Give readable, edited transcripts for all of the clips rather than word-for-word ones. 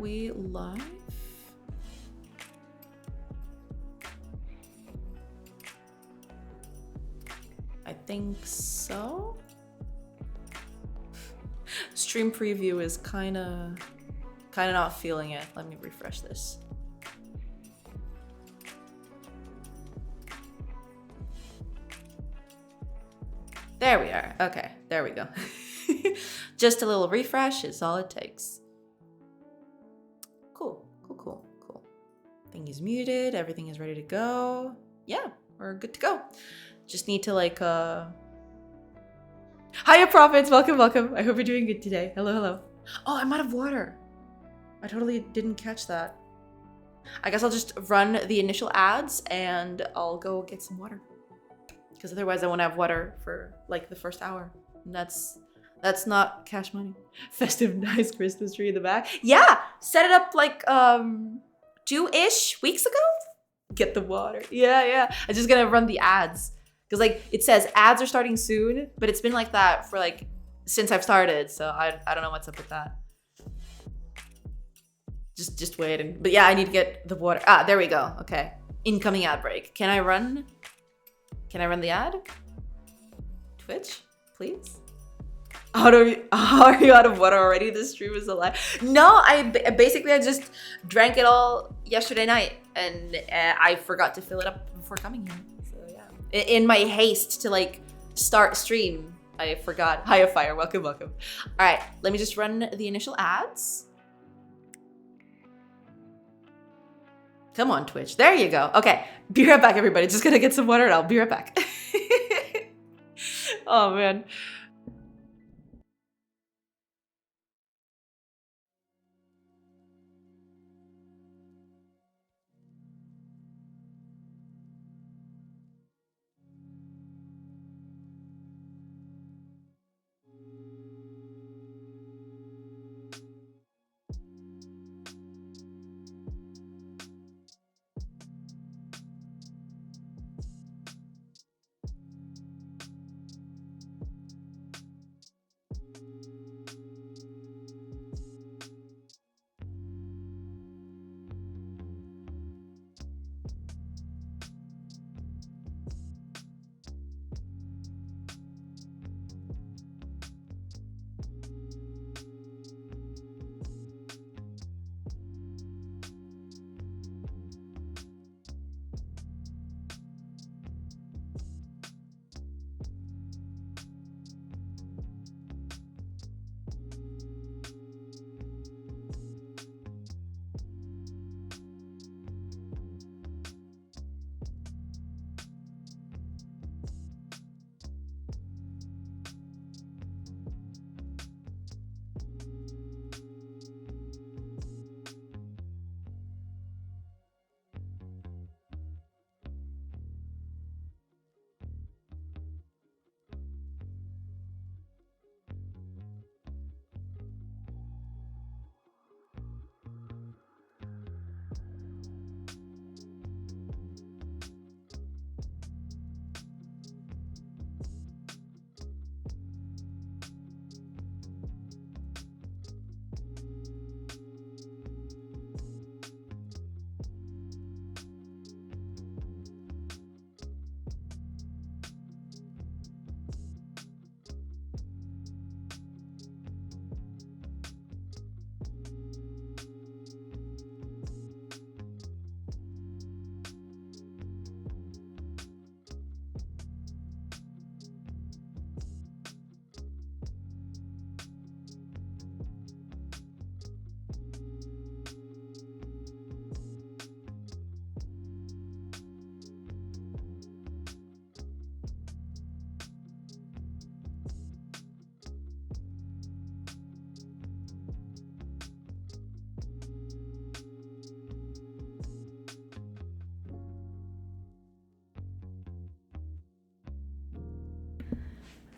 we live? I think so. Stream preview is kind of not feeling it. Let me refresh this. There we are. Okay, there we go. Just a little refresh is all it takes. Cool. Thing is muted. Everything is ready to go. Yeah, we're good to go. Just need to like, Hiya Prophets, welcome. I hope you're doing good today. Hello. Oh, I'm out of water. I totally didn't catch that. I guess I'll just run the initial ads and I'll go get some water. Because otherwise I won't have water for like the first hour. And that's not cash money. Festive nice Christmas tree in the back. Yeah, set it up like 2-ish weeks ago. Get the water. Yeah. I'm just gonna run the ads. Because like it says ads are starting soon, but it's been like that for like since I've started. So I don't know what's up with that. Just waiting. But yeah, I need to get the water. Ah, there we go. Okay. Incoming ad break. Can I run the ad? Twitch, please? Are you out of water already? This stream is alive. No, I just drank it all yesterday night and I forgot to fill it up before coming here. So yeah, in my haste to like start stream, I forgot. Hiya Fire, welcome. All right, let me just run the initial ads. Come on, Twitch. There you go. Okay, be right back, everybody. Just gonna get some water and I'll be right back. Oh man.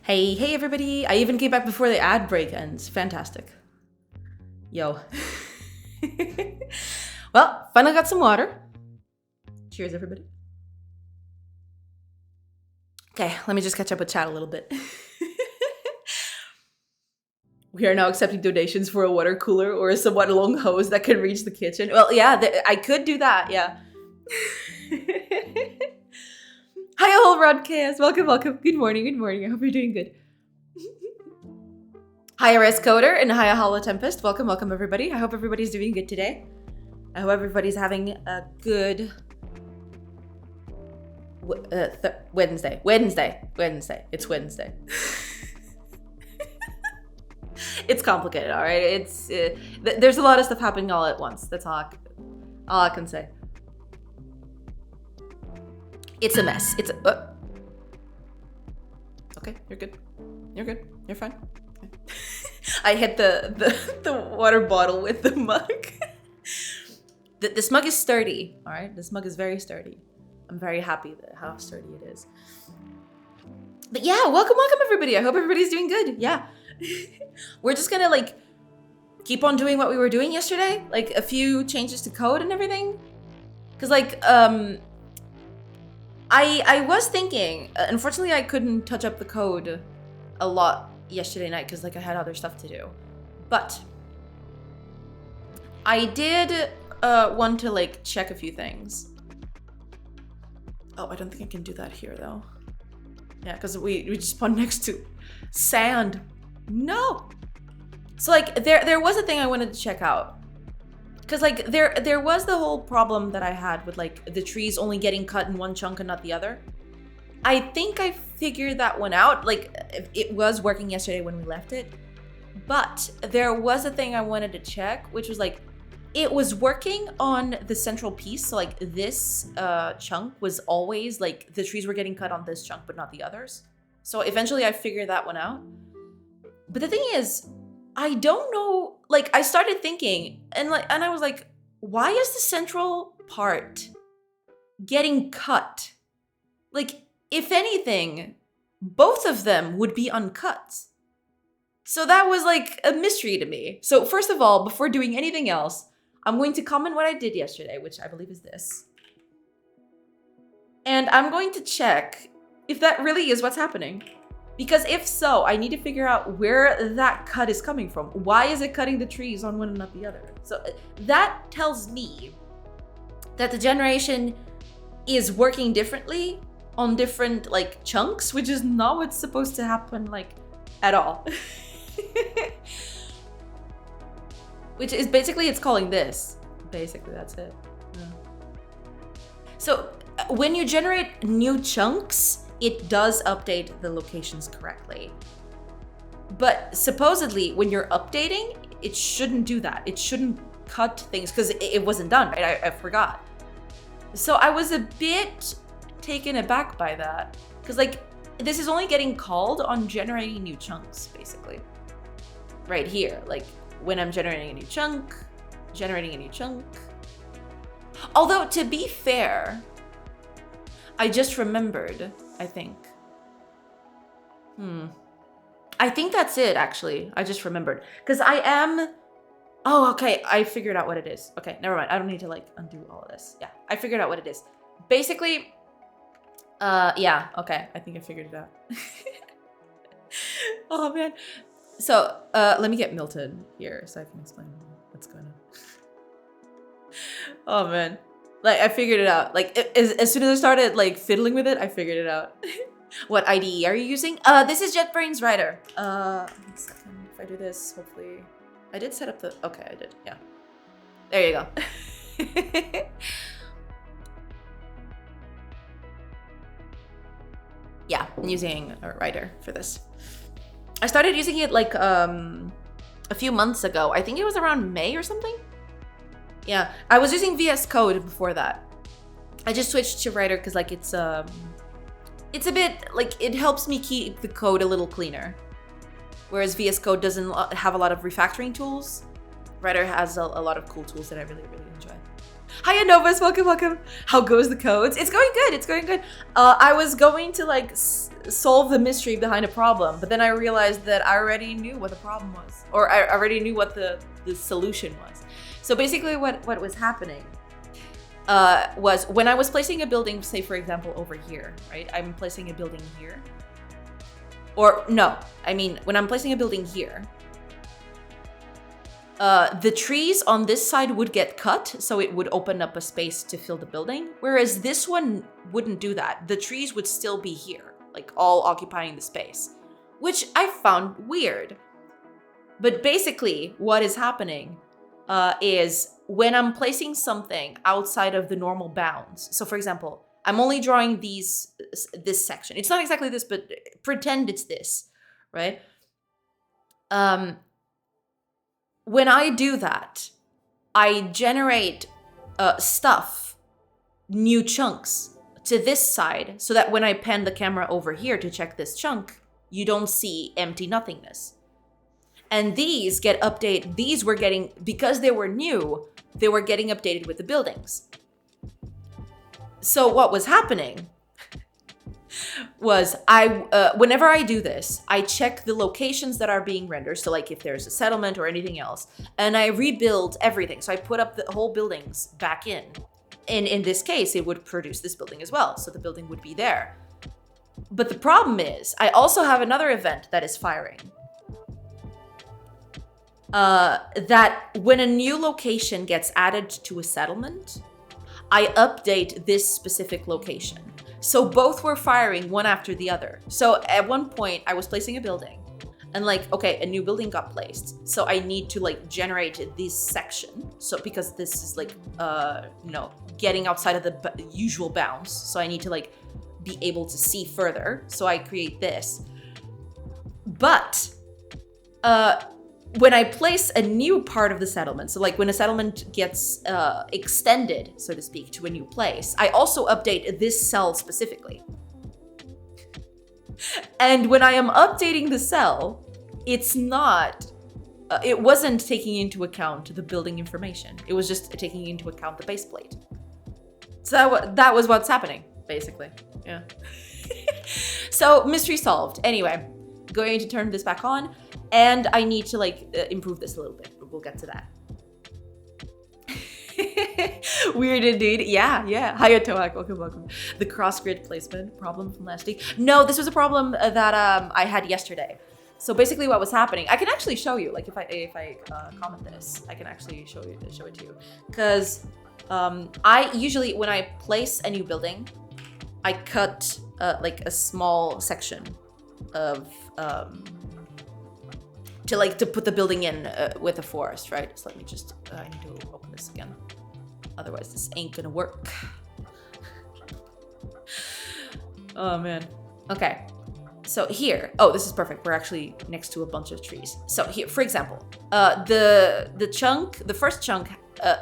Hey everybody. I even came back before the ad break ends. Fantastic. Yo. Well, finally got some water. Cheers, everybody. Okay, let me just catch up with chat a little bit. We are now accepting donations for a water cooler or a somewhat long hose that can reach the kitchen. Well, yeah, I could do that, yeah. Hi, all Rod Chaos. Welcome, welcome. Good morning, good morning. I hope you're doing good. Hi, RS Coder and hi, Hollow Tempest. Welcome, welcome, everybody. I hope everybody's doing good today. I hope everybody's having a good Wednesday. It's Wednesday. It's complicated, all right? It's there's a lot of stuff happening all at once. That's all I can say. It's a mess. It's a... Okay, you're good. You're good. You're fine. Okay. I hit the water bottle with the mug. This mug is sturdy, all right? This mug is very sturdy. I'm very happy that how sturdy it is. But yeah, welcome everybody. I hope everybody's doing good. Yeah. We're just gonna like keep on doing what we were doing yesterday, like a few changes to code and everything. Cause like I was thinking, unfortunately I couldn't touch up the code a lot yesterday night because like I had other stuff to do. But I did want to like check a few things. Oh, I don't think I can do that here though. Yeah, because we just spawned next to sand. No. So like there was a thing I wanted to check out. Cause like there was the whole problem that I had with like the trees only getting cut in one chunk and not the other. I think I figured that one out. Like it was working yesterday when we left it. But there was a thing I wanted to check, which was like it was working on the central piece. So like this chunk was always like the trees were getting cut on this chunk, but not the others. So eventually I figured that one out. But the thing is, I don't know, like I started thinking and I was like, why is the central part getting cut? Like, if anything, both of them would be uncut. So that was like a mystery to me. So first of all, before doing anything else, I'm going to comment what I did yesterday, which I believe is this. And I'm going to check if that really is what's happening. Because if so, I need to figure out where that cut is coming from. Why is it cutting the trees on one and not the other? So that tells me that the generation is working differently on different like chunks, which is not what's supposed to happen like at all. Which is basically it's calling this. Basically, that's it. Yeah. So when you generate new chunks, it does update the locations correctly. But supposedly, when you're updating, it shouldn't do that. It shouldn't cut things because it wasn't done, right? I forgot. So I was a bit taken aback by that. Because like, this is only getting called on generating new chunks, basically. Right here, like when I'm generating a new chunk. Although, to be fair, I just remembered, I think. I think that's it, actually. I just remembered. Because I am... Oh, okay. I figured out what it is. Okay, never mind. I don't need to, like, undo all of this. Yeah, I figured out what it is. Basically... yeah, okay. I think I figured it out. Oh, man. So, let me get Milton here so I can explain what's going on. Oh, man. Like, I figured it out. Like, as soon as I started, like, fiddling with it, I figured it out. What IDE are you using? This is JetBrains Rider. 1 second. If I do this, hopefully... I did set up the... Okay, I did. Yeah. There you go. Yeah, I'm using a Rider for this. I started using it, like, a few months ago. I think it was around May or something. Yeah, I was using VS Code before that. I just switched to Rider because like it's a bit like it helps me keep the code a little cleaner. Whereas VS Code doesn't have a lot of refactoring tools. Rider has a lot of cool tools that I really, really enjoy. Hi Anovas, welcome, welcome. How goes the codes? It's going good, it's going good. I was going to like solve the mystery behind a problem, but then I realized that I already knew what the problem was. Or I already knew what the solution was. So basically what was happening was when I was placing a building, say for example over here, right? I'm placing a building here. Or no, I mean when I'm placing a building here, the trees on this side would get cut, so it would open up a space to fill the building, whereas this one wouldn't do that. The trees would still be here, like all occupying the space, which I found weird. But basically, what is happening is when I'm placing something outside of the normal bounds. So for example, I'm only drawing this section. It's not exactly this, but pretend it's this, right? When I do that, I generate new chunks to this side, so that when I pan the camera over here to check this chunk, you don't see empty nothingness. And these get updated. These were getting, because they were new, they were getting updated with the buildings. So what was happening was whenever I do this, I check the locations that are being rendered. So like if there's a settlement or anything else, and I rebuild everything. So I put up the whole buildings back in. And in this case, it would produce this building as well. So the building would be there. But the problem is I also have another event that is firing. That when a new location gets added to a settlement, I update this specific location. So both were firing one after the other. So at one point I was placing a building and like, okay, a new building got placed. So I need to like generate this section. So because this is like, getting outside of the usual bounds. So I need to like be able to see further. So I create this. But, when I place a new part of the settlement, so like when a settlement gets extended, so to speak, to a new place, I also update this cell specifically. And when I am updating the cell, it's not, it wasn't taking into account the building information. It was just taking into account the base plate. So that was what's happening, basically. Yeah. So mystery solved. Anyway, going to turn this back on. And I need to like improve this a little bit, but we'll get to that. Weird indeed. Yeah. Hiya Toak, welcome. The cross-grid placement problem from last week. No, this was a problem that I had yesterday. So basically what was happening, I can actually show you, like if I comment this, I can actually show it to you. Because I usually, when I place a new building, I cut like a small section of, to put the building in with a forest, right? So let me just, I need to open this again. Otherwise this ain't gonna work. Oh man. Okay. So here, oh, this is perfect. We're actually next to a bunch of trees. So here, for example, the first chunk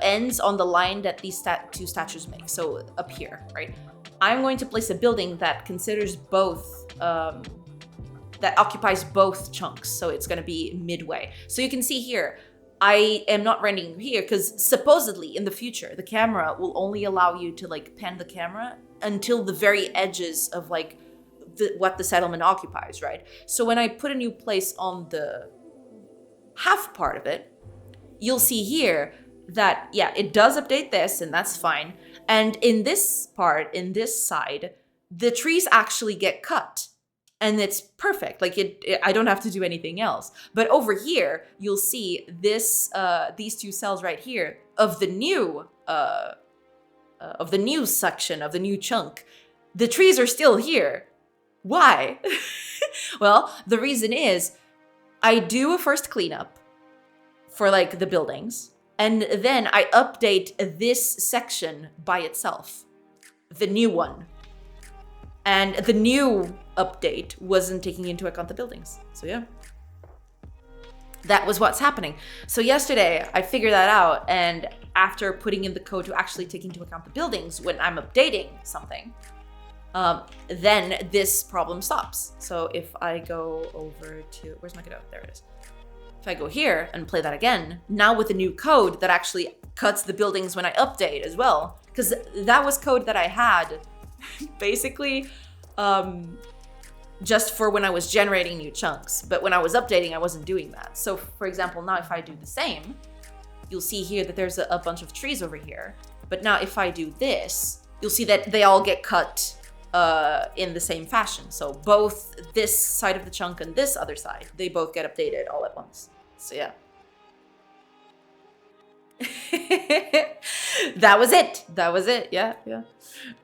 ends on the line that these two statues make. So up here, right? I'm going to place a building that considers both, that occupies both chunks. So it's going to be midway. So you can see here, I am not rendering here because supposedly in the future, the camera will only allow you to like pan the camera until the very edges of like what the settlement occupies, right? So when I put a new place on the half part of it, you'll see here that, yeah, it does update this and that's fine. And in this part, in this side, the trees actually get cut. And it's perfect. Like I don't have to do anything else. But over here, you'll see this, these two cells right here of the new section of the new chunk. The trees are still here. Why? Well, the reason is I do a first cleanup for like the buildings, and then I update this section by itself, the new one. And the new update wasn't taking into account the buildings. So yeah, that was what's happening. So yesterday I figured that out. And after putting in the code to actually take into account the buildings when I'm updating something, then this problem stops. So if I go over to, where's my Godot? There it is. If I go here and play that again, now with the new code that actually cuts the buildings when I update as well, because that was code that I had basically just for when I was generating new chunks. But when I was updating, I wasn't doing that. So for example, now if I do the same, you'll see here that there's a bunch of trees over here. But now if I do this, you'll see that they all get cut in the same fashion. So both this side of the chunk and this other side, they both get updated all at once. So yeah. That was it. That was it. Yeah, yeah.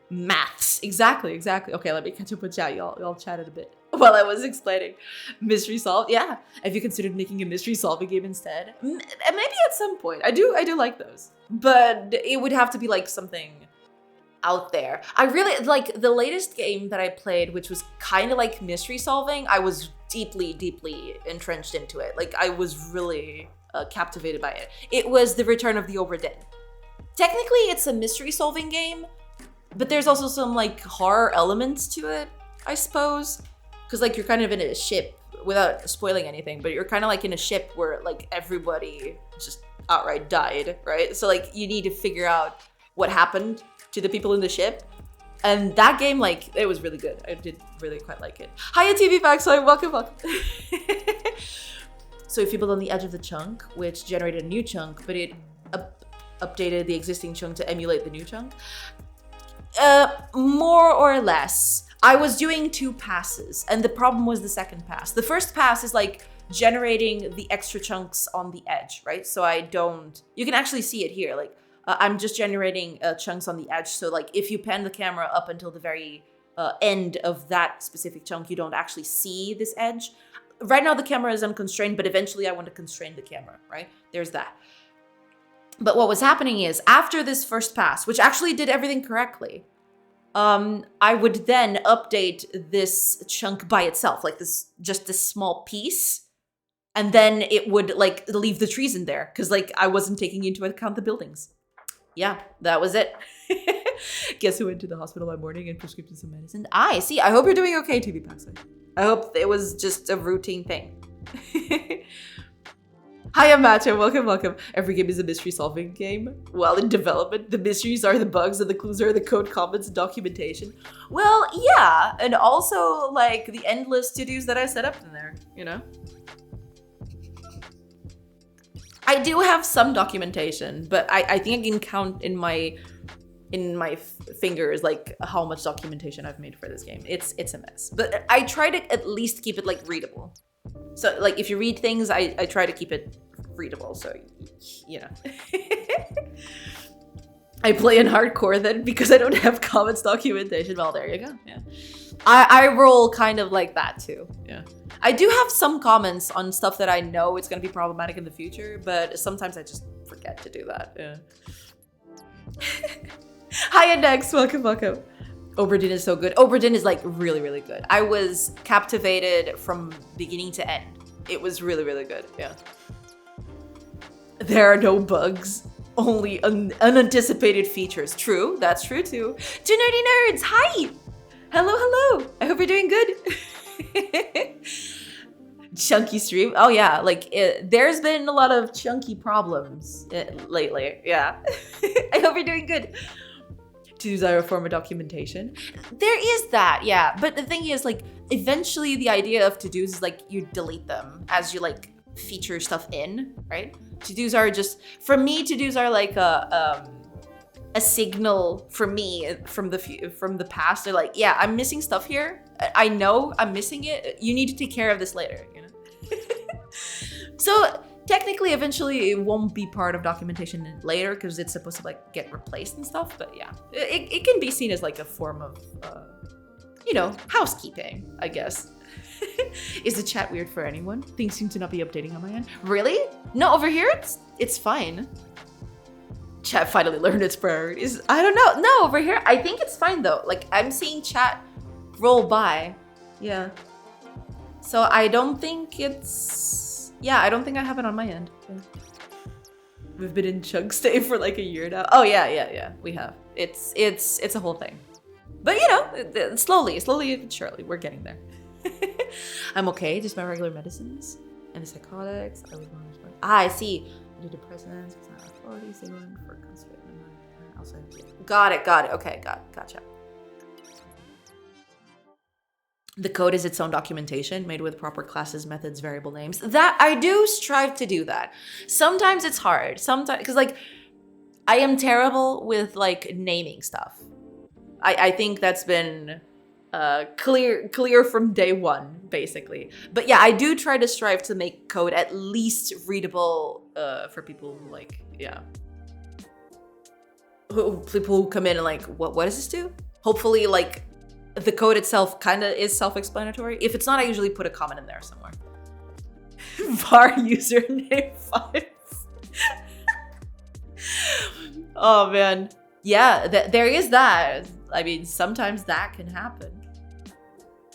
Maths. Exactly, exactly. Okay, let me catch up with chat. Y'all chatted a bit while I was explaining. Mystery solved. Yeah. Have you considered making a mystery solving game instead? Maybe at some point. I do like those. But it would have to be like something out there. I really like the latest game that I played, which was kind of like mystery solving. I was deeply entrenched into it. Like I was really captivated by it. It was The Return of the Obra Dinn. Technically, it's a mystery solving game, but there's also some like horror elements to it, I suppose. Because like you're kind of in a ship, without spoiling anything, but you're kind of like in a ship where like everybody just outright died, right? So like you need to figure out what happened to the people in the ship. And that game, like, it was really good. I did really quite like it. Hiya TV Backside, welcome. So if you build on the edge of the chunk, which generated a new chunk, but it updated the existing chunk to emulate the new chunk. More or less. I was doing 2 passes, and the problem was the second pass. The first pass is like generating the extra chunks on the edge, right? So you can actually see it here. Like I'm just generating chunks on the edge. So like if you pan the camera up until the very end of that specific chunk, you don't actually see this edge. Right now the camera is unconstrained, but eventually I want to constrain the camera, right? There's that. But what was happening is after this first pass, which actually did everything correctly, I would then update this chunk by itself, like just this small piece. And then it would like leave the trees in there because like I wasn't taking into account the buildings. Yeah, that was it. Guess who went to the hospital that morning and prescribed some medicine? I see. I hope you're doing okay, TV Backside. I hope it was just a routine thing. Hiya, Matcha. Welcome. Every game is a mystery solving game. While in development, the mysteries are the bugs and the clues are the code comments and documentation. Well, yeah. And also like the endless to-dos that I set up in there, you know? I do have some documentation, but I think I can count in my fingers like how much documentation I've made for this game. It's a mess, but I try to at least keep it like readable. So like if you read things, I try to keep it readable. So you know, I play in hardcore then because I don't have comments documentation. Well, there you go. Yeah, I roll kind of like that too. Yeah. I do have some comments on stuff that I know it's going to be problematic in the future, but sometimes I just forget to do that. Yeah. Hiya, Next. Welcome. Obra Dinn is so good. Obra Dinn is like really good. I was captivated from beginning to end. It was really good. Yeah. There are no bugs, only unanticipated features. True. That's true too. To Nerdy Nerds. Hi. Hello. I hope you're doing good. Chunky stream. Oh yeah, like there's been a lot of chunky problems lately. Yeah. I hope you're doing good. To desire a form of documentation. There is that, yeah. But the thing is, like, eventually the idea of to-dos is like you delete them as you like feature stuff in, right? To-dos are just, for me, to-dos are like a signal for me from the past. They're like, yeah, I'm missing stuff here. I know I'm missing it. You need to take care of this later, you know? So technically, eventually, it won't be part of documentation later because it's supposed to like get replaced and stuff. But yeah, it can be seen as like a form of, you know, housekeeping, I guess. Is the chat weird for anyone? Things seem to not be updating on my end. Really? No, over here it's fine. Chat finally learned its priorities. I don't know. No, over here I think it's fine though. Like I'm seeing chat roll by. Yeah. So I don't think it's... Yeah, I don't think I have it on my end. Yeah. We've been in chunk stay for like a year now. Oh yeah, we have. It's a whole thing. But you know, slowly and surely, we're getting there. I'm okay, just my regular medicines. Antipsychotics, I see. Antidepressants, authorities, they going for also. Got it, okay, gotcha. The code is its own documentation made with proper classes, methods, variable names. That I do strive to do that. Sometimes it's hard. Sometimes, because like I am terrible with like naming stuff. I think that's been clear from day one, basically. But yeah, I do try to strive to make code at least readable for people who like, yeah. people who come in and like, what does this do? Hopefully, like, the code itself kind of is self-explanatory. If it's not, I usually put a comment in there somewhere. var username 5. Oh man, yeah, there is that. I mean, sometimes that can happen.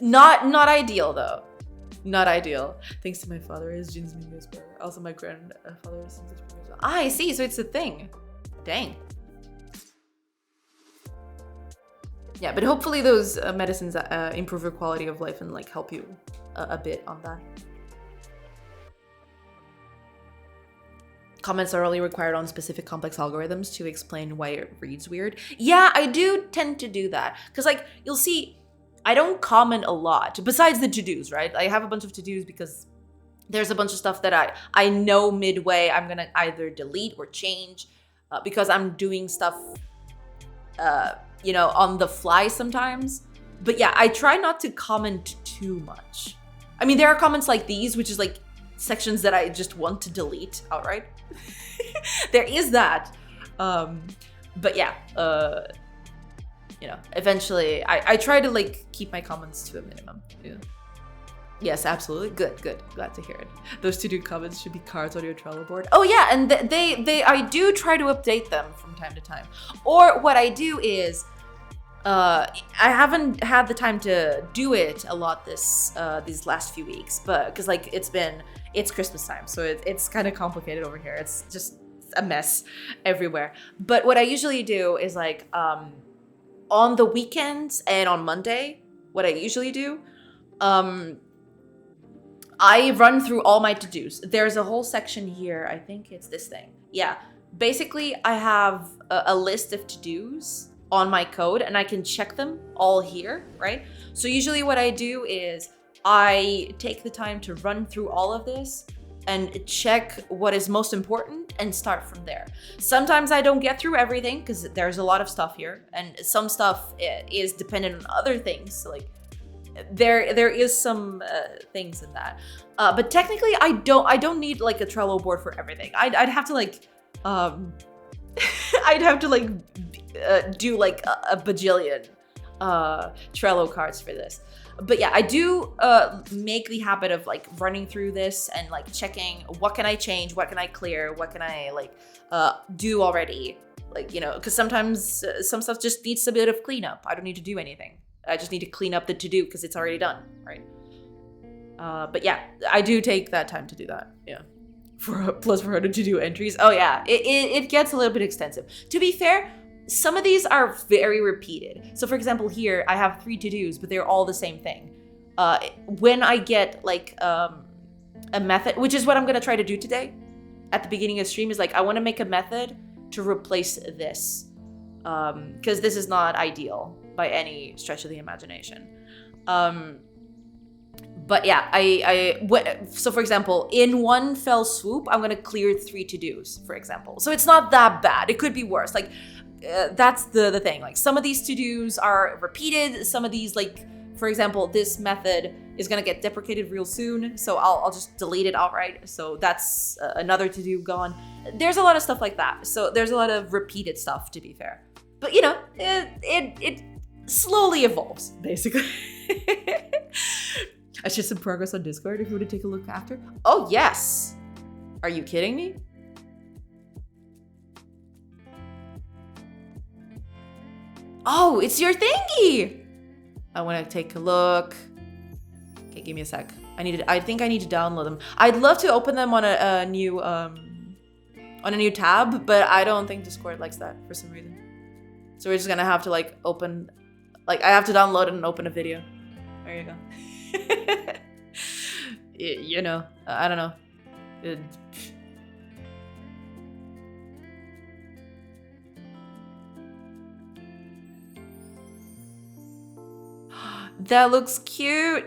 Not ideal though. Not ideal. Thanks to my father, his genes made me a spare. Also, my grandfather is such a I see. So it's a thing. Dang. Yeah, but hopefully those medicines improve your quality of life and like help you a bit on that. Comments are only required on specific complex algorithms to explain why it reads weird. Yeah, I do tend to do that. Because like, you'll see, I don't comment a lot, besides the to-dos, right? I have a bunch of to-dos because there's a bunch of stuff that I know midway I'm gonna either delete or change because I'm doing stuff, you know, on the fly sometimes. But yeah, I try not to comment too much. I mean, there are comments like these, which is like sections that I just want to delete outright. There is that. But yeah, you know, eventually I try to like keep my comments to a minimum. Yeah. Yes, absolutely. Good. Glad to hear it. Those to-do comments should be cards on your Trello board. Oh yeah, and I do try to update them from time to time. Or what I do is, I haven't had the time to do it a lot these last few weeks, but because like it's Christmas time, so it's kind of complicated over here. It's just a mess everywhere. But what I usually do is like on the weekends and on Monday, what I usually do, I run through all my to-dos. There's a whole section here. I think it's this thing. Yeah. Basically, I have a list of to-dos on my code and I can check them all here, right? So usually what I do is I take the time to run through all of this and check what is most important and start from there. Sometimes I don't get through everything because there's a lot of stuff here and some stuff is dependent on other things. So like there is some things in that. But technically I don't need like a Trello board for everything. I'd have to like, I'd have to like do like a bajillion Trello cards for this. But yeah, I do make the habit of like running through this and like checking what can I change, what can I clear, what can I like do already. Like, you know, because sometimes some stuff just needs a bit of cleanup. I don't need to do anything. I just need to clean up the to-do because it's already done, right? But yeah, I do take that time to do that. Yeah. For plus 400 to-do entries. Oh yeah, it gets a little bit extensive. To be fair, some of these are very repeated. So for example, here I have 3 to-dos, but they're all the same thing. When I get like a method, which is what I'm gonna try to do today at the beginning of the stream, is like I want to make a method to replace this because this is not ideal by any stretch of the imagination. But yeah, so for example, in one fell swoop, I'm gonna clear 3 to-dos, for example. So it's not that bad. It could be worse. Like that's the thing. Like some of these to-dos are repeated. Some of these, like for example, this method is gonna get deprecated real soon, so I'll just delete it outright. So that's another to-do gone. There's a lot of stuff like that. So there's a lot of repeated stuff, to be fair. But you know, it slowly evolves, basically. I shared some progress on Discord if you want to take a look after. Oh, yes. Are you kidding me? Oh, it's your thingy. I want to take a look. Okay, give me a sec. I think I need to download them. I'd love to open them on a new tab, but I don't think Discord likes that for some reason. So we're just gonna have to like open, like I have to download it and open a video. There you go. You know, I don't know. That looks cute.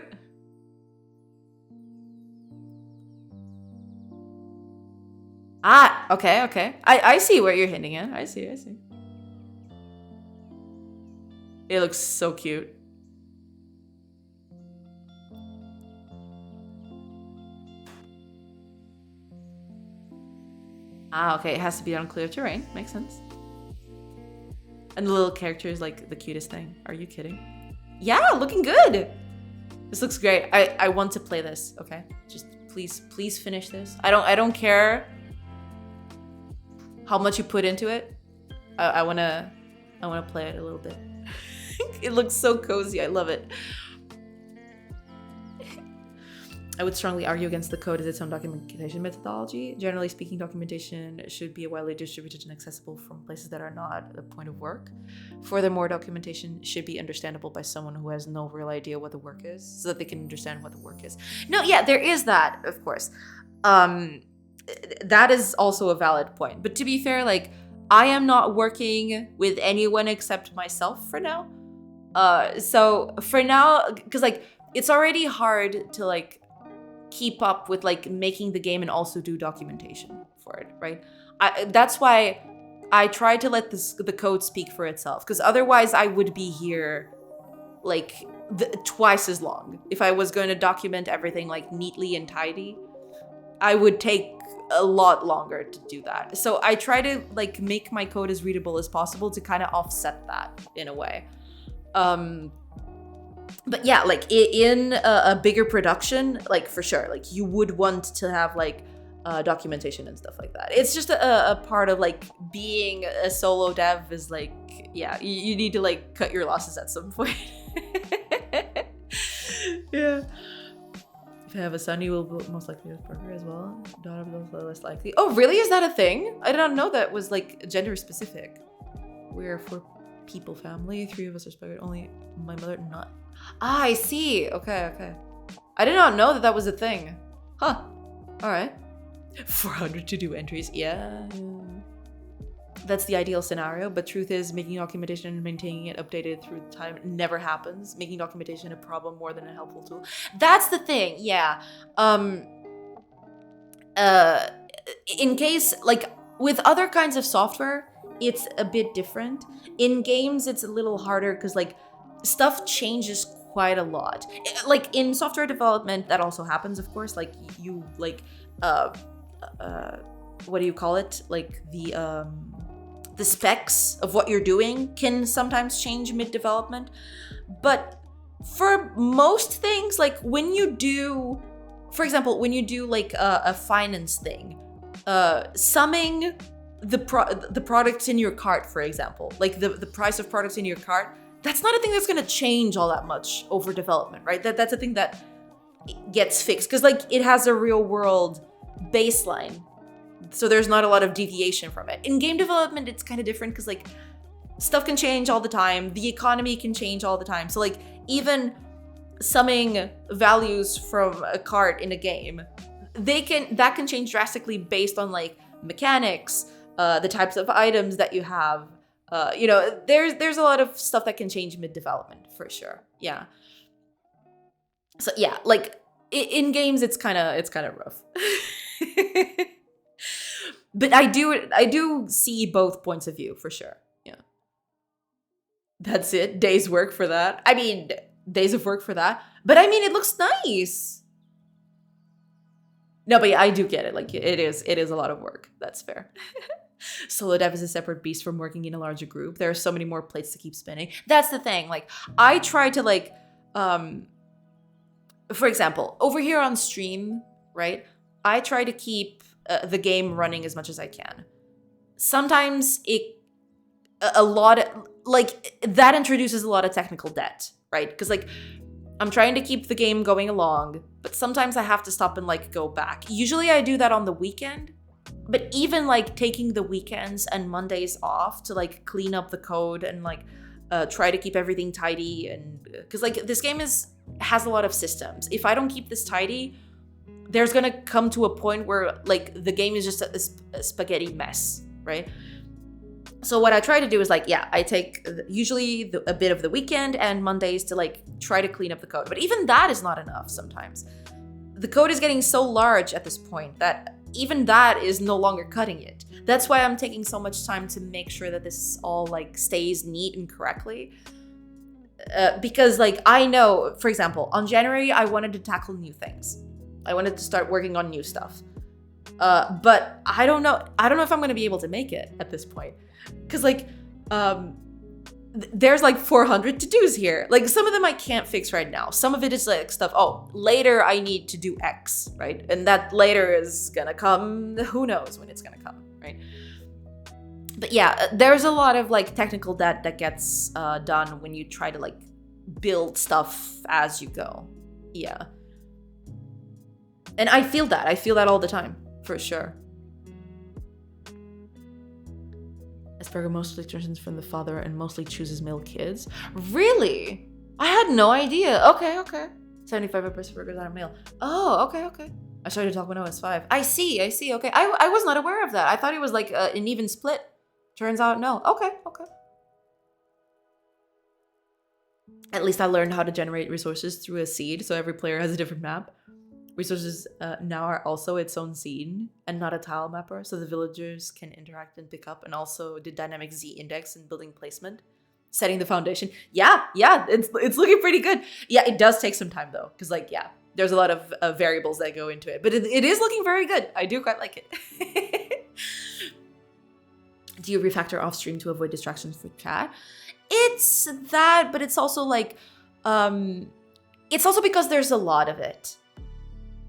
Ah, okay. I see where you're hinting at. I see. It looks so cute. Ah, okay, it has to be on clear terrain. Makes sense. And the little character is like the cutest thing. Are you kidding? Yeah, looking good. This looks great. I want to play this. Okay, just please finish this. I don't care how much you put into it. I wanna play it a little bit. It looks so cozy. I love it. I would strongly argue against the code as its own documentation methodology. Generally speaking, documentation should be widely distributed and accessible from places that are not the point of work. Furthermore, documentation should be understandable by someone who has no real idea what the work is, so that they can understand what the work is. No, yeah, there is that, of course. That is also a valid point. But to be fair, like, I am not working with anyone except myself for now. So for now, because like, it's already hard to like keep up with like making the game and also do documentation for it, right? That's why I try to let the code speak for itself, because otherwise I would be here like twice as long. If I was going to document everything like neatly and tidy, I would take a lot longer to do that. So I try to like make my code as readable as possible to kind of offset that in a way. But yeah, like in a bigger production, like for sure, like you would want to have like documentation and stuff like that. It's just a part of like being a solo dev is like, yeah, you need to like cut your losses at some point. Yeah. If I have a son, you will most likely have a partner as well. Daughter will less likely. Oh, really? Is that a thing? I did not know that was like gender specific. We're for people family. 3 of us are speculated. Only my mother not. Ah, I see. Okay. I did not know that was a thing. Huh. All right. 400 to do entries. Yeah. That's the ideal scenario, but truth is making documentation and maintaining it updated through time never happens. Making documentation a problem more than a helpful tool. That's the thing. Yeah. In case, like with other kinds of software, it's a bit different. In games, it's a little harder because like stuff changes quite a lot. Like in software development, that also happens, of course. Like you like, what do you call it? Like the specs of what you're doing can sometimes change mid-development. But for most things, like when you do, for example, when you do like a finance thing, summing the products in your cart, for example, like the price of products in your cart, that's not a thing that's going to change all that much over development, right? That's a thing that gets fixed because like it has a real world baseline, so there's not a lot of deviation from it. In game development, it's kind of different because like stuff can change all the time, the economy can change all the time, so like even summing values from a cart in a game, that can change drastically based on like mechanics, the types of items that you have. You know, there's a lot of stuff that can change mid-development for sure. Yeah. So yeah, like in games, it's kind of rough. But I do see both points of view for sure. Yeah. That's it. Days work for that. I mean, days of work for that. But I mean, it looks nice. No, but yeah, I do get it. Like it is a lot of work. That's fair. Solo dev is a separate beast from working in a larger group. There are so many more plates to keep spinning. That's the thing. Like I try to like, for example, over here on stream, right? I try to keep the game running as much as I can. Sometimes that introduces a lot of technical debt, right? Because like I'm trying to keep the game going along, but sometimes I have to stop and like go back. Usually I do that on the weekend, but even like taking the weekends and Mondays off to like clean up the code and like try to keep everything tidy, and because like this game has a lot of systems. If I don't keep this tidy, there's gonna come to a point where like the game is just a spaghetti mess, right? So what I try to do is like, yeah, I take usually a bit of the weekend and Mondays to like try to clean up the code. But even that is not enough sometimes. The code is getting so large at this point that even that is no longer cutting it. That's why I'm taking so much time to make sure that this all like stays neat and correctly. Because like I know, for example, on January, I wanted to tackle new things. I wanted to start working on new stuff. But I don't know if I'm going to be able to make it at this point. Because like, there's like 400 to-dos here. Like some of them I can't fix right now. Some of it is like stuff, oh, later I need to do X, right? And that later is gonna come, who knows when it's gonna come, right? But yeah, there's a lot of like technical debt that gets done when you try to like build stuff as you go. Yeah. And I feel that all the time, for sure. Asperger mostly transitions from the father and mostly chooses male kids. Really? I had no idea. Okay. 75% of Asperger's are male. Oh, okay. I started to talk when I was 5. I see. Okay. I was not aware of that. I thought it was like an even split. Turns out no. Okay. At least I learned how to generate resources through a seed, so every player has a different map. Resources now are also its own scene and not a tile mapper, so the villagers can interact and pick up, and also did dynamic Z index and building placement, setting the foundation. Yeah, it's looking pretty good. Yeah, it does take some time though, because like, yeah, there's a lot of variables that go into it, but it is looking very good. I do quite like it. Do you refactor off stream to avoid distractions for chat? It's that, but it's also like, it's also because there's a lot of it.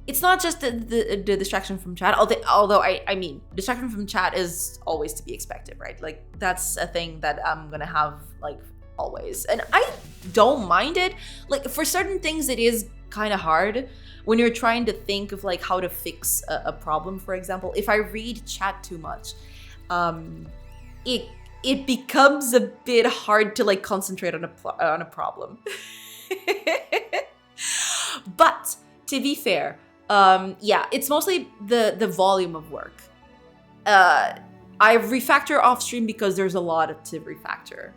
It's not just the distraction from chat, although I mean, distraction from chat is always to be expected, right? Like that's a thing that I'm gonna have like always. And I don't mind it. Like for certain things, it is kind of hard when you're trying to think of like how to fix a problem, for example. If I read chat too much, it becomes a bit hard to like concentrate on a problem. But to be fair, yeah, it's mostly the volume of work. I refactor off stream because there's a lot to refactor,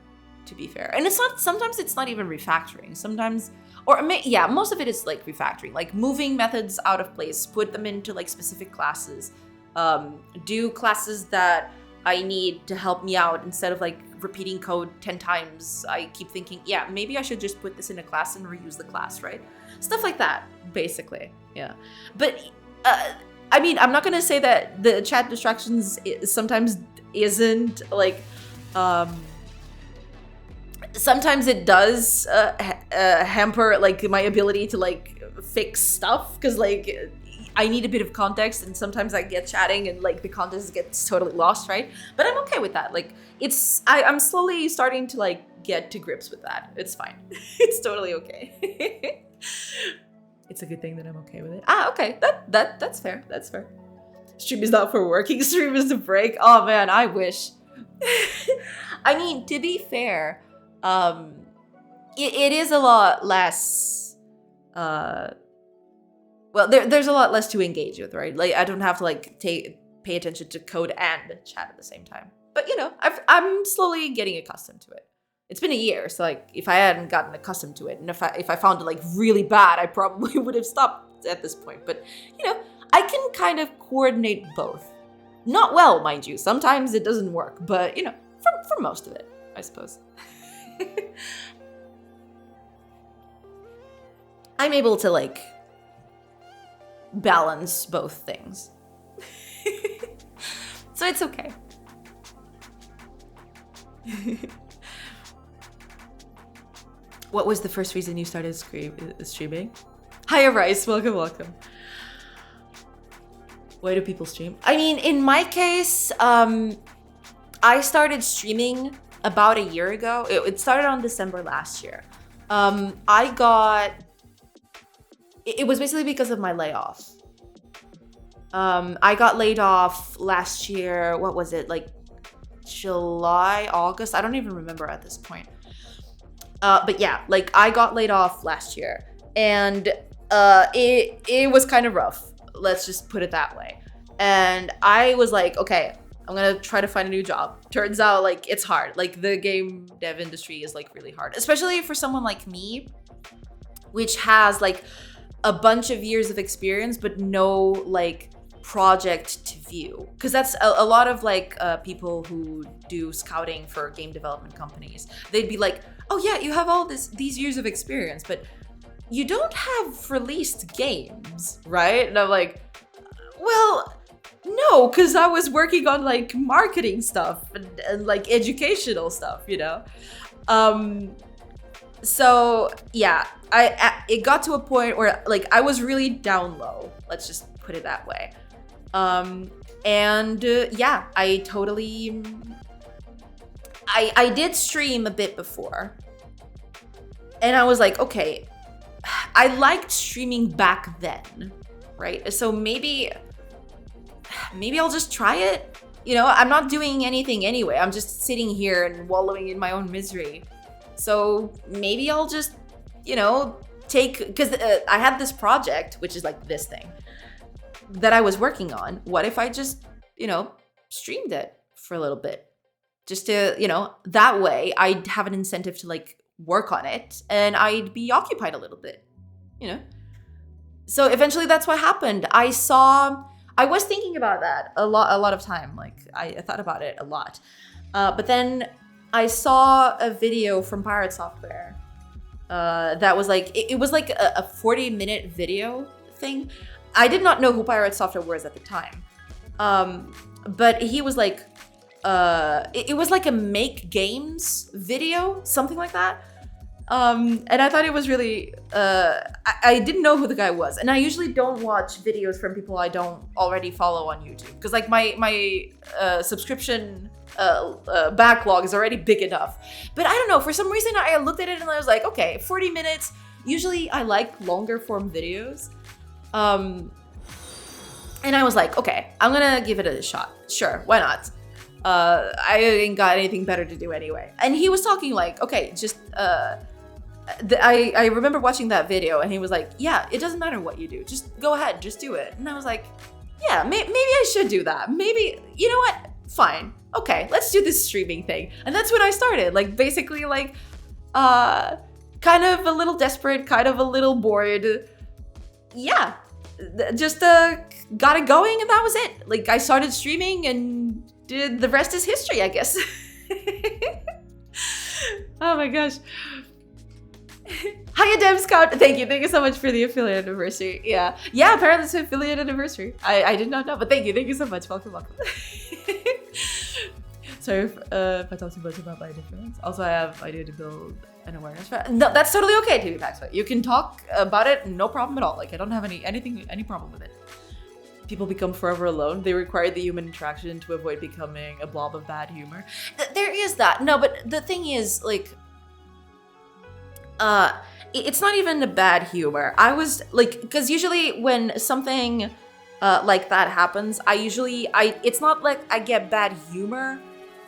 to be fair. And sometimes it's not even refactoring. Sometimes, most of it is like refactoring, like moving methods out of place, put them into like specific classes, do classes that I need to help me out instead of like repeating code 10 times. I keep thinking, yeah, maybe I should just put this in a class and reuse the class, right? Stuff like that, basically. Yeah. But I mean, I'm not gonna say that the chat distractions sometimes isn't like, sometimes it does hamper like my ability to like fix stuff, because like I need a bit of context, and sometimes I get chatting and like the context gets totally lost, right? But I'm okay with that. Like I'm slowly starting to like get to grips with that. It's fine. It's totally okay. It's a good thing that I'm okay with it. Okay. That's fair. That's fair. Stream is not for working. Stream is to break. Oh man, I wish. I mean, to be fair, it is a lot less. Well, there's a lot less to engage with, right? Like I don't have to like pay attention to code and chat at the same time. But you know, I'm slowly getting accustomed to it. It's been a year, so like if I hadn't gotten accustomed to it, and if I found it like really bad, I probably would have stopped at this point. But you know, I can kind of coordinate both. Not well, mind you. Sometimes it doesn't work, but you know, for most of it, I suppose. I'm able to like balance both things. So it's okay. What was the first reason you started streaming? Hiya Rice, welcome. Why do people stream? I mean, in my case, I started streaming about a year ago. It started on December last year. It was basically because of my layoff. I got laid off last year. What was it? Like July, August? I don't even remember at this point. But yeah, like I got laid off last year, and it was kind of rough. Let's just put it that way. And I was like, okay, I'm gonna try to find a new job. Turns out like it's hard. Like the game dev industry is like really hard, especially for someone like me, which has like a bunch of years of experience, but no like project to view. Because that's a lot of like people who do scouting for game development companies. They'd be like, oh yeah, you have all these years of experience, but you don't have released games, right? And I'm like, well, no, because I was working on like marketing stuff and like educational stuff, you know? So yeah, it got to a point where like I was really down low. Let's just put it that way. Yeah, I did stream a bit before, and I was like, okay, I liked streaming back then, right? So maybe I'll just try it. You know, I'm not doing anything anyway. I'm just sitting here and wallowing in my own misery. So maybe I'll just, you know, because I had this project, which is like this thing that I was working on. What if I just, you know, streamed it for a little bit? Just to, you know, that way I'd have an incentive to like work on it and I'd be occupied a little bit, you know? So eventually that's what happened. I was thinking about that a lot of time. Like I thought about it a lot. But then I saw a video from Pirate Software that was like, it was like a 40-minute video thing. I did not know who Pirate Software was at the time. But he was like, it was like a make games video, something like that. And I thought it was really, I didn't know who the guy was. And I usually don't watch videos from people I don't already follow on YouTube. Because like my subscription backlog is already big enough. But I don't know, for some reason I looked at it and I was like, okay, 40 minutes. Usually I like longer form videos. And I was like, okay, I'm gonna give it a shot. Sure, why not? I ain't got anything better to do anyway. And he was talking like, okay, just, I remember watching that video and he was like, yeah, it doesn't matter what you do. Just go ahead, just do it. And I was like, yeah, maybe I should do that. Maybe, you know what? Fine. Okay, let's do this streaming thing. And that's when I started, like basically like, kind of a little desperate, kind of a little bored. Yeah, just got it going and that was it. Like I started streaming and the rest is history, I guess. Oh my gosh. Hiya, Dev Scout. Thank you so much for the affiliate anniversary. Yeah, apparently it's an affiliate anniversary. I did not know, but thank you so much. Welcome. Sorry if I talk too much about my difference. Also, I have idea to build an awareness for it. No, that's totally okay, TV Pax. You can talk about it, no problem at all. Like I don't have any problem with it. People become forever alone. They require the human interaction to avoid becoming a blob of bad humor. There is that. No, but the thing is, like, it's not even a bad humor. I was like, because usually when something like that happens, it's not like I get bad humor.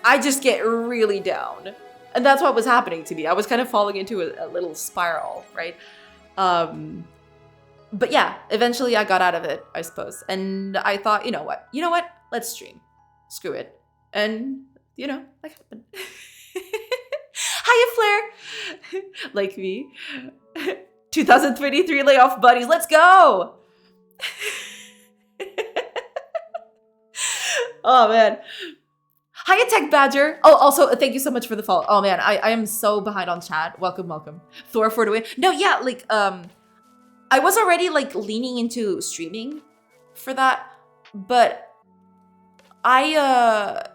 I just get really down. And that's what was happening to me. I was kind of falling into a little spiral, right? But yeah, eventually I got out of it, I suppose. And I thought, you know what? Let's stream. Screw it. And, you know, that happened. Hiya, Flair. Like me. 2023 layoff buddies. Let's go. Oh, man. Hiya, Tech Badger. Oh, also, thank you so much for the follow. Oh, man, I am so behind on chat. Welcome. Thor for the win. No, yeah, like, I was already like leaning into streaming for that, but I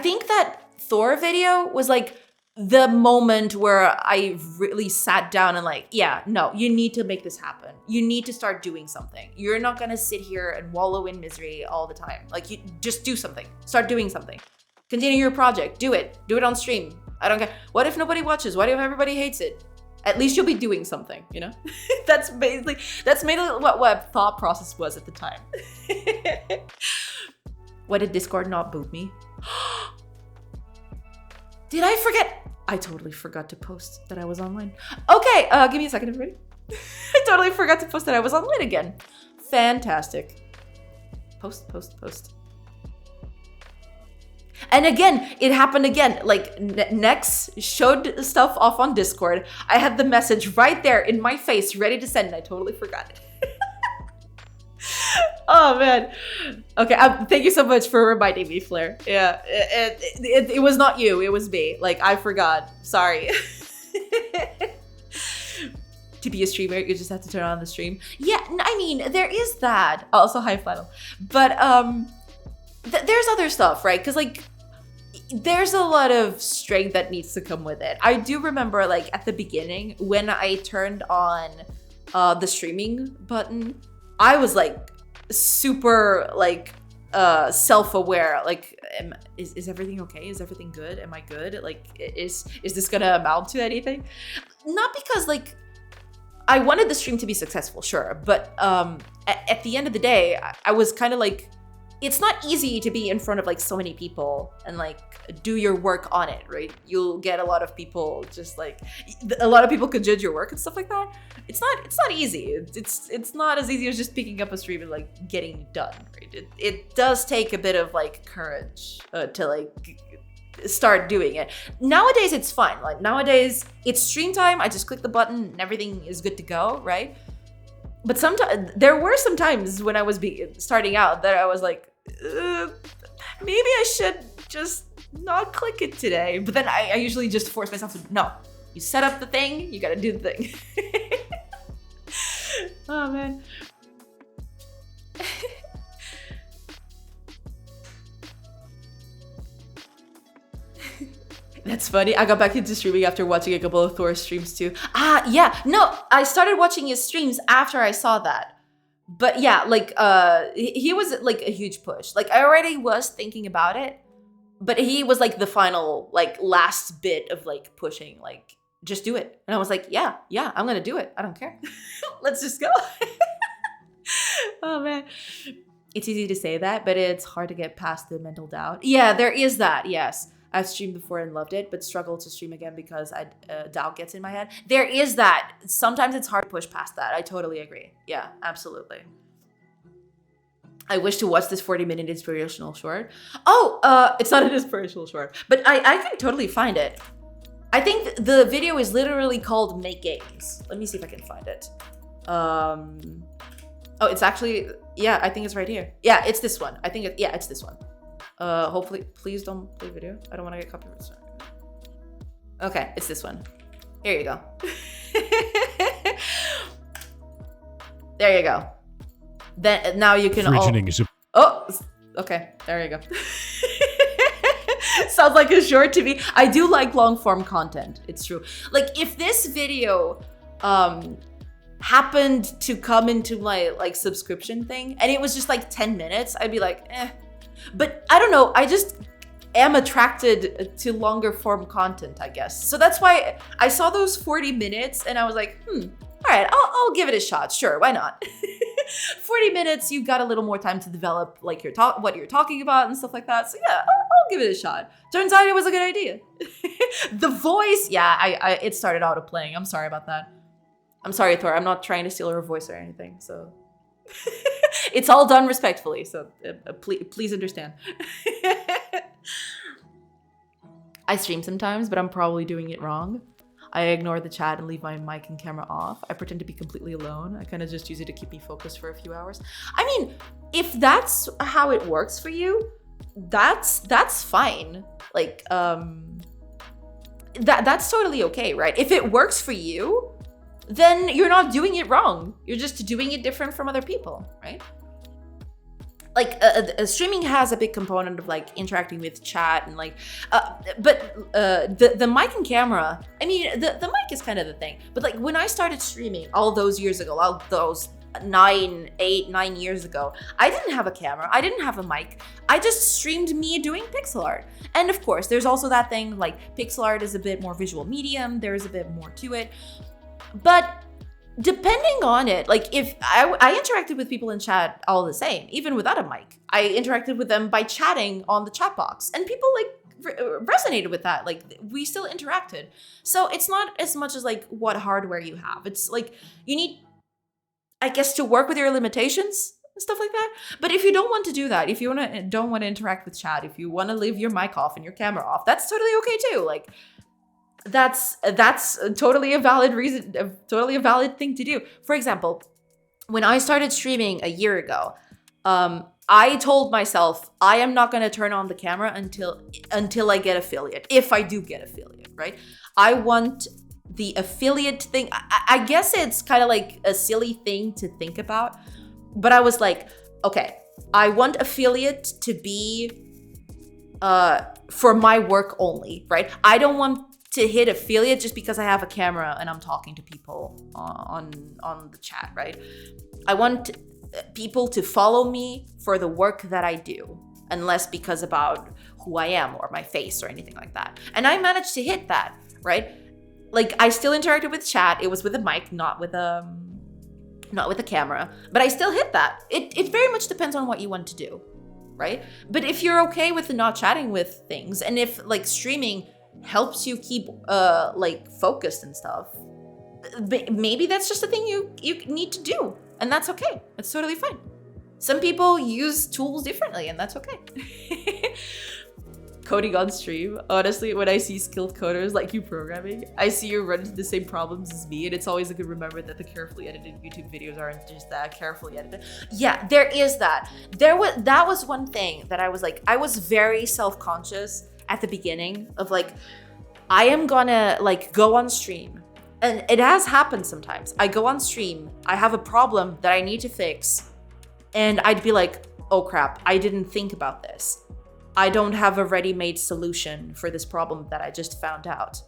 think that Thor video was like the moment where I really sat down and like, yeah, no, you need to make this happen. You need to start doing something. You're not gonna sit here and wallow in misery all the time. Like, you just do something. Start doing something. Continue your project. Do it. Do it on stream. I don't care. What if nobody watches? What if everybody hates it? At least you'll be doing something, you know? That's mainly what thought process was at the time. Why did Discord not boot me? Did I forget? I totally forgot to post that I was online. Okay, give me a second, everybody. I totally forgot to post that I was online again. Fantastic. Post. And again, it happened again. Like, Nex showed stuff off on Discord. I had the message right there in my face, ready to send, and I totally forgot it. Oh, man. Okay, thank you so much for reminding me, Flair. Yeah, it was not you, it was me. Like, I forgot. Sorry. To be a streamer, you just have to turn on the stream. Yeah, I mean, there is that. Also, hi, Flannel. But, there's other stuff, right? Because, like, there's a lot of strength that needs to come with it. I do remember like at the beginning when I turned on the streaming button, I was like super like self-aware, like is everything okay? Is everything good? Am I good? Like is this gonna amount to anything? Not because like I wanted the stream to be successful, sure, but at the end of the day, I was kind of like, it's not easy to be in front of like so many people and like do your work on it, right? You'll get a lot of people just like, a lot of people could judge your work and stuff like that. It's not easy. It's not as easy as just picking up a stream and like getting done, right? It does take a bit of like courage to like start doing it. Nowadays it's fine. Like nowadays it's stream time. I just click the button and everything is good to go, right? But sometimes there were some times when I was starting out that I was like, maybe I should just not click it today. But then I usually just force myself to, no, you set up the thing, you gotta do the thing. Oh man. That's funny. I got back into streaming after watching a couple of Thor streams too. Yeah. No, I started watching his streams after I saw that. But yeah, like he was like a huge push. Like I already was thinking about it, but he was like the final, like last bit of like pushing, like just do it. And I was like, yeah, I'm gonna do it. I don't care. Let's just go. Oh man. It's easy to say that, but it's hard to get past the mental doubt. Yeah, there is that, yes. I've streamed before and loved it, but struggled to stream again because doubt gets in my head. There is that. Sometimes it's hard to push past that. I totally agree. Yeah, absolutely. I wish to watch this 40-minute inspirational short. Oh, it's not an inspirational short, but I can totally find it. I think the video is literally called Make Games. Let me see if I can find it. Oh, it's actually, yeah, I think it's right here. Yeah, it's this one. I think, it's this one. Hopefully, please don't play video. I don't want to get copyright. Okay, it's this one. Here you go. There you go. Then now you can Oh, okay. There you go. Sounds like a short to me. I do like long form content. It's true. Like if this video happened to come into my like subscription thing and it was just like 10 minutes, I'd be like, eh. But I don't know, I just am attracted to longer form content, I guess. So that's why I saw those 40 minutes and I was like, all right, I'll give it a shot. Sure, why not? 40 minutes, you've got a little more time to develop like what you're talking about and stuff like that. So yeah, I'll give it a shot. Turns out it was a good idea. The voice, yeah, it started auto playing. I'm sorry about that. I'm sorry, Thor. I'm not trying to steal her voice or anything, so. It's all done respectfully, so please understand. I stream sometimes, but I'm probably doing it wrong. I ignore the chat and leave my mic and camera off. I pretend to be completely alone. I kind of just use it to keep me focused for a few hours. I mean, if that's how it works for you, that's fine. Like, that's totally okay, right? If it works for you, then you're not doing it wrong. You're just doing it different from other people, right? Like streaming has a big component of like interacting with chat and like, but the mic and camera, I mean, the mic is kind of the thing. But like when I started streaming all those years ago, all those 9 years ago, I didn't have a camera. I didn't have a mic. I just streamed me doing pixel art. And of course, there's also that thing like pixel art is a bit more visual medium. There's a bit more to it. But depending on it, like if I interacted with people in chat all the same, even without a mic. I interacted with them by chatting on the chat box and people like resonated with that. Like we still interacted. So it's not as much as like what hardware you have. It's like you need, I guess, to work with your limitations and stuff like that. But if you don't want to do that, if you don't want to interact with chat, if you want to leave your mic off and your camera off, that's totally okay too. Like that's totally a valid reason, totally a valid thing to do. For example, when I started streaming a year ago, I told myself I am not going to turn on the camera until I get affiliate. If I do get affiliate, right? I want the affiliate thing. I guess it's kind of like a silly thing to think about, but I was like, okay, I want affiliate to be for my work only, right? I don't want to hit affiliate just because I have a camera and I'm talking to people on the chat, right? I want people to follow me for the work that I do, and less because about who I am or my face or anything like that. And I managed to hit that, right? Like, I still interacted with chat. It was with a mic, not with a camera, but I still hit that. It very much depends on what you want to do, right? But if you're okay with not chatting with things, and if like streaming helps you keep like focused and stuff, maybe that's just a thing you need to do, and that's okay. It's totally fine. Some people use tools differently, and that's okay. Coding on stream. Honestly, when I see skilled coders like you programming, I see you run into the same problems as me, and it's always a good remember that the carefully edited YouTube videos aren't just that carefully edited. Yeah, there is that. That was one thing that I was very self-conscious at the beginning of like, I am gonna like go on stream. And it has happened sometimes. I go on stream, I have a problem that I need to fix, and I'd be like, oh crap, I didn't think about this. I don't have a ready-made solution for this problem that I just found out.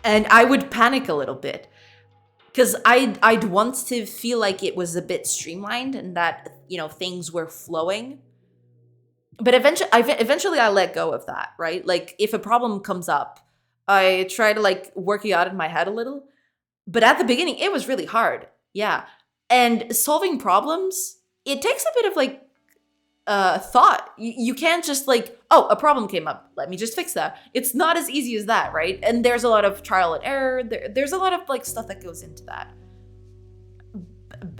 And I would panic a little bit because I'd want to feel like it was a bit streamlined and that, you know, things were flowing. But eventually I let go of that, right? Like, if a problem comes up, I try to like work it out in my head a little. But at the beginning, it was really hard. Yeah. And solving problems, it takes a bit of like thought. You can't just like, oh, a problem came up, let me just fix that. It's not as easy as that, right? And there's a lot of trial and error. There's a lot of like stuff that goes into that.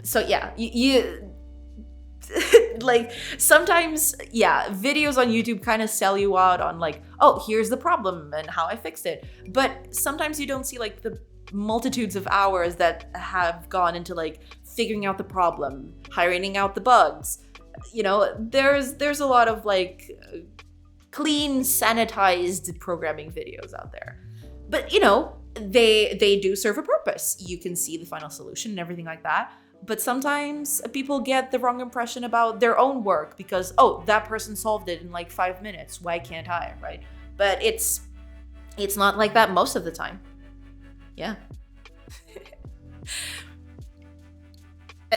So yeah, you like sometimes, yeah, videos on YouTube kind of sell you out on like, oh, here's the problem and how I fixed it. But sometimes you don't see like the multitudes of hours that have gone into like figuring out the problem, ironing out the bugs. You know, there's a lot of like clean, sanitized programming videos out there. But you know, they do serve a purpose. You can see the final solution and everything like that. But sometimes people get the wrong impression about their own work because, oh, that person solved it in like 5 minutes. Why can't I, right? But it's not like that most of the time. Yeah.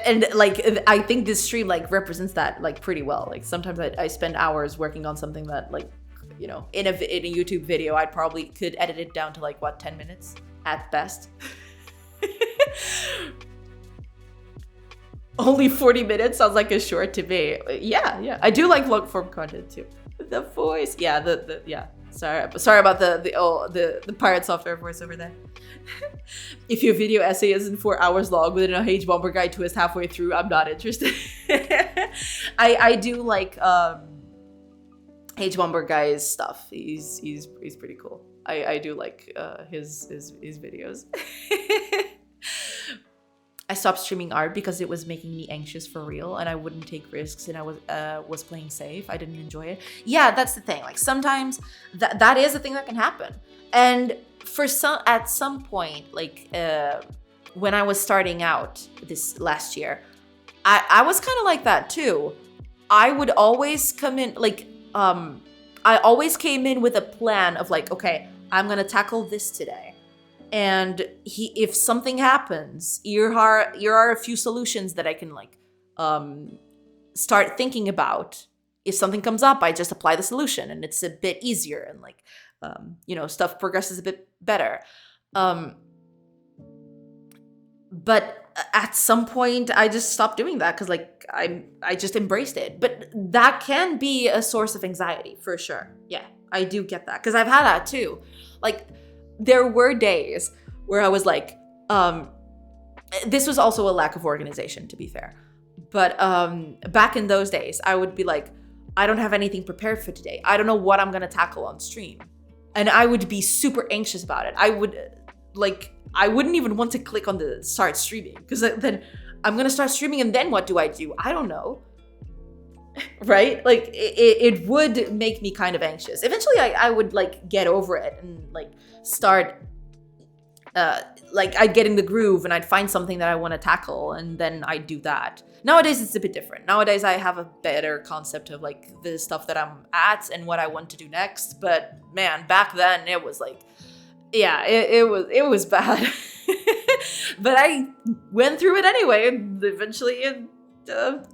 And like, I think this stream like represents that like pretty well. Like sometimes I spend hours working on something that like, you know, in a YouTube video, I probably could edit it down to like, what, 10 minutes at best. Only 40 minutes sounds like a short to me. Yeah. I do like long form content too. The voice, yeah, yeah. Sorry about the pirate software voice over there. If your video essay isn't 4 hours long with a H Bomber guy twist halfway through, I'm not interested. I do like H Bomber guy's stuff. He's pretty cool. I do like his videos. I stopped streaming art because it was making me anxious for real, and I wouldn't take risks, and I was playing safe. I didn't enjoy it. Yeah, that's the thing. Like sometimes that is a thing that can happen. And at some point, like when I was starting out this last year, I was kind of like that too. I would always come in like I always came in with a plan of like, okay, I'm gonna tackle this today. And if something happens, here are a few solutions that I can like start thinking about. If something comes up, I just apply the solution, and it's a bit easier, and like you know, stuff progresses a bit better. But at some point, I just stopped doing that because like I just embraced it. But that can be a source of anxiety for sure. Yeah, I do get that because I've had that too. Like, there were days where I was like, this was also a lack of organization, to be fair. But back in those days, I would be like, I don't have anything prepared for today. I don't know what I'm gonna tackle on stream. And I would be super anxious about it. I wouldn't even want to click on the start streaming because then I'm gonna start streaming and then what do? I don't know. Right? Like it would make me kind of anxious. Eventually I would like get over it and like start like I'd get in the groove and I'd find something that I want to tackle and then I'd do that. Nowadays it's a bit different. Nowadays I have a better concept of like the stuff that I'm at and what I want to do next. But man, back then it was like, yeah, it was bad. But I went through it anyway, and eventually it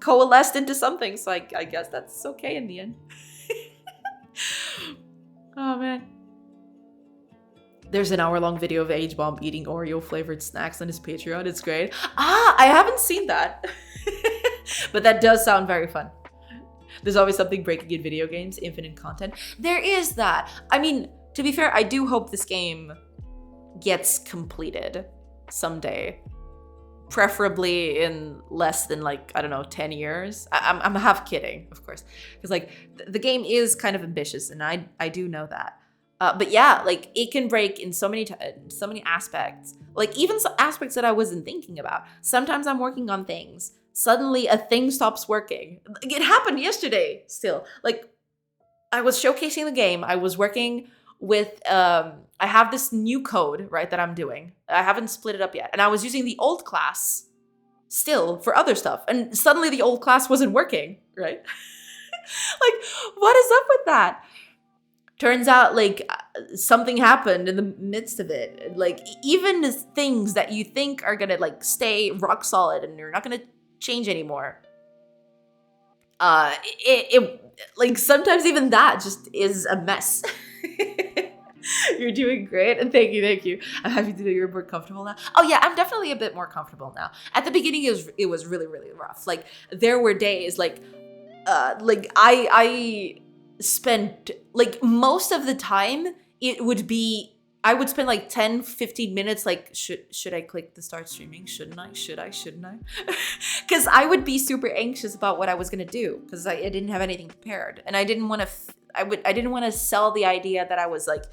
coalesced into something. So I guess that's okay in the end. Oh man. There's an hour-long video of H-Bomb eating Oreo-flavored snacks on his Patreon. It's great. Ah, I haven't seen that. But that does sound very fun. There's always something breaking in video games, infinite content. There is that. I mean, to be fair, I do hope this game gets completed someday. Preferably in less than like, I don't know, 10 years. I'm half kidding, of course. Because like, the game is kind of ambitious and I do know that. But yeah, like it can break in so many aspects. Like even some aspects that I wasn't thinking about. Sometimes I'm working on things. Suddenly a thing stops working. It happened yesterday still. Like I was showcasing the game. I was working with, I have this new code, right, that I'm doing. I haven't split it up yet. And I was using the old class still for other stuff. And suddenly the old class wasn't working, right? Like, what is up with that? Turns out, like, something happened in the midst of it. Like, even the things that you think are gonna, like, stay rock solid and you're not gonna change anymore. Like, sometimes even that just is a mess. You're doing great, and thank you. I'm happy to know you're more comfortable now. Oh yeah, I'm definitely a bit more comfortable now. At the beginning, it was really, really rough. Like, there were days, like I spent, like, most of the time, I would spend like 10, 15 minutes like, should I click the start streaming? Shouldn't I? Should I? Because I would be super anxious about what I was gonna do because I didn't have anything prepared. And I didn't want to, I didn't want to sell the idea that I was like,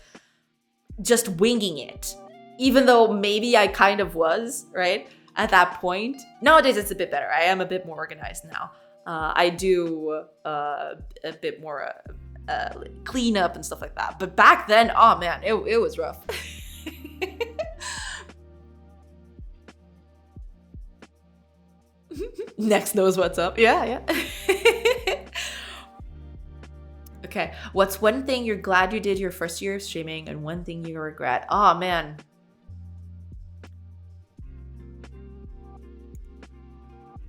just winging it. Even though maybe I kind of was, right? At that point. Nowadays it's a bit better. I am a bit more organized now. I do a bit more clean up and stuff like that. But back then, oh man, it was rough. Next knows what's up. Yeah. Okay, what's one thing you're glad you did your first year of streaming and one thing you regret? Oh man.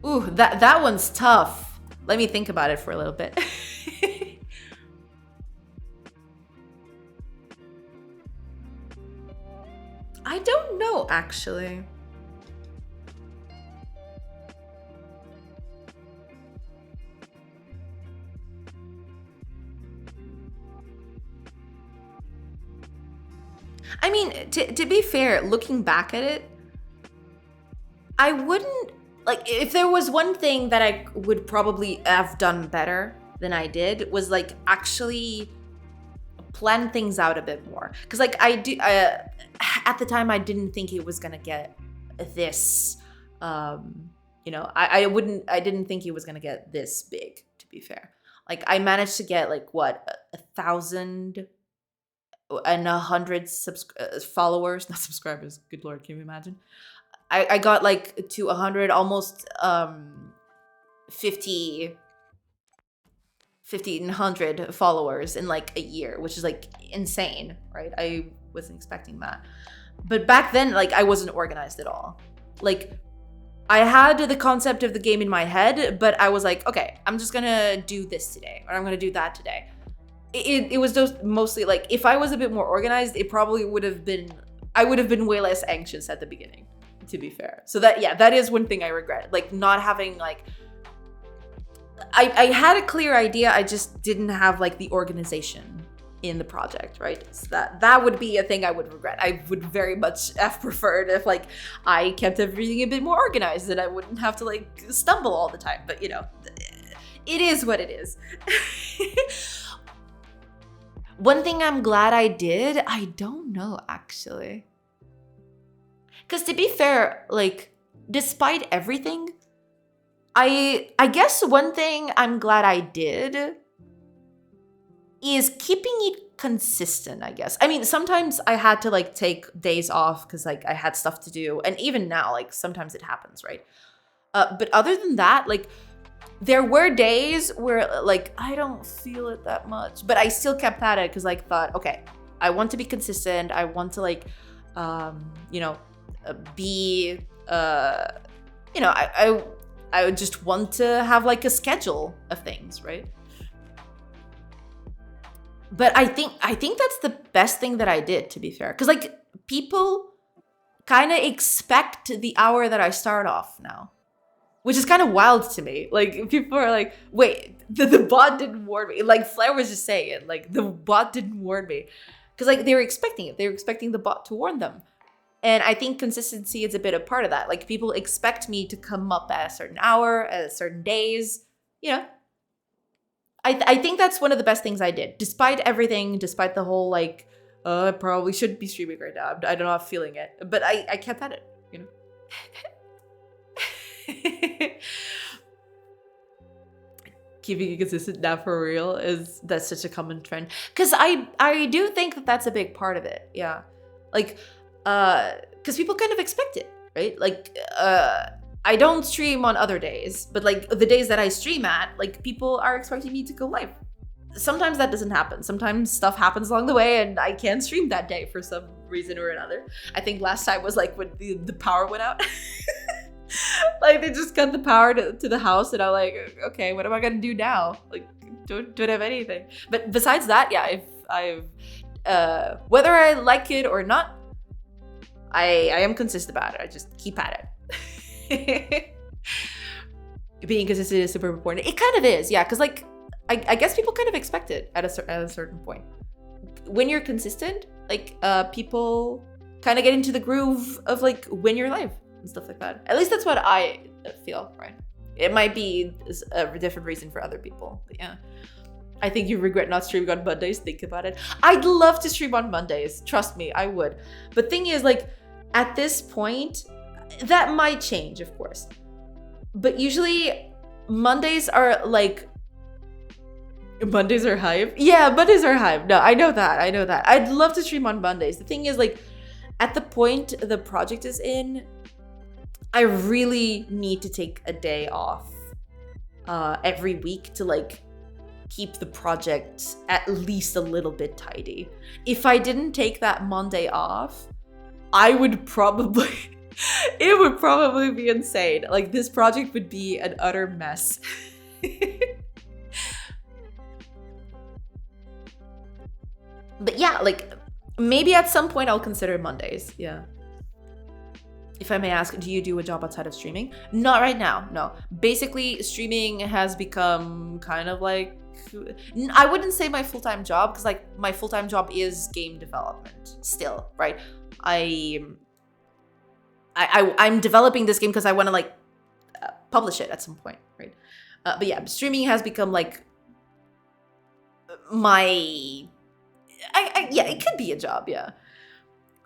Ooh, that one's tough. Let me think about it for a little bit. I don't know, actually. I mean, to be fair, looking back at it, I wouldn't, like, if there was one thing that I would probably have done better than I did was like actually plan things out a bit more. Because like at the time I didn't think it was gonna get this, you know, I didn't think it was gonna get this big, to be fair. Like I managed to get like what, 1,000 and 100 followers, not subscribers. Good Lord, can you imagine? I got like to 100, almost 50 and 100 followers in like a year, which is like insane, right? I wasn't expecting that. But back then, like I wasn't organized at all. Like I had the concept of the game in my head, but I was like, okay, I'm just gonna do this today, or I'm gonna do that today. It was just mostly like, if I was a bit more organized, it probably would have been, I would have been way less anxious at the beginning, to be fair. So that, yeah, that is one thing I regret. Like not having like, I had a clear idea, I just didn't have like the organization in the project, right? So that would be a thing I would regret. I would very much have preferred if like I kept everything a bit more organized and I wouldn't have to like stumble all the time. But you know, it is what it is. One thing I'm glad I did, I don't know actually. Because to be fair, like despite everything, I guess one thing I'm glad I did is keeping it consistent, I guess. I mean, sometimes I had to like take days off because like I had stuff to do. And even now, like sometimes it happens, right? But other than that, like there were days where like I don't feel it that much, but I still kept at it because like thought, okay, I want to be consistent. I want to like, you know, be, you know, I would just want to have like a schedule of things, right? But I think that's the best thing that I did, to be fair, because like people kind of expect the hour that I start off now, which is kind of wild to me. Like people are like, wait, the bot didn't warn me. Like Flair was just saying it, like the bot didn't warn me. Because like they were expecting it. They were expecting the bot to warn them. And I think consistency is a bit a part of that. Like people expect me to come up at a certain hour, at certain days. You know, I think that's one of the best things I did. Despite everything, despite the whole like, I probably shouldn't be streaming right now. I don't know, I'm feeling it. But I kept at it, you know. Keeping it consistent now for real that's such a common trend, because I do think that that's a big part of it. Yeah, like because people kind of expect it, right? Like I don't stream on other days, but like the days that I stream at, like people are expecting me to go live. Sometimes that doesn't happen. Sometimes stuff happens along the way and I can't stream that day for some reason or another. I think last time was like when the power went out. Like they just cut the power to the house and I'm like, okay, what am I gonna do now? Like don't have anything. But besides that, yeah, I've whether I like it or not, I am consistent about it. I just keep at it. Being consistent is super important. It kind of is, yeah, because like I guess people kind of expect it at a certain point. When you're consistent, like people kind of get into the groove of like when you're live and stuff like that. At least that's what I feel, right? It might be a different reason for other people, but yeah. I think you regret not streaming on Mondays. Think about it. I'd love to stream on Mondays. Trust me, I would. But thing is, like, at this point, that might change, of course. But usually, Mondays are like... Mondays are hype? Yeah, Mondays are hype. No, I know that. I'd love to stream on Mondays. The thing is, like, at the point the project is in, I really need to take a day off every week to, like, keep the project at least a little bit tidy. If I didn't take that Monday off, I would probably... it would probably be insane. Like, this project would be an utter mess. But yeah, like, maybe at some point I'll consider Mondays, yeah. If I may ask, do you do a job outside of streaming? Not right now, no. Basically, streaming has become kind of like... I wouldn't say my full-time job, because like my full-time job is game development still, right? I'm developing this game because I want to like publish it at some point, right? But yeah, streaming has become like my... yeah, it could be a job, yeah.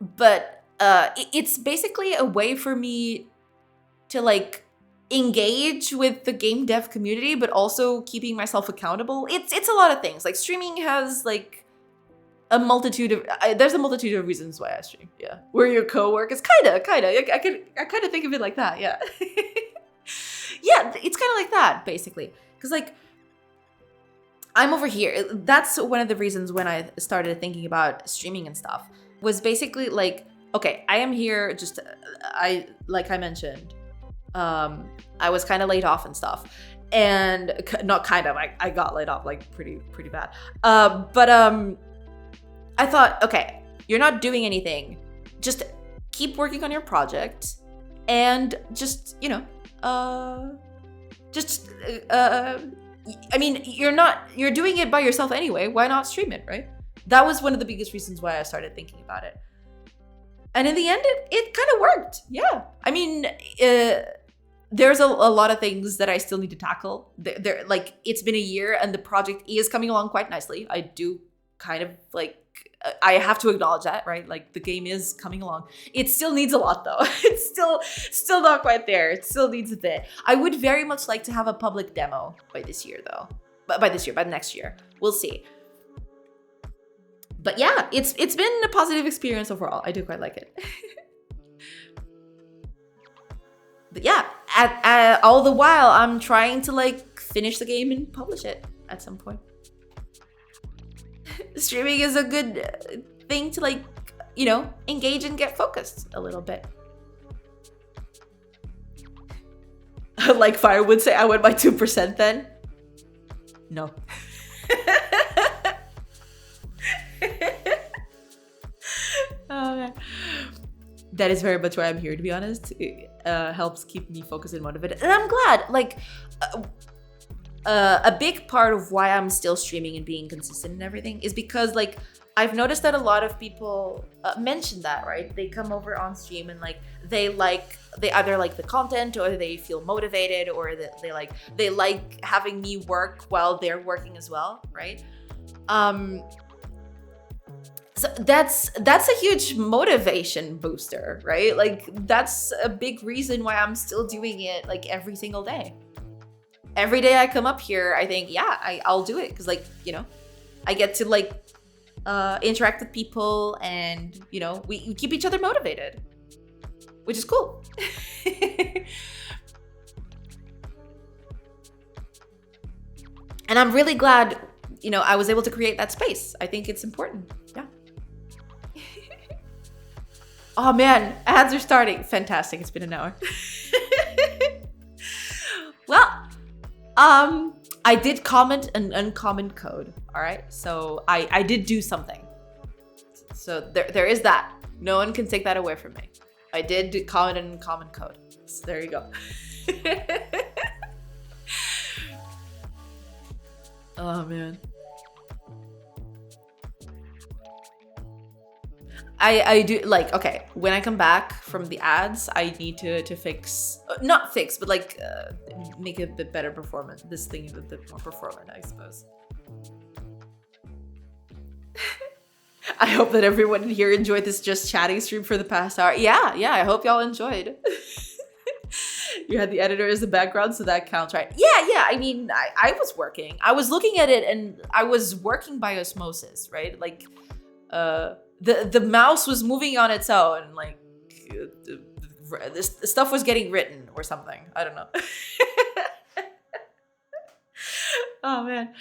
But it's basically a way for me to like engage with the game dev community, but also keeping myself accountable. It's a lot of things. Like streaming has like a multitude of there's a multitude of reasons why I stream. Yeah, we're your co-workers, kind of. I kind of think of it like that. Yeah, yeah, it's kind of like that basically. Because like I'm over here. That's one of the reasons when I started thinking about streaming and stuff was basically like, okay, I am here. Just like I mentioned. I was kind of laid off and stuff, and not kind of, I got laid off like pretty bad. But I thought, okay, you're not doing anything. Just keep working on your project, and just, you know, I mean, you're doing it by yourself anyway. Why not stream it, right? That was one of the biggest reasons why I started thinking about it. And in the end, it kind of worked. Yeah. I mean, there's a lot of things that I still need to tackle. There, like, it's been a year and the project is coming along quite nicely. I do kind of like, I have to acknowledge that, right? Like, the game is coming along. It still needs a lot though. It's still not quite there. It still needs a bit. I would very much like to have a public demo by this year though. By next year. We'll see. But yeah, it's been a positive experience overall. I do quite like it. But yeah, all the while I'm trying to like finish the game and publish it at some point. Streaming is a good thing to like, engage and get focused a little bit. Like Fire would say, I went by 2% then. No. Oh, man. That is very much why I'm here, to be honest. It helps keep me focused and motivated. And I'm glad, like, a big part of why I'm still streaming and being consistent and everything is because, like, I've noticed that a lot of people mention that, right? They come over on stream and like they either like the content or they feel motivated or that they like having me work while they're working as well, right? So that's a huge motivation booster, right? Like that's a big reason why I'm still doing it like every single day. Every day I come up here, I think, yeah, I'll do it because like, I get to like interact with people and we keep each other motivated, which is cool. And I'm really glad I was able to create that space. I think it's important. Yeah. Oh man, ads are starting. Fantastic. It's been an hour. Well, I did comment an uncommon code, all right? So I did do something. So there is that. No one can take that away from me. I did comment an uncommon code. So there you go. Oh, man. I do, like, okay, when I come back from the ads, I need to fix, not fix, but like make it a bit better performance. This thing is a bit more performant, I suppose. I hope that everyone in here enjoyed this just chatting stream for the past hour. Yeah, I hope y'all enjoyed. You had the editor as the background, so that counts, right? Yeah, I mean, I was working. I was looking at it and I was working by osmosis, right? Like, the mouse was moving on its own, like this stuff was getting written or something. I don't know. Oh man.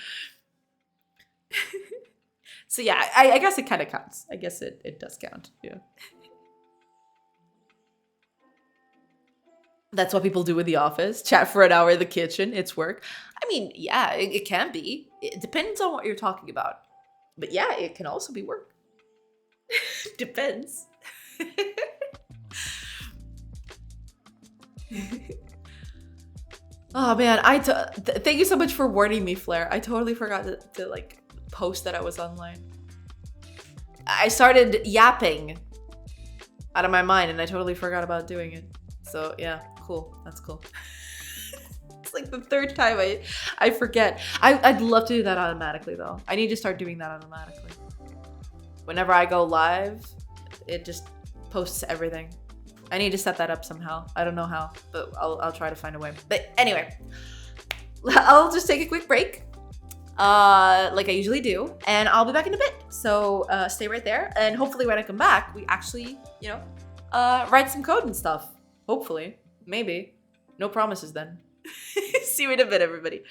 So yeah, I guess it kind of counts. I guess it does count. Yeah. That's what people do in the office. Chat for an hour in the kitchen. It's work. I mean, yeah, it can be. It depends on what you're talking about. But yeah, it can also be work. Depends. Oh man, thank you so much for warning me, Flair. I totally forgot to like post that I was online. I started yapping out of my mind and I totally forgot about doing it. So yeah, cool. That's cool. It's like the third time I forget. I'd love to do that automatically though. I need to start doing that automatically. Whenever I go live, it just posts everything. I need to set that up somehow. I don't know how, but I'll try to find a way. But anyway, I'll just take a quick break, like I usually do, and I'll be back in a bit. So stay right there, and hopefully when I come back, we actually, write some code and stuff. Hopefully, maybe. No promises then. See you in a bit, everybody.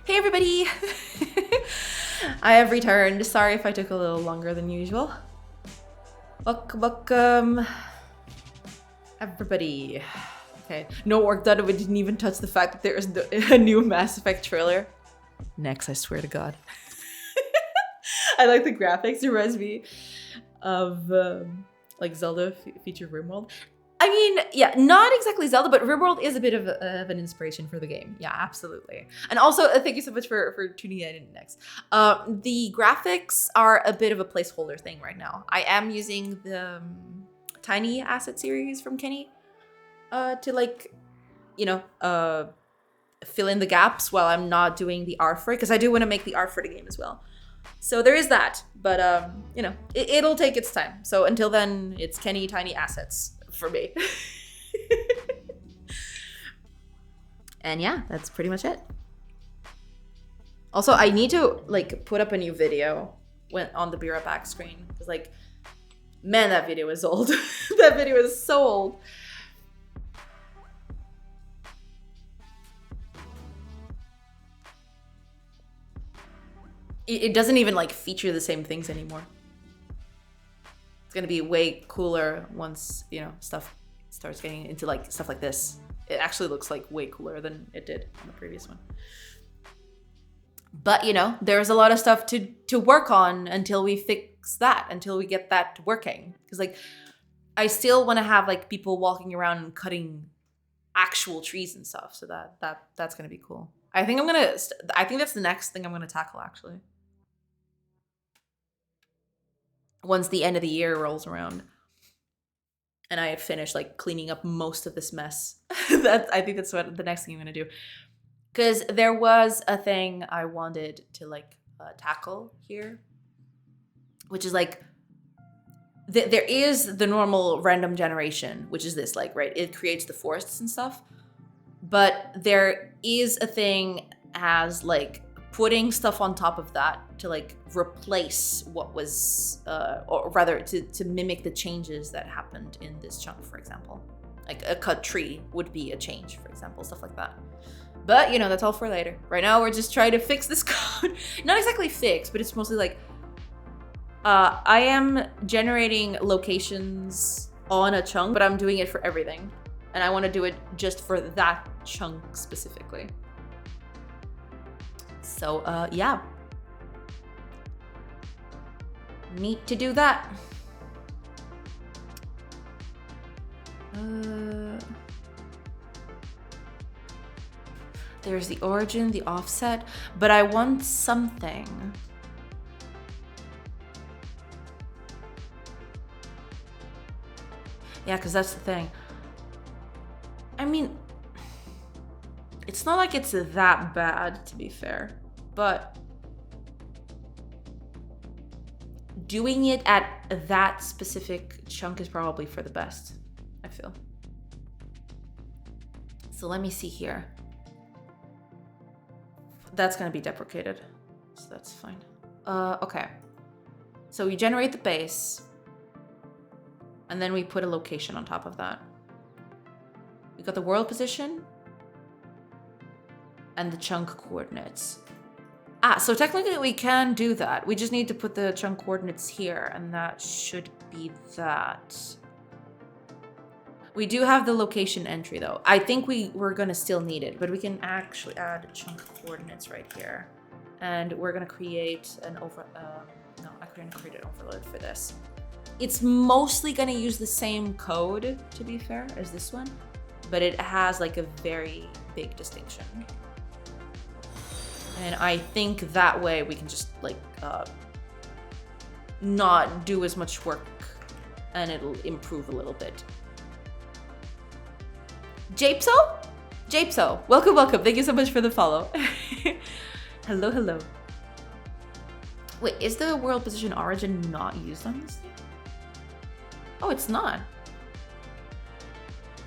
Hey everybody! I have returned. Sorry if I took a little longer than usual. Welcome, everybody. Okay, no work done. We didn't even touch the fact that there is a new Mass Effect trailer. Next, I swear to God. I like the graphics. It reminds me of like Zelda featured RimWorld. I mean, yeah, not exactly Zelda, but RimWorld is a bit of an inspiration for the game. Yeah, absolutely. And also, thank you so much for tuning in next. The graphics are a bit of a placeholder thing right now. I am using the Tiny Asset series from Kenny to like, you know, fill in the gaps while I'm not doing the art for it, because I do want to make the art for the game as well. So there is that, but you know, it'll take its time. So until then, it's Kenny Tiny Assets for me. And yeah, that's pretty much it. Also, I need to like put up a new video on the Be Right Back screen, because like, man, that video is old. That video is so old. It doesn't even like feature the same things anymore. It's gonna be way cooler once, you know, stuff starts getting into like stuff like this. It actually looks like way cooler than it did on the previous one. But you know, there's a lot of stuff to work on until we fix that, until we get that working. Because like, I still want to have like people walking around and cutting actual trees and stuff. So that's gonna be cool. I think that's the next thing I'm gonna tackle actually. Once the end of the year rolls around and I have finished like cleaning up most of this mess, I think that's what the next thing I'm gonna do. Because there was a thing I wanted to like tackle here, which is like, there is the normal random generation, which is this, like, right, it creates the forests and stuff. But there is a thing as like putting stuff on top of that to like replace what was, or rather to mimic the changes that happened in this chunk, for example. Like a cut tree would be a change, for example, stuff like that. But you know, that's all for later. Right now, we're just trying to fix this code. Not exactly fix, but it's mostly like, I am generating locations on a chunk, but I'm doing it for everything. And I want to do it just for that chunk specifically. So, yeah. Need to do that. There's the origin, the offset, but I want something. Yeah, because that's the thing. I mean, it's not like it's that bad, to be fair, but doing it at that specific chunk is probably for the best, I feel. So let me see here. That's gonna be deprecated, so that's fine. Okay. So we generate the base, and then we put a location on top of that. We got the world position and the chunk coordinates. So technically we can do that. We just need to put the chunk coordinates here, and that should be that. We do have the location entry though. I think we're gonna still need it, but we can actually add chunk coordinates right here. And we're gonna create an no, I'm gonna create an overload for this. It's mostly gonna use the same code, to be fair, as this one, but it has like a very big distinction. And I think that way we can just like not do as much work, and it'll improve a little bit. Japso, welcome. Thank you so much for the follow. Hello. Wait, is the world position origin not used on this thing? Oh, it's not.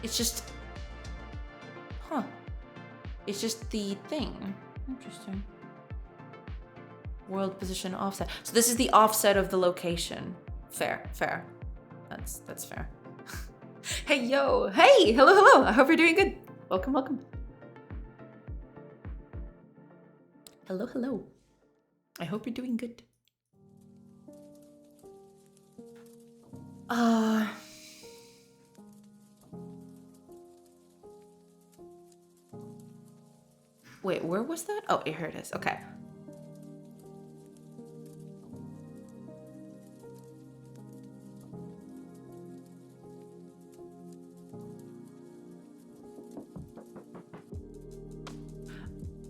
It's just, it's just the thing. Interesting. World position offset. So this is the offset of the location. Fair. That's fair. Hey, yo. Hey, hello. I hope you're doing good. Welcome. Hello. I hope you're doing good. Wait, where was that? Oh, here it is. Okay.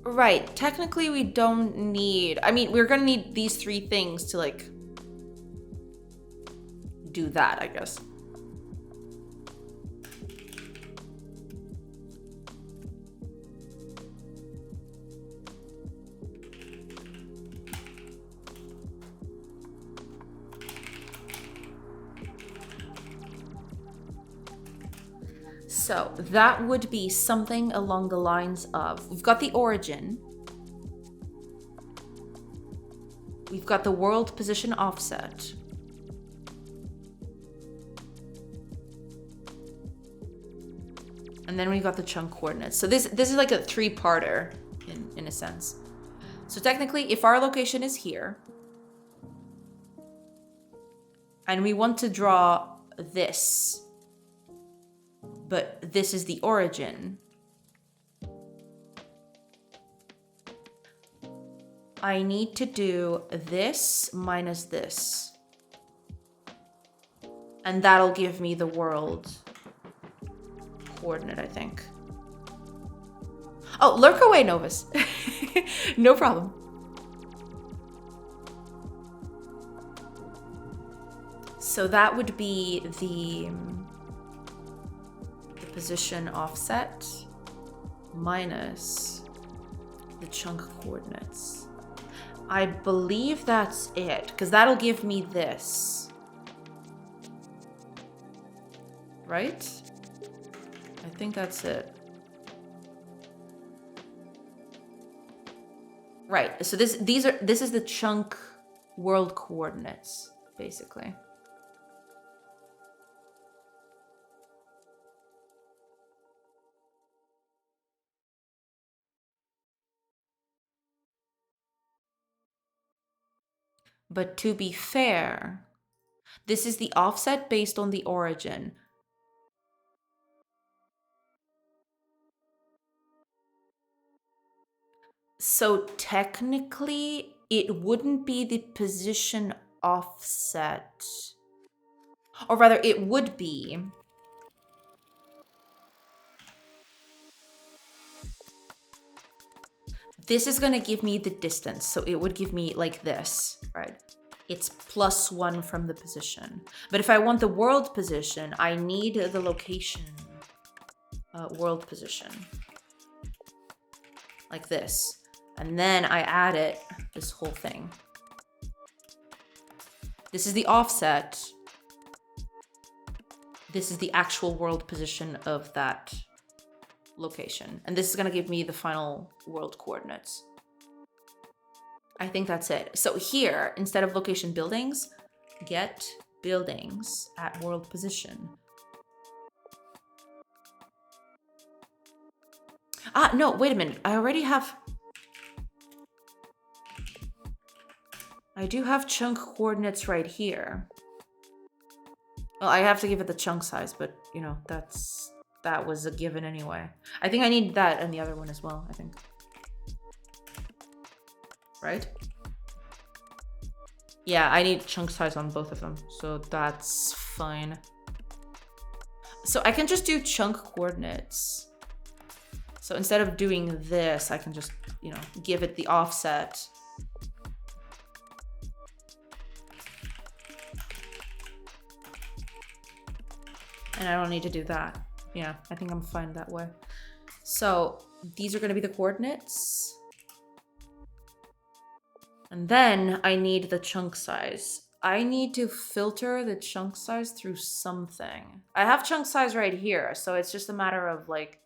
Right. Technically, we don't need... I mean, we're gonna need these 3 things to, like, do that, I guess. So that would be something along the lines of, we've got the origin, we've got the world position offset, and then we've got the chunk coordinates. So this is like a 3-parter in a sense. So technically, if our location is here, and we want to draw this, but this is the origin, I need to do this minus this. And that'll give me the world coordinate, I think. Oh, lurk away, Novus. No problem. So that would be the position offset minus the chunk coordinates. I believe that's it, because that'll give me this. Right? I think that's it. Right. So this is the chunk world coordinates, basically. But to be fair, this is the offset based on the origin. So technically, it wouldn't be the position offset. Or rather, it would be. This is going to give me the distance. So it would give me like this, right? It's +1 from the position. But if I want the world position, I need the location world position. Like this. And then I add it, this whole thing. This is the offset. This is the actual world position of that location. And this is going to give me the final world coordinates. I think that's it. So here, instead of location buildings, get buildings at world position. Ah, no, wait a minute. I already have... I do have chunk coordinates right here. Well, I have to give it the chunk size, but, you know, that was a given anyway. I think I need that and the other one as well, I think. Right? Yeah, I need chunk size on both of them, so that's fine. So I can just do chunk coordinates. So instead of doing this, I can just, you know, give it the offset. And I don't need to do that. Yeah, I think I'm fine that way. So these are going to be the coordinates. And then I need the chunk size. I need to filter the chunk size through something. I have chunk size right here, so it's just a matter of like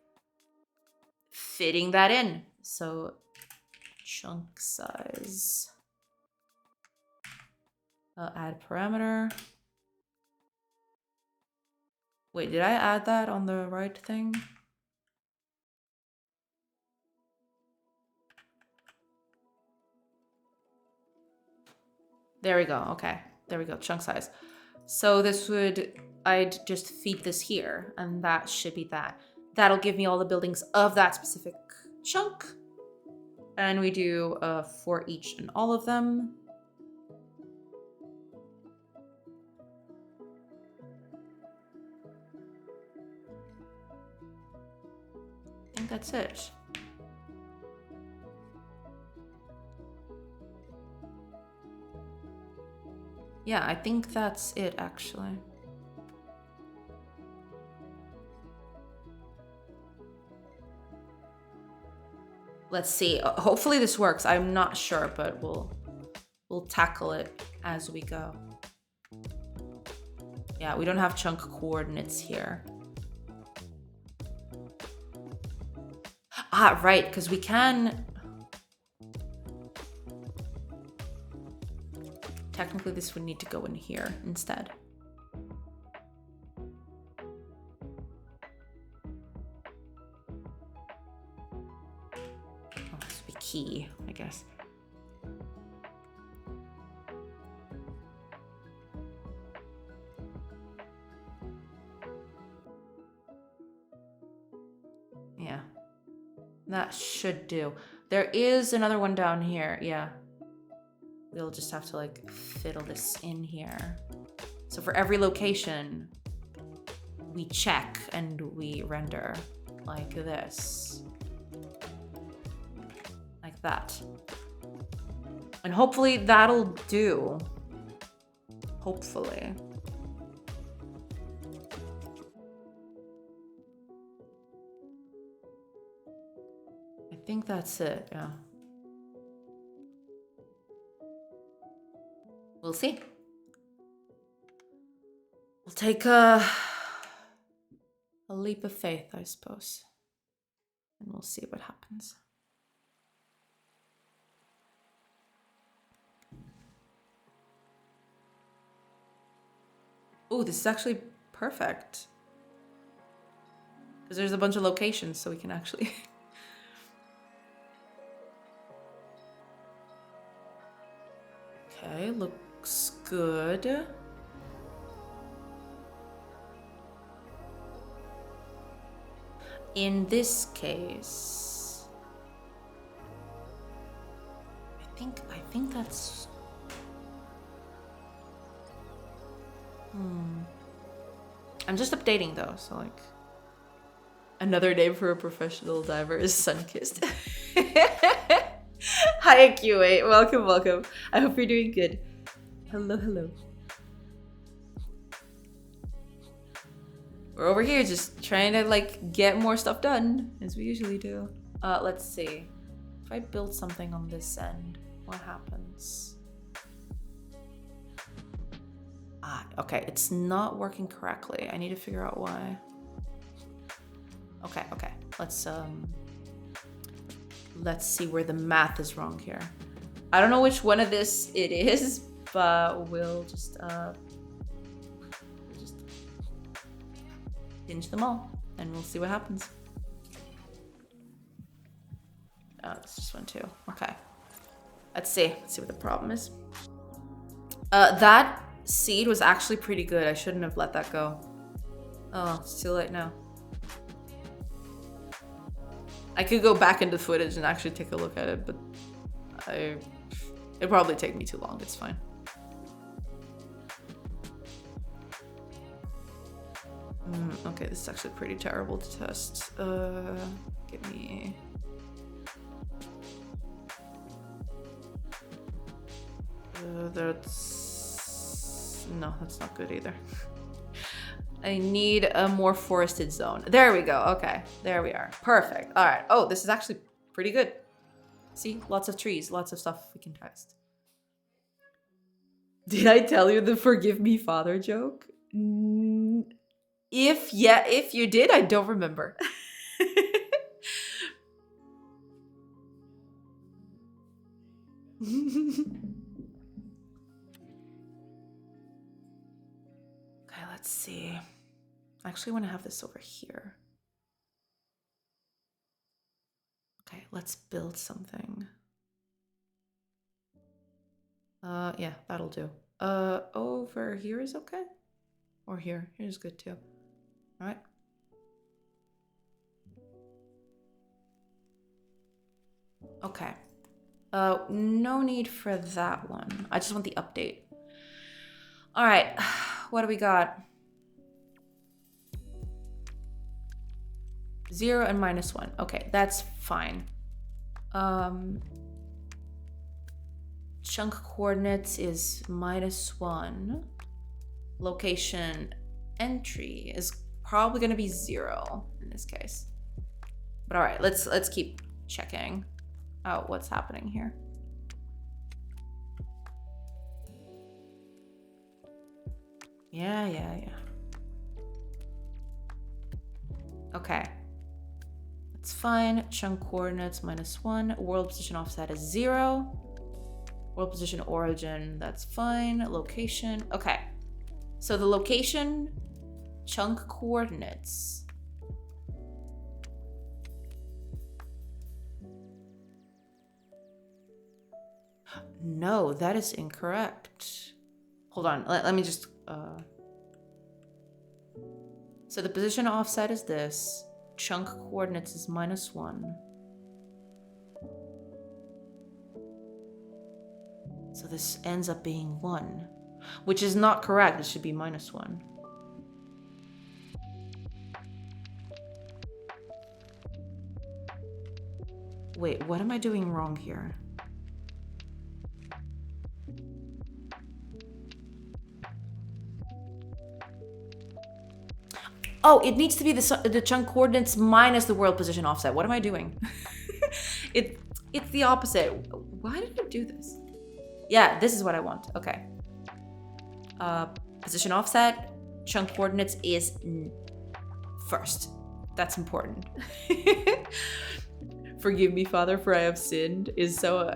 fitting that in. So chunk size. Add parameter. Wait, did I add that on the right thing? There we go. Okay. There we go. Chunk size. So this would, I'd just feed this here, and that should be that. That'll give me all the buildings of that specific chunk. And we do for each and all of them. I think that's it. Yeah, I think that's it, actually. Let's see. Hopefully this works. I'm not sure, but we'll tackle it as we go. Yeah, we don't have chunk coordinates here. Ah, right, because we can... Technically, this would need to go in here instead. Oh, this would be key, I guess. Yeah. That should do. There is another one down here, yeah. We'll just have to like fiddle this in here. So for every location, we check and we render like this. Like that. And hopefully that'll do. Hopefully. I think that's it, yeah. We'll see. We'll take a leap of faith, I suppose. And we'll see what happens. Oh, this is actually perfect. Because there's a bunch of locations, so we can actually... Okay, looks good. In this case, I think that's... I'm just updating though, so like... Another name for a professional diver is sun-kissed. Hi, AQ8. Welcome, welcome. I hope you're doing good. Hello, hello. We're over here just trying to like get more stuff done, as we usually do. Let's see. If I build something on this end, what happens? Ah, okay, it's not working correctly. I need to figure out why. Okay, okay. Let's see where the math is wrong here. I don't know which one of this it is, but we'll just hinge them all and we'll see what happens. Oh, it's just one too. Okay. Let's see what the problem is. That seed was actually pretty good. I shouldn't have let that go. Oh, it's too late now. I could go back into footage and actually take a look at it, but it'd probably take me too long. It's fine. Okay, this is actually pretty terrible to test. Give me... No, that's not good either. I need a more forested zone. There we go. Okay, there we are. Perfect. All right. Oh, this is actually pretty good. See, lots of trees, lots of stuff we can test. Did I tell you the forgive me father joke? If you did, I don't remember. Okay, let's see. I actually want to have this over here. Okay, let's build something. Yeah, that'll do. Over here is okay? Or here? Here's good too. All right. Okay. No need for that one. I just want the update. All right. What do we got? 0 and -1. Okay, that's fine. Chunk coordinates is -1. Location entry is probably going to be 0 in this case. But all right, let's keep checking out what's happening here. Yeah. Okay. That's fine. Chunk coordinates -1. World position offset is 0. World position origin, that's fine. Location, okay. So the location chunk coordinates. No, that is incorrect. Hold on, let me just... So the position offset is this. Chunk coordinates is -1. So this ends up being 1, which is not correct. It should be -1. Wait, what am I doing wrong here? Oh, it needs to be the chunk coordinates minus the world position offset. What am I doing? It's the opposite. Why did I do this? Yeah, this is what I want. Okay. Position offset, chunk coordinates is first. That's important. Forgive me, Father, for I have sinned is so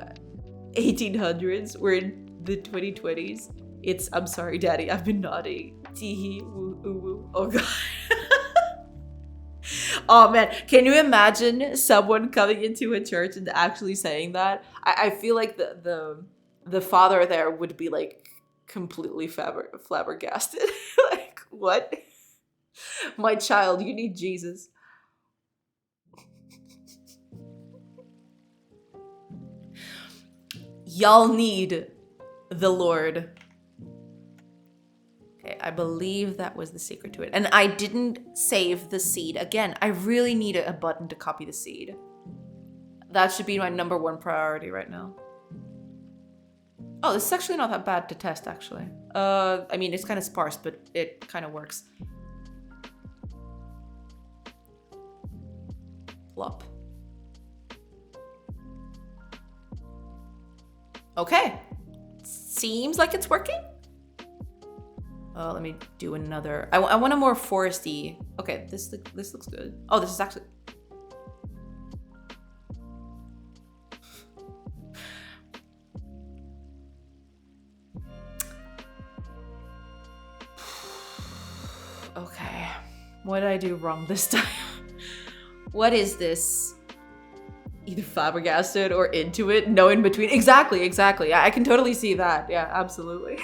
1800s. We're in the 2020s. It's I'm sorry, Daddy, I've been naughty. Teehee, woo, ooh, woo. Oh god. Oh man, can you imagine someone coming into a church and actually saying that? I feel like the father there would be like completely flabbergasted. Like, what? My child, you need Jesus. Y'all need the Lord. Okay, I believe that was the secret to it. And I didn't save the seed. Again, I really need a button to copy the seed. That should be my #1 priority right now. Oh, this is actually not that bad to test, actually. I mean, it's kind of sparse, but it kind of works. Plop. Okay. Seems like it's working. Let me do another. I want a more foresty. Okay, this looks good. Oh, this is actually... Okay. What did I do wrong this time? What is this? Either flabbergasted or into it? No in between. Exactly. I can totally see that. Yeah, absolutely.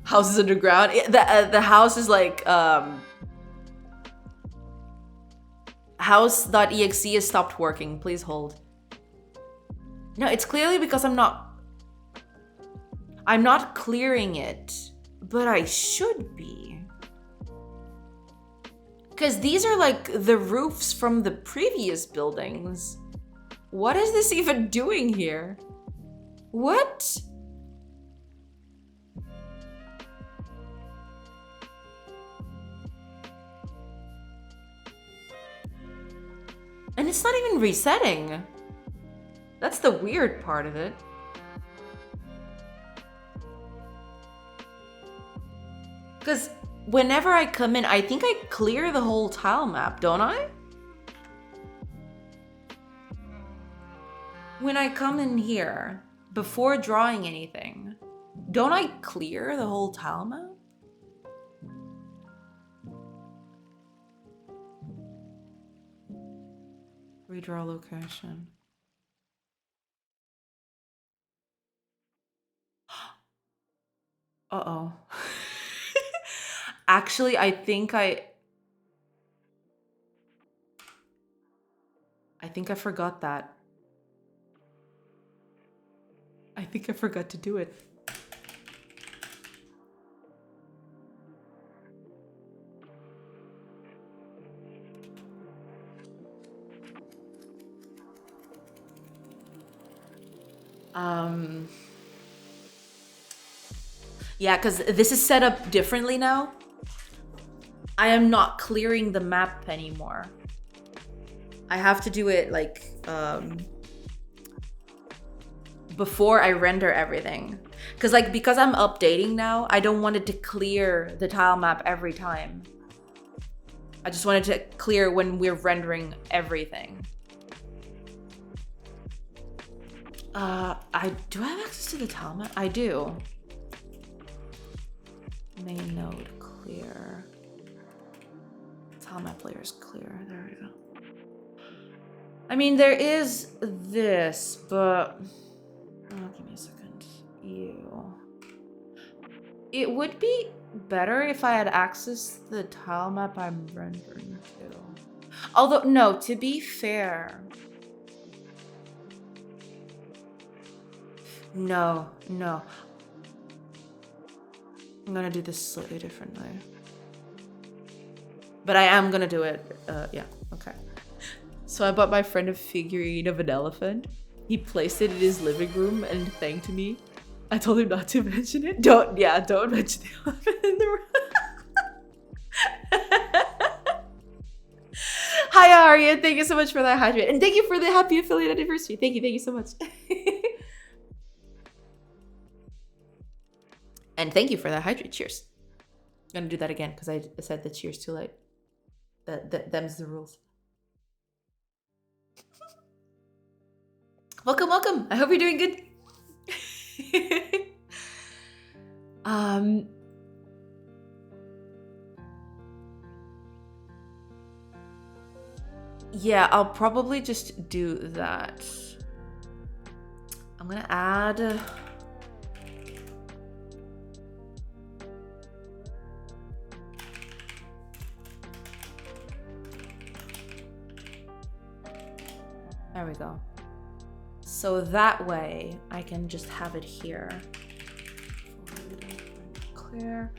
House is underground. The house is like house.exe has stopped working. Please hold. No, it's clearly because I'm not clearing it, but I should be. Because these are like the roofs from the previous buildings. What is this even doing here? What? And it's not even resetting. That's the weird part of it. Because whenever I come in, I think I clear the whole tile map, don't I? When I come in here, before drawing anything, don't I clear the whole tile map? Redraw location. Uh-oh. Actually, I think I forgot that. I think I forgot to do it. Yeah, because this is set up differently now. I am not clearing the map anymore. I have to do it like before I render everything. Because I'm updating now, I don't want it to clear the tile map every time. I just wanted to clear when we're rendering everything. Do I have access to the tile map? I do. Main node clear. Tile map layer is clear. There we go. I mean, there is this, but oh, give me a second. Ew. It would be better if I had access to the tile map I'm rendering to. Although, no, to be fair. No. I'm gonna do this slightly differently. But I am gonna do it, yeah, okay. So I bought my friend a figurine of an elephant. He placed it in his living room and thanked me. I told him not to mention it. Don't mention the elephant in the room. Hi, Arya. Thank you so much for that hydrate. And thank you for the happy affiliate anniversary. Thank you so much. And thank you for that hydrate. Cheers. I'm gonna do that again because I said the cheers too late. Them's the rules. Welcome. I hope you're doing good. Yeah, I'll probably just do that. I'm gonna add. There we go. So that way I can just have it here. Clear.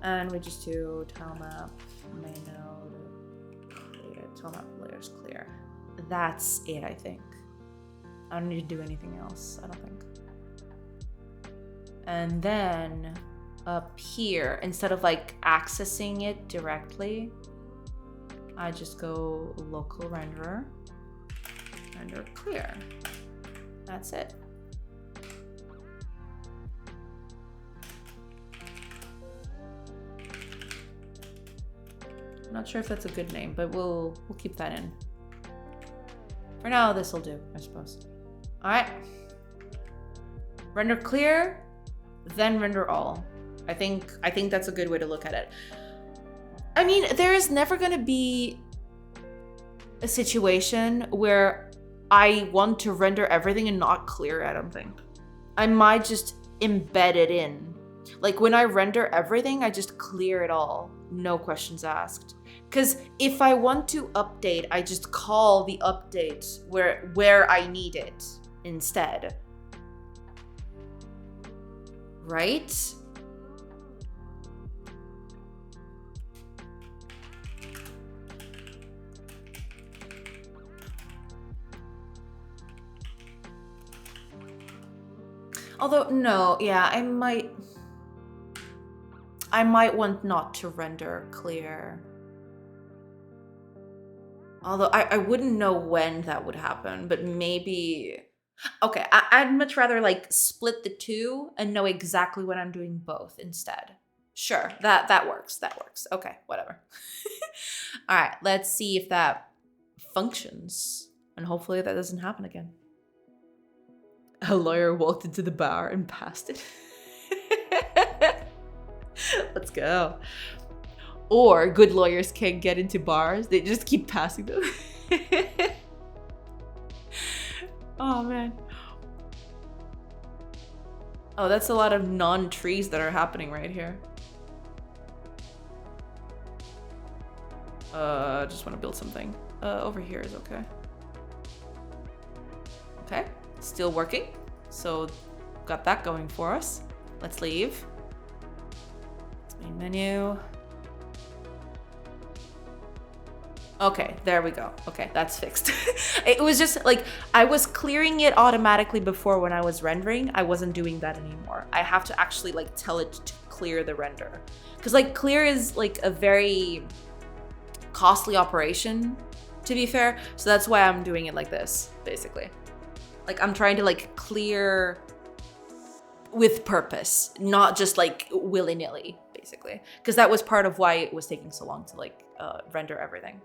And we just do tile map, main node, clear, tile map layers clear. That's it, I think. I don't need to do anything else, I don't think. And then up here, instead of like accessing it directly, I just go local renderer. Render clear. That's it. I'm not sure if that's a good name, but we'll keep that in. For now, this will do, I suppose. All right. Render clear, then render all. I think that's a good way to look at it. I mean, there is never going to be a situation where I want to render everything and not clear it, I don't think. I might just embed it in. Like when I render everything, I just clear it all. No questions asked. Because if I want to update, I just call the update where I need it instead. Right? Although, no, yeah, I might want not to render clear. Although I wouldn't know when that would happen, but maybe... Okay, I'd much rather like split the two and know exactly when I'm doing both instead. Sure, that works, Okay, whatever. All right, let's see if that functions. And hopefully that doesn't happen again. A lawyer walked into the bar and passed it. Let's go. Or good lawyers can't get into bars. They just keep passing them. Oh man. Oh, that's a lot of non-trees that are happening right here. Just want to build something. Over here is okay. Okay, still working. So, got that going for us. Let's leave. Main menu. Okay, there we go. Okay, that's fixed. It was just like, I was clearing it automatically before when I was rendering. I wasn't doing that anymore. I have to actually like tell it to clear the render. Because like clear is like a very costly operation, to be fair. So that's why I'm doing it like this, basically. Like I'm trying to like clear with purpose, not just like willy-nilly, basically. Because that was part of why it was taking so long to like render everything.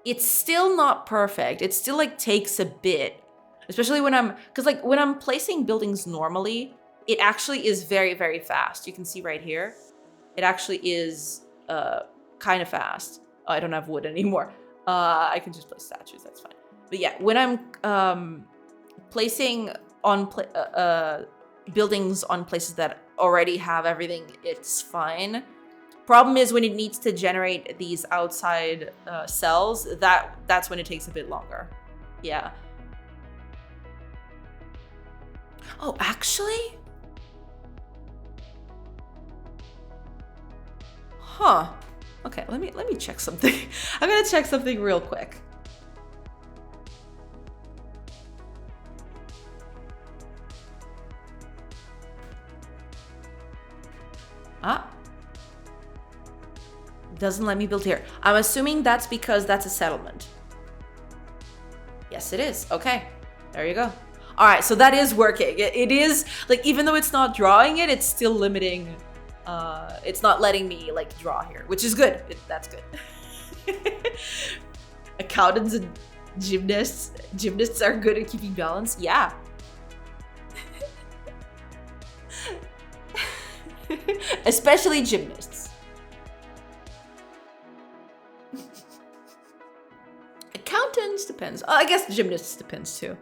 It's still not perfect. It still like takes a bit, especially when when I'm placing buildings normally, it actually is very, very fast. You can see right here, it actually is kind of fast. Oh, I don't have wood anymore. I can just place statues, that's fine. But yeah, when I'm placing on buildings on places that already have everything, it's fine. Problem is when it needs to generate these outside cells, that's when it takes a bit longer. Yeah. Oh, actually? Huh. Okay, let me check something. I'm gonna check something real quick. Doesn't let me build here. I'm assuming that's because that's a settlement. Yes, it is. Okay, there you go. All right, so that is working. It is, like, even though it's not drawing it, it's still limiting. It's not letting me, like, draw here, which is good. That's good. Accountants and gymnasts are good at keeping balance. Yeah. Especially gymnasts. Accountants depends. I guess gymnasts depends too.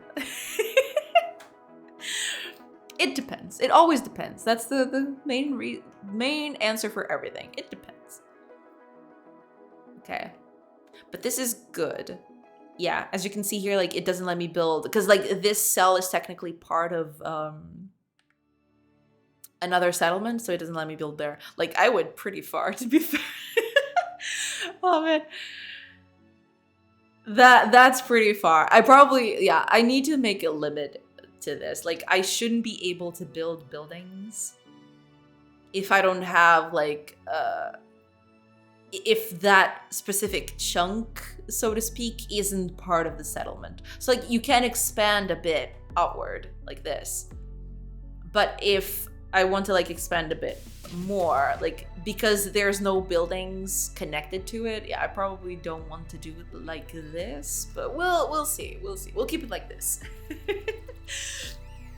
It depends. It always depends. That's the main answer for everything. It depends. Okay. But this is good. Yeah, as you can see here, like it doesn't let me build because like this cell is technically part of another settlement, so it doesn't let me build there. Like I went pretty far, to be fair. Oh man. That's pretty far. I need to make a limit to this. Like I shouldn't be able to build buildings if I don't have like if that specific chunk, so to speak, isn't part of the settlement. So like you can expand a bit outward like this. But if I want to like expand a bit more, like because there's no buildings connected to it, yeah, I probably don't want to do it like this, but we'll see. We'll keep it like this.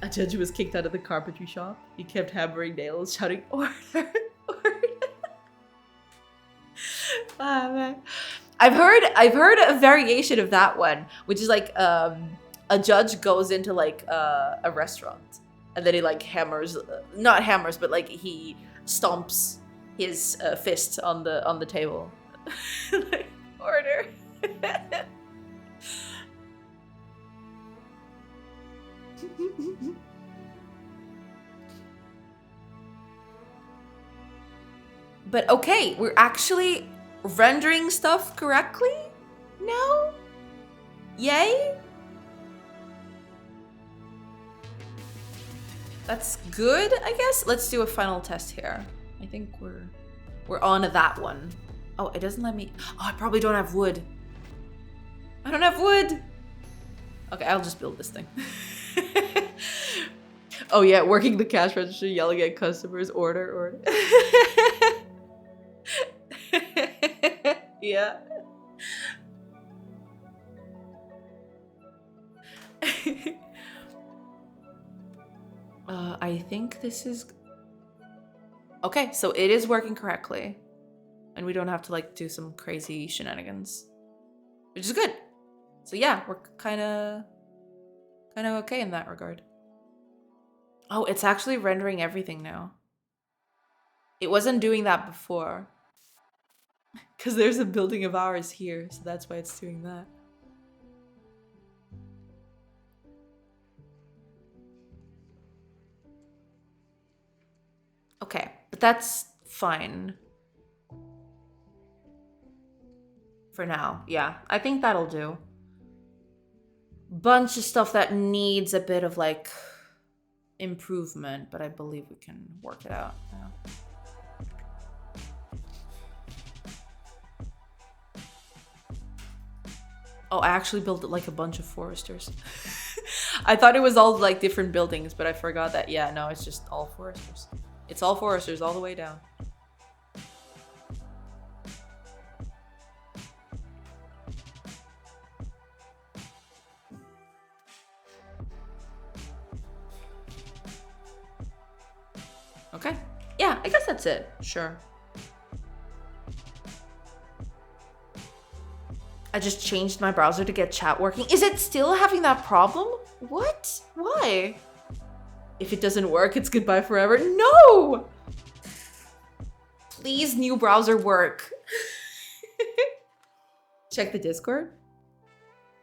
A judge was kicked out of the carpentry shop. He kept hammering nails, shouting, "Order, order." Ah, man. I've heard a variation of that one, which is like a judge goes into like a restaurant and then he like hammers, not hammers, but like he stomps his fist on the table. Like, order. But okay, we're actually rendering stuff correctly now? Yay? That's good, I guess. Let's do a final test here. I think we're on to that one. Oh, it doesn't let me. Oh, I probably don't have wood. I don't have wood. Okay, I'll just build this thing. Oh yeah, working the cash register, yelling at customers, order. Yeah. I think this is... Okay, so it is working correctly. And we don't have to like do some crazy shenanigans. Which is good. So yeah, we're kind of okay in that regard. Oh, it's actually rendering everything now. It wasn't doing that before. Because there's a building of ours here, so that's why it's doing that. Okay, but that's fine. For now, yeah. I think that'll do. Bunch of stuff that needs a bit of like improvement, but I believe we can work it out. Yeah. Oh, I actually built like a bunch of foresters. I thought it was all like different buildings, but I forgot that. Yeah, no, it's just all foresters. It's all foresters all the way down. Okay. Yeah, I guess that's it. Sure. I just changed my browser to get chat working. Is it still having that problem? What? Why? If it doesn't work, it's goodbye forever. No! Please, new browser work. Check the Discord.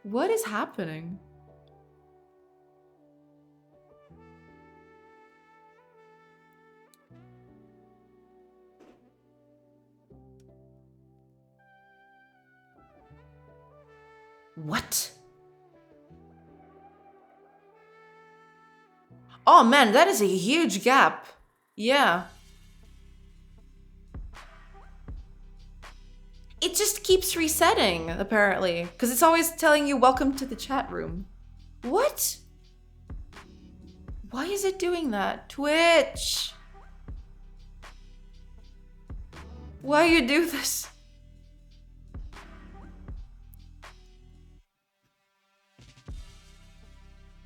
What is happening? What? Oh man, that is a huge gap. Yeah. It just keeps resetting, apparently. Because it's always telling you, welcome to the chat room. What? Why is it doing that? Twitch! Why you do this?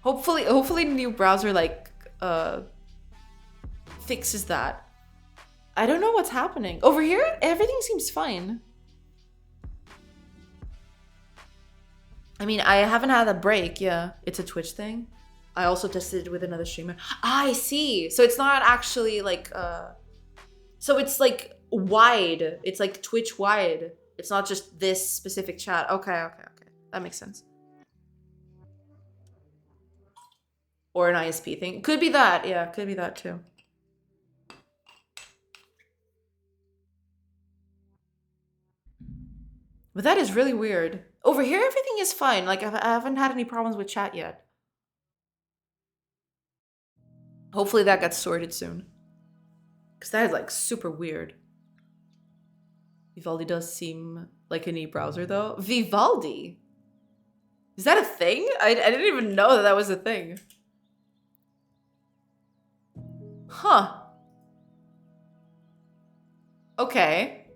Hopefully the new browser like fixes that. I don't know what's happening. Over here, everything seems fine. I mean, I haven't had a break, yeah. It's a Twitch thing. I also tested it with another streamer. Ah, I see. So it's not actually like so it's like wide. It's like Twitch wide. It's not just this specific chat. Okay. That makes sense. Or an ISP thing. Could be that. Yeah, could be that too. But that is really weird. Over here, everything is fine. Like, I haven't had any problems with chat yet. Hopefully that gets sorted soon. Because that is, like, super weird. Vivaldi does seem like a neat browser, though. Vivaldi? Is that a thing? I didn't even know that that was a thing. Huh. Okay.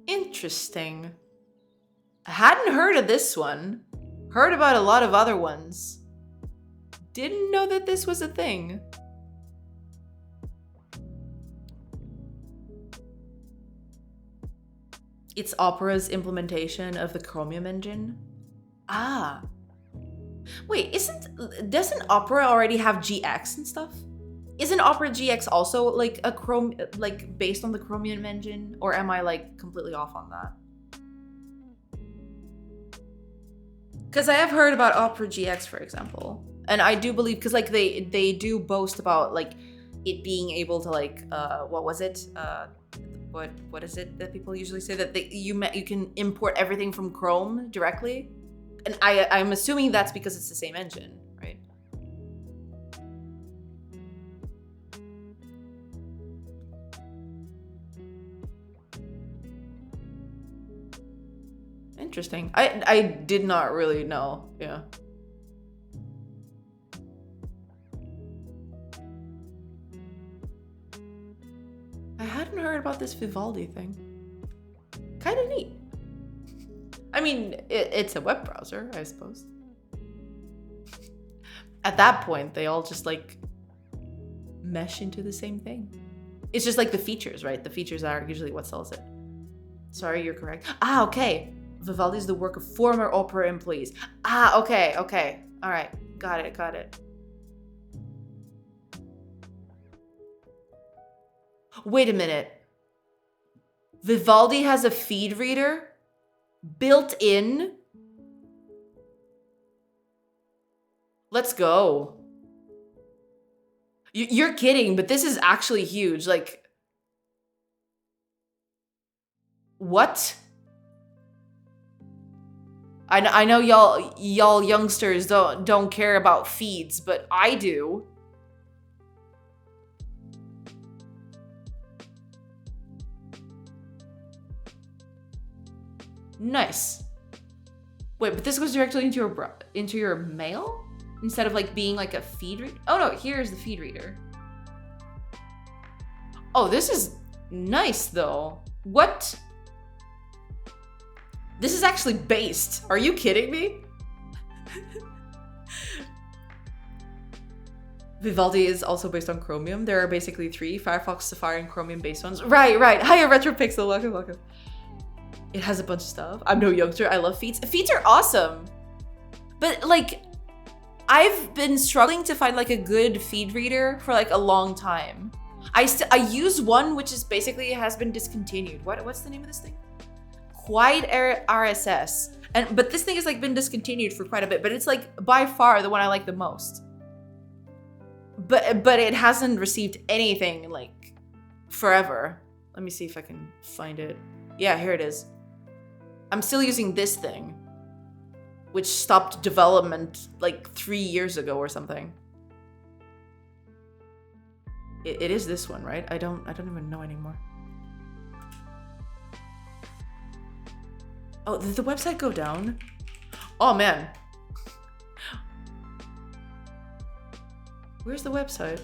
Interesting. I hadn't heard of this one. Heard about a lot of other ones. Didn't know that this was a thing. It's Opera's implementation of the Chromium engine. Ah. Wait, doesn't Opera already have GX and stuff? Isn't Opera GX also like based on the Chromium engine? Or am I like completely off on that? Because I have heard about Opera GX, for example. And I do believe, because like they do boast about like it being able to like what was it? What is it that people usually say, that you can import everything from Chrome directly? And I'm assuming that's because it's the same engine, right? Interesting. I did not really know. Yeah. I hadn't heard about this Vivaldi thing. Kind of neat. I mean, it's a web browser, I suppose. At that point, they all just like mesh into the same thing. It's just like the features, right? The features are usually what sells it. Sorry, you're correct. Ah, okay. Vivaldi is the work of former opera employees. Ah, okay. All right. Got it. Wait a minute. Vivaldi has a feed reader built in? Let's go. You're kidding, but this is actually huge. Like, what? I know y'all youngsters don't care about feeds, but I do. Nice. Wait, but this goes directly into your mail instead of like being like a feed reader. Oh no, here's the feed reader. Oh, this is nice though. What? This is actually based. Are you kidding me? Vivaldi is also based on Chromium. There are basically 3, Firefox, Safari, and Chromium based ones. Right. Hiya, RetroPixel. Welcome. It has a bunch of stuff. I'm no youngster. I love feeds. Feeds are awesome. But like, I've been struggling to find like a good feed reader for like a long time. I use one which is basically has been discontinued. What's the name of this thing? Quiet RSS. But this thing has like been discontinued for quite a bit, but it's like by far the one I like the most. But it hasn't received anything like forever. Let me see if I can find it. Yeah, here it is. I'm still using this thing, which stopped development like 3 years ago or something. It is this one, right? I don't even know anymore. Oh, did the website go down? Oh man. Where's the website?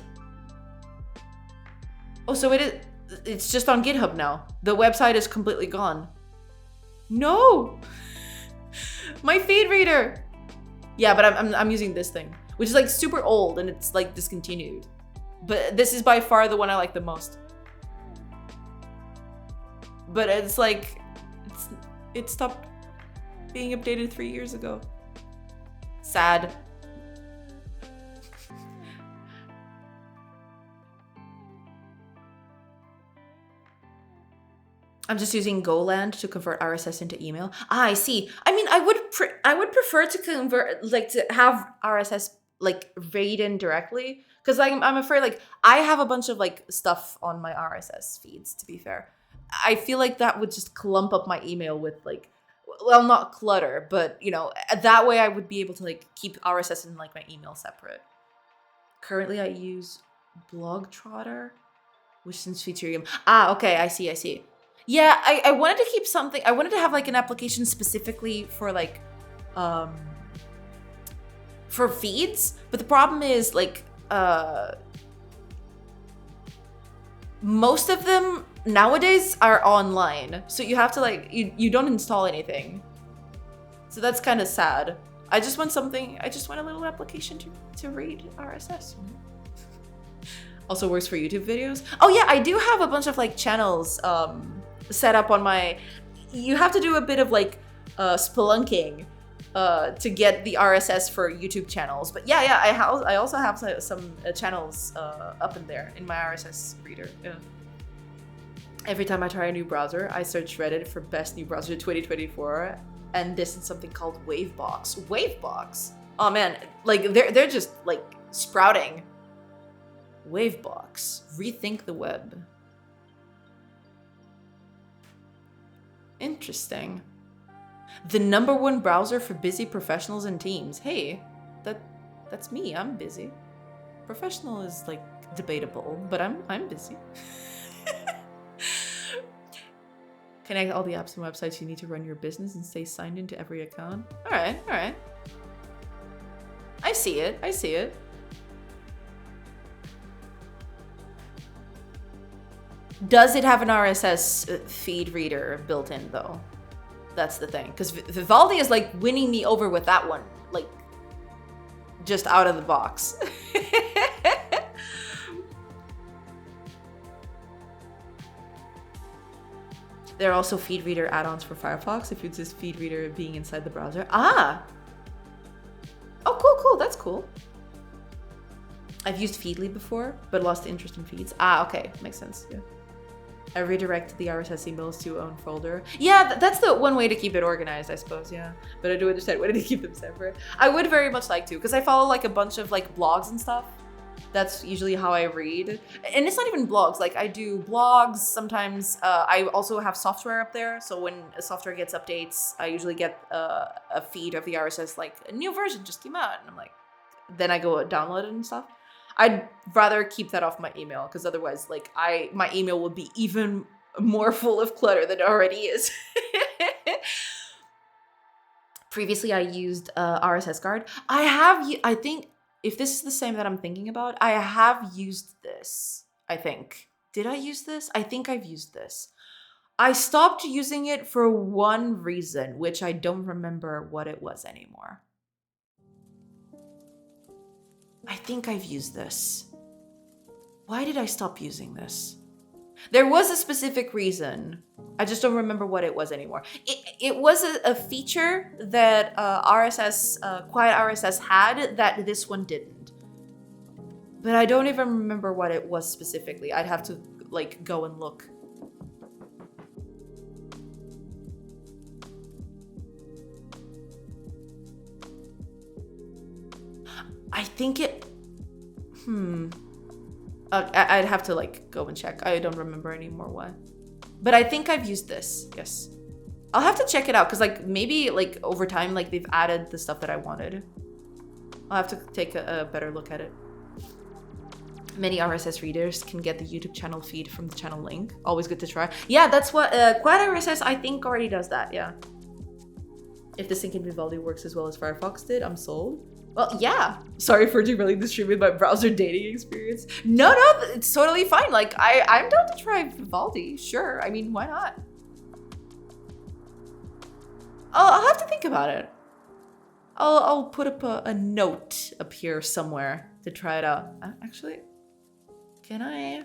Oh, so it's just on GitHub now. The website is completely gone. No! My feed reader! Yeah, but I'm using this thing, which is like super old and it's like discontinued. But this is by far the one I like the most. But it's like, it stopped being updated 3 years ago. Sad. I'm just using Goland to convert RSS into email. Ah, I see. I mean, I would prefer to convert, like, to have RSS like read in directly, because I'm afraid like I have a bunch of like stuff on my RSS feeds. To be fair, I feel like that would just clump up my email with like, well, not clutter, but you know, that way I would be able to like keep RSS and like my email separate. Currently, I use Blogtrotter, which since featuring. Ah, okay, I see. Yeah, I wanted to keep something. I wanted to have like an application specifically for like, for feeds. But the problem is like, most of them nowadays are online. So you have to like, you don't install anything. So that's kind of sad. I just want a little application to read RSS. Also works for YouTube videos. Oh yeah, I do have a bunch of like channels, set up on my. You have to do a bit of like spelunking to get the RSS for YouTube channels. But yeah, I also have some channels up in there in my RSS reader. Yeah. Every time I try a new browser, I search Reddit for best new browser 2024, and this is something called Wavebox. Wavebox. Oh man, like they're just like sprouting. Wavebox. Rethink the web. Interesting. The #1 browser for busy professionals and teams. Hey, that's me. I'm busy. Professional is like debatable, but I'm busy. Connect all the apps and websites you need to run your business and stay signed into every account. All right. I see it. Does it have an RSS feed reader built in though? That's the thing. Because Vivaldi is like winning me over with that one. Like, just out of the box. There are also feed reader add-ons for Firefox if it's this feed reader being inside the browser. Ah! Oh, cool. That's cool. I've used Feedly before, but lost interest in feeds. Ah, okay. Makes sense. Yeah. I redirected the RSS emails to own folder. Yeah, that's the one way to keep it organized, I suppose. Yeah. But I do understand why to keep them separate. I would very much like to, because I follow like a bunch of like blogs and stuff. That's usually how I read. And it's not even blogs. Like I do blogs. Sometimes I also have software up there. So when a software gets updates, I usually get a feed of the RSS, like a new version just came out. And I'm like, then I go download it and stuff. I'd rather keep that off my email because otherwise like my email will be even more full of clutter than it already is. Previously, I used RSS Guard. I think if this is the same that I'm thinking about, I have used this, I think. Did I use this? I think I've used this. I stopped using it for one reason, which I don't remember what it was anymore. I think I've used this. Why did I stop using this? There was a specific reason. I just don't remember what it was anymore. It was a feature that Quiet RSS had that this one didn't. But I don't even remember what it was specifically. I'd have to like go and look. I think it... I'd have to like go and check. I don't remember anymore what. But I think I've used this, yes. I'll have to check it out because like maybe like over time like they've added the stuff that I wanted. I'll have to take a better look at it. Many RSS readers can get the YouTube channel feed from the channel link. Always good to try. Yeah, that's what Quiet RSS I think already does that, yeah. If the sync in Vivaldi works as well as Firefox did, I'm sold. Well, yeah. Sorry for derailing the stream with my browser dating experience. No, it's totally fine. Like, I'm down to try Vivaldi. Sure. I mean, why not? I'll have to think about it. I'll put up a note up here somewhere to try it out. Actually, can I?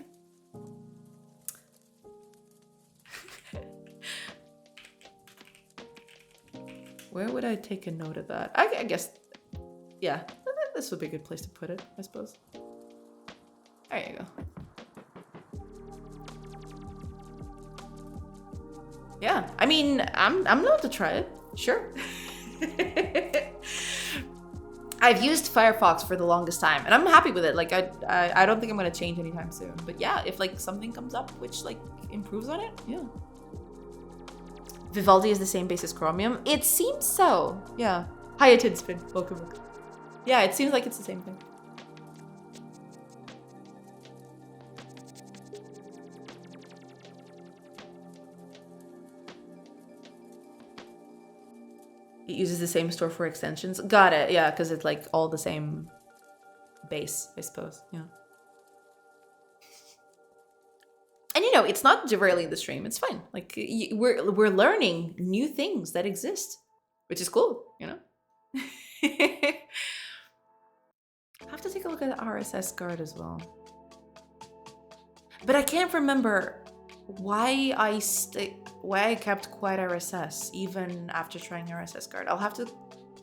Where would I take a note of that? I guess... Yeah, this would be a good place to put it, I suppose. There you go. Yeah, I mean, I'm not to try it. Sure. I've used Firefox for the longest time, and I'm happy with it. Like, I don't think I'm gonna change anytime soon. But yeah, if like something comes up which like improves on it, yeah. Vivaldi is the same base as Chromium. It seems so. Yeah. Hi, Tinspin. Welcome. Yeah, it seems like it's the same thing. It uses the same store for extensions. Got it. Yeah, because it's like all the same base, I suppose. Yeah. And you know, it's not derailing the stream. It's fine. Like we're learning new things that exist, which is cool. You know. I have to take a look at the RSS Guard as well. But I can't remember why I kept Quiet RSS even after trying RSS Guard. I'll have to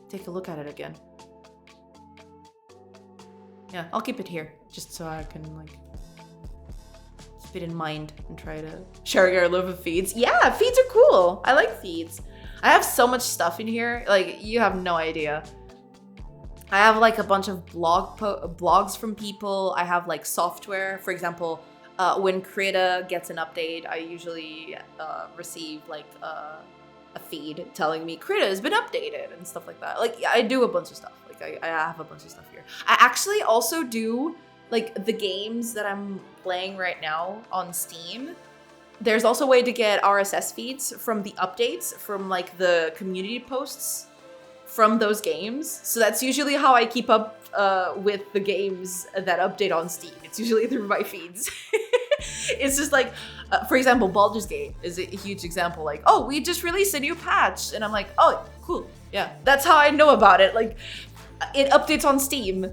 take a look at it again. Yeah, I'll keep it here just so I can like keep it in mind and try to share your love of feeds. Yeah, feeds are cool. I like feeds. I have so much stuff in here, like you have no idea. I have like a bunch of blogs from people. I have like software. For example, when Krita gets an update, I usually receive like a feed telling me Krita has been updated and stuff like that. Like I do a bunch of stuff. Like I have a bunch of stuff here. I actually also do like the games that I'm playing right now on Steam. There's also a way to get RSS feeds from the updates from like the community posts from those games. So that's usually how I keep up with the games that update on Steam. It's usually through my feeds. It's just like, for example, Baldur's Gate is a huge example. Like, oh, we just released a new patch. And I'm like, oh, cool. Yeah, that's how I know about it. Like, it updates on Steam,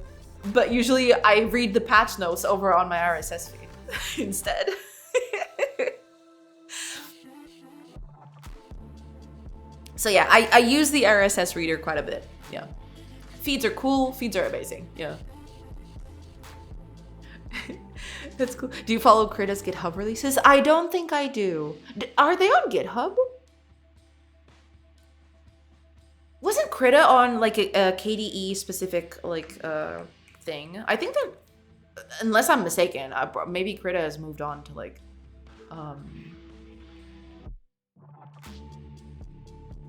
but usually I read the patch notes over on my RSS feed instead. So yeah, I use the RSS reader quite a bit. Yeah. Feeds are cool. Feeds are amazing. Yeah. That's cool. Do you follow Krita's GitHub releases? I don't think I do. Are they on GitHub? Wasn't Krita on like a KDE specific like thing? I think that, unless I'm mistaken, maybe Krita has moved on to like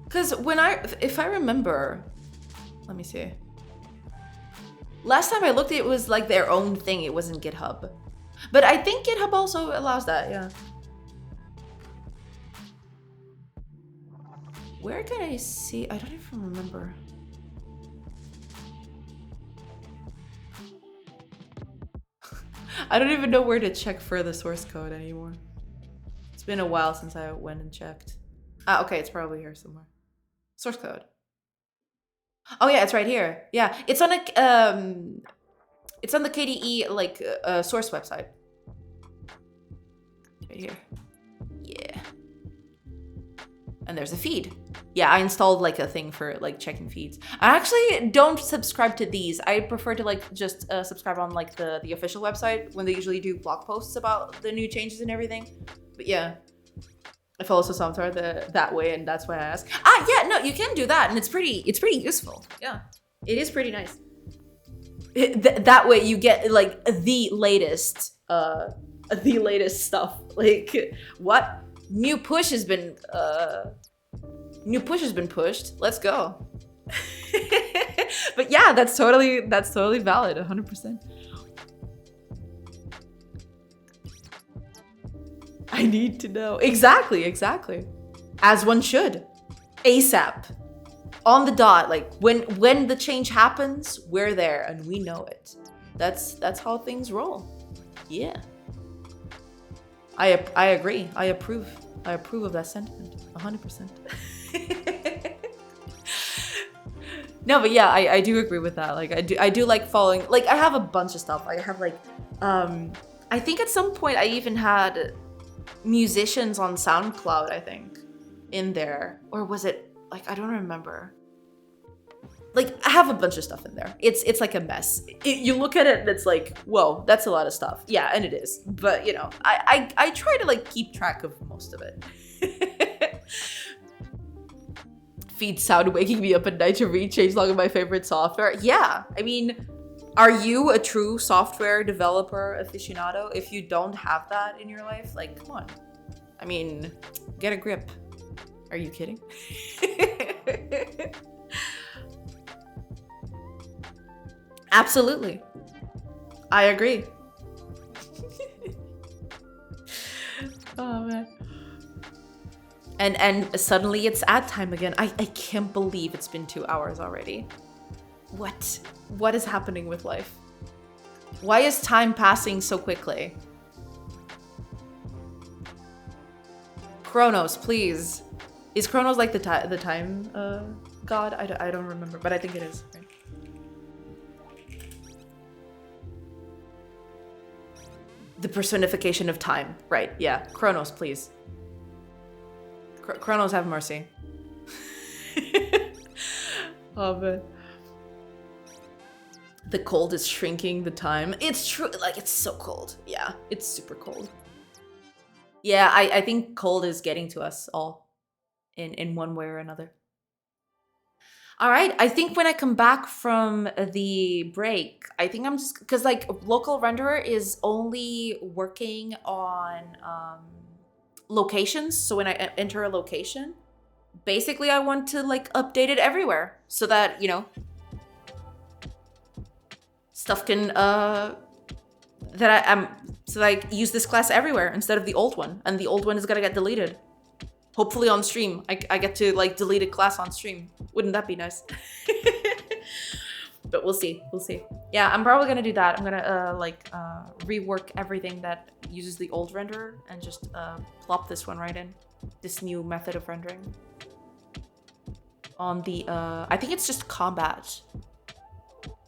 because if I remember, let me see. Last time I looked, it was like their own thing. It wasn't GitHub. But I think GitHub also allows that, yeah. Where can I see? I don't even remember. I don't even know where to check for the source code anymore. It's been a while since I went and checked. Ah, okay, it's probably here somewhere. Source code. Oh yeah, it's right here. Yeah, it's on the KDE like source website. Right here. Yeah. And there's a feed. Yeah, I installed like a thing for like checking feeds. I actually don't subscribe to these. I prefer to like just subscribe on like the official website when they usually do blog posts about the new changes and everything. But yeah, I follow some software that way, and that's why I ask. Ah, yeah, no, you can do that, and it's pretty useful. Yeah, it is pretty nice. That way you get like the latest stuff. Like what new push has been pushed. Let's go. But yeah, that's totally valid. 100%. I need to know. Exactly. As one should. ASAP. On the dot. Like when the change happens, we're there and we know it. That's how things roll. Yeah. I agree. I approve of that sentiment. 100%. No, but yeah, I do agree with that. Like I do like following. Like I have a bunch of stuff. I have like I think at some point I even had musicians on SoundCloud, I think, in there. Or was it like, I don't remember. Like I have a bunch of stuff in there. It's like a mess. You look at it and it's like, whoa, that's a lot of stuff. Yeah, and it is. But you know, I try to like keep track of most of it. Feed sound waking me up at night to read change log of my favorite software. Yeah, I mean, are you a true software developer aficionado? If you don't have that in your life, like, come on. I mean, get a grip. Are you kidding? Absolutely. I agree. Oh man. And suddenly it's ad time again. I can't believe it's been 2 hours already. What is happening with life? Why is time passing so quickly? Chronos, please. Is Chronos like the time god? I don't remember, but I think it is. Right? The personification of time. Right, yeah. Chronos, please. Chronos, have mercy. Oh, man. The cold is shrinking the time. It's true. Like, it's so cold. Yeah, it's super cold. Yeah, I think cold is getting to us all in one way or another. All right, I think when I come back from the break, I think I'm just, because like local renderer is only working on locations. So when I enter a location, basically I want to like update it everywhere so that, you know, stuff can so that I use this class everywhere instead of the old one, and the old one is gonna get deleted. Hopefully on stream. I get to like delete a class on stream. Wouldn't that be nice? But we'll see. Yeah, I'm probably gonna do that. I'm gonna rework everything that uses the old renderer and just plop this one right in. This new method of rendering. On the I think it's just combat,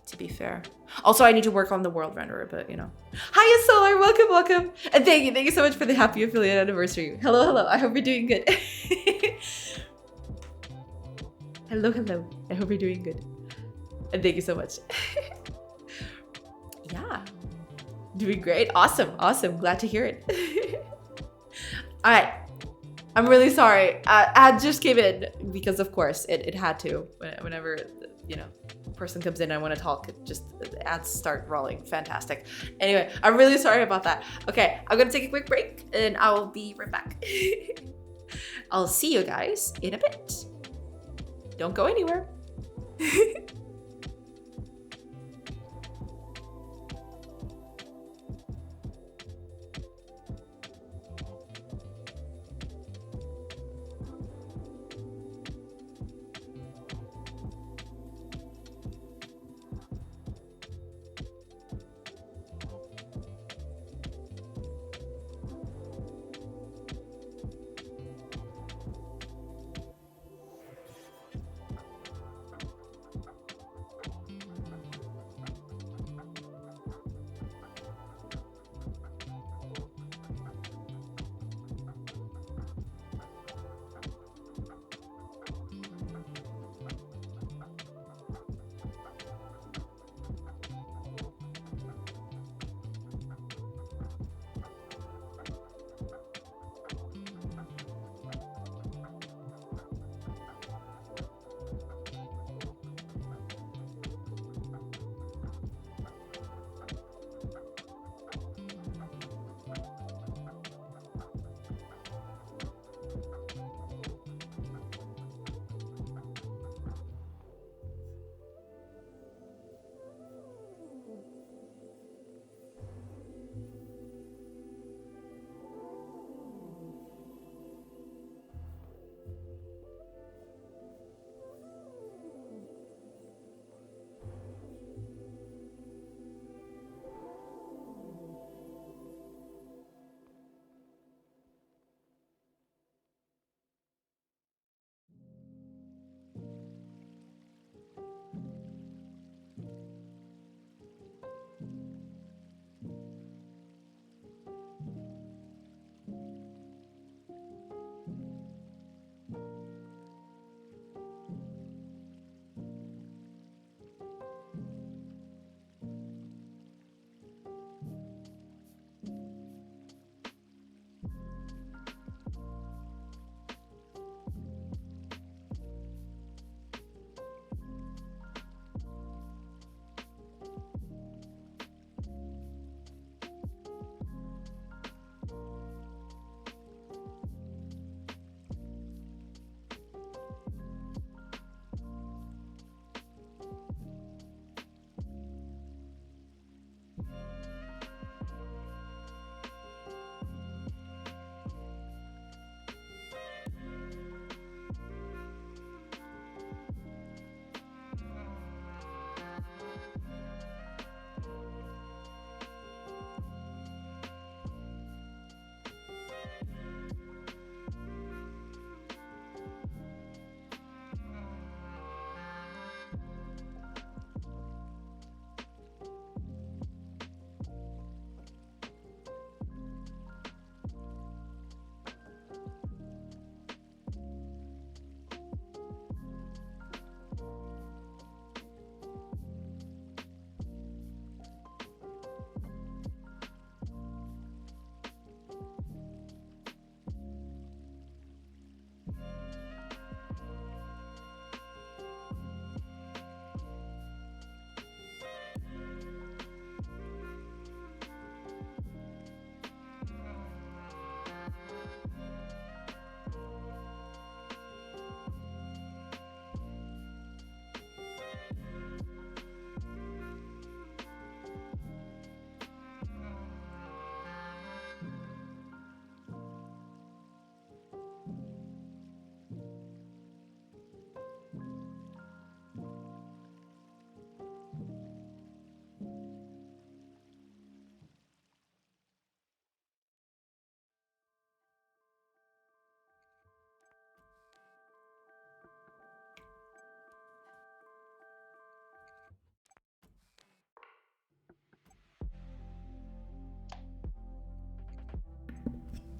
to be fair. Also, I need to work on the world renderer, but you know. Hiya Solar, welcome. And thank you so much for the happy affiliate anniversary. Hello. I hope you're doing good. Hello, hello. I hope you're doing good. And thank you so much. Yeah. Doing great. Awesome. Awesome. Glad to hear it. All right. I'm really sorry. Ad just came in because, of course, it had to. Whenever, person comes in, I want to talk. The ads start rolling. Fantastic. Anyway, I'm really sorry about that. Okay, I'm going to take a quick break and I will be right back. I'll see you guys in a bit. Don't go anywhere.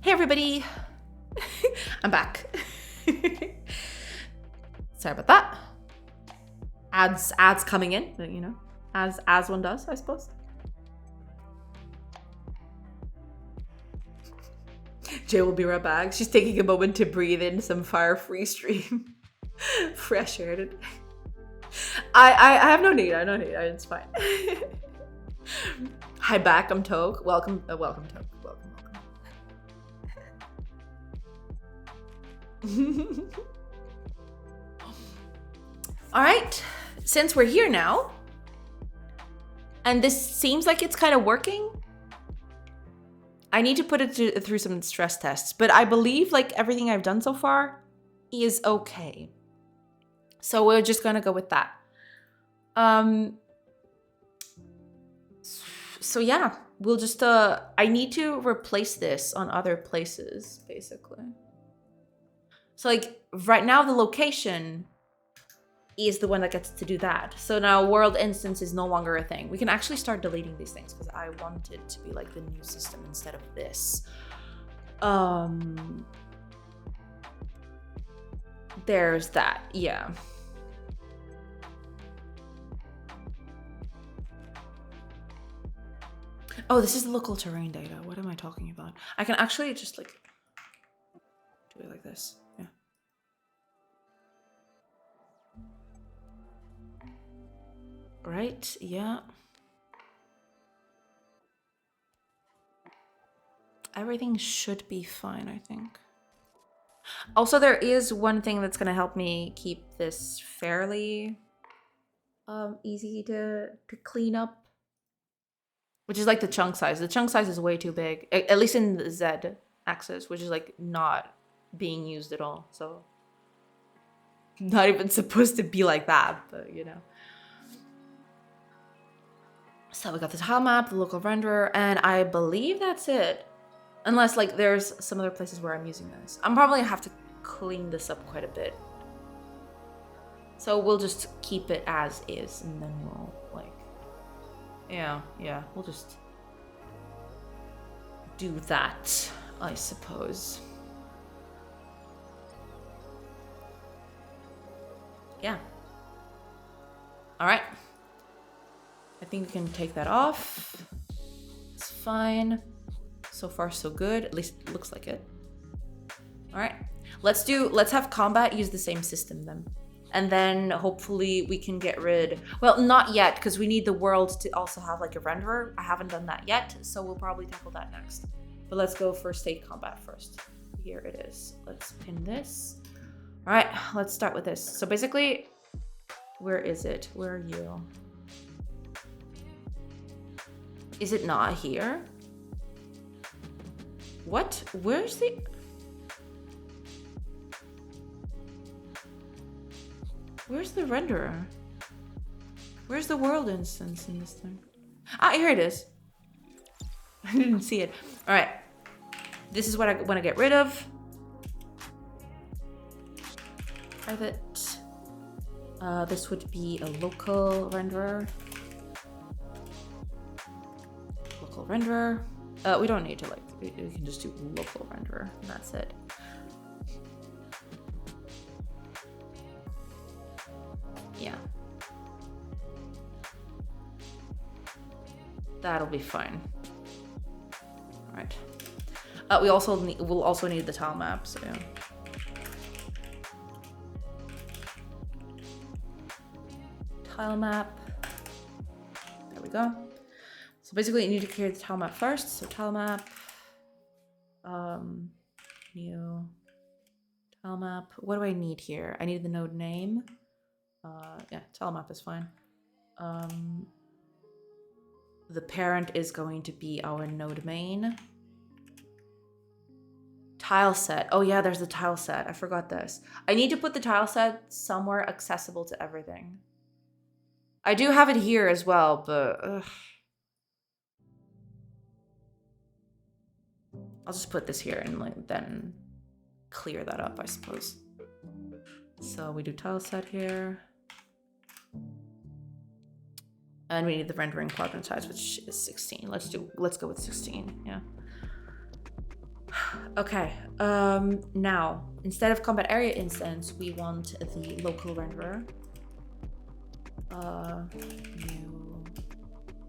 Hey everybody, I'm back. Sorry about that. ads coming in, you know, as one does, I suppose. Jay will be right back. She's taking a moment to breathe in some fire-free stream. Fresh air today. I have no need. I don't need. It's fine. Hi back. I'm Toke. Welcome. Welcome, Toke. Welcome. All right. Since we're here now, and this seems like it's kind of working, I need to put it through some stress tests. But I believe like everything I've done so far is okay. So we're just gonna go with that. So yeah, we'll just I need to replace this on other places, basically. So like right now the location is the one that gets to do that. So now world instance is no longer a thing. We can actually start deleting these things because I want it to be like the new system instead of this. There's that, yeah. Oh, this is the local terrain data. What am I talking about? I can actually just like do it like this. Yeah. Right, yeah. Everything should be fine, I think. Also, there is one thing that's gonna help me keep this fairly easy to clean up, which is like the chunk size. The chunk size is way too big, at least in the Z axis, which is like not being used at all. So not even supposed to be like that, but you know. So we got the tile map, the local renderer, and I believe that's it. Unless like there's some other places where I'm using this. I'm probably gonna have to clean this up quite a bit. So we'll just keep it as is, and then we'll like, yeah, we'll just do that, I suppose. Yeah. All right. I think we can take that off. It's fine. So far, so good. At least it looks like it. All right. Let's have combat use the same system then. And then hopefully we can get rid, well, not yet, because we need the world to also have like a renderer. I haven't done that yet, so we'll probably tackle that next. But let's go for state combat first. Here it is. Let's pin this. All right, let's start with this. So basically, where is it? Where are you? Is it not here? What? Where's the... Where's the renderer? Where's the world instance in this thing? Ah, here it is. I didn't see it. All right. This is what I want to get rid of. Private. This would be a local renderer. Local renderer. We don't need to like, we can just do local renderer, and that's it. Yeah. That'll be fine. All right. We'll also need the tile map, so yeah. Tile map. There we go. So basically you need to create the tile map first. So tile map, new tile map. What do I need here? I need the node name. Yeah, tile map is fine. The parent is going to be our node main. Tile set. Oh yeah, there's the tile set. I forgot this. I need to put the tile set somewhere accessible to everything. I do have it here as well, but I'll just put this here and like then clear that up, I suppose. So we do tile set here. And we need the rendering quadrant size, which is 16. Let's go with 16, yeah. Okay, now, instead of combat area instance, we want the local renderer. New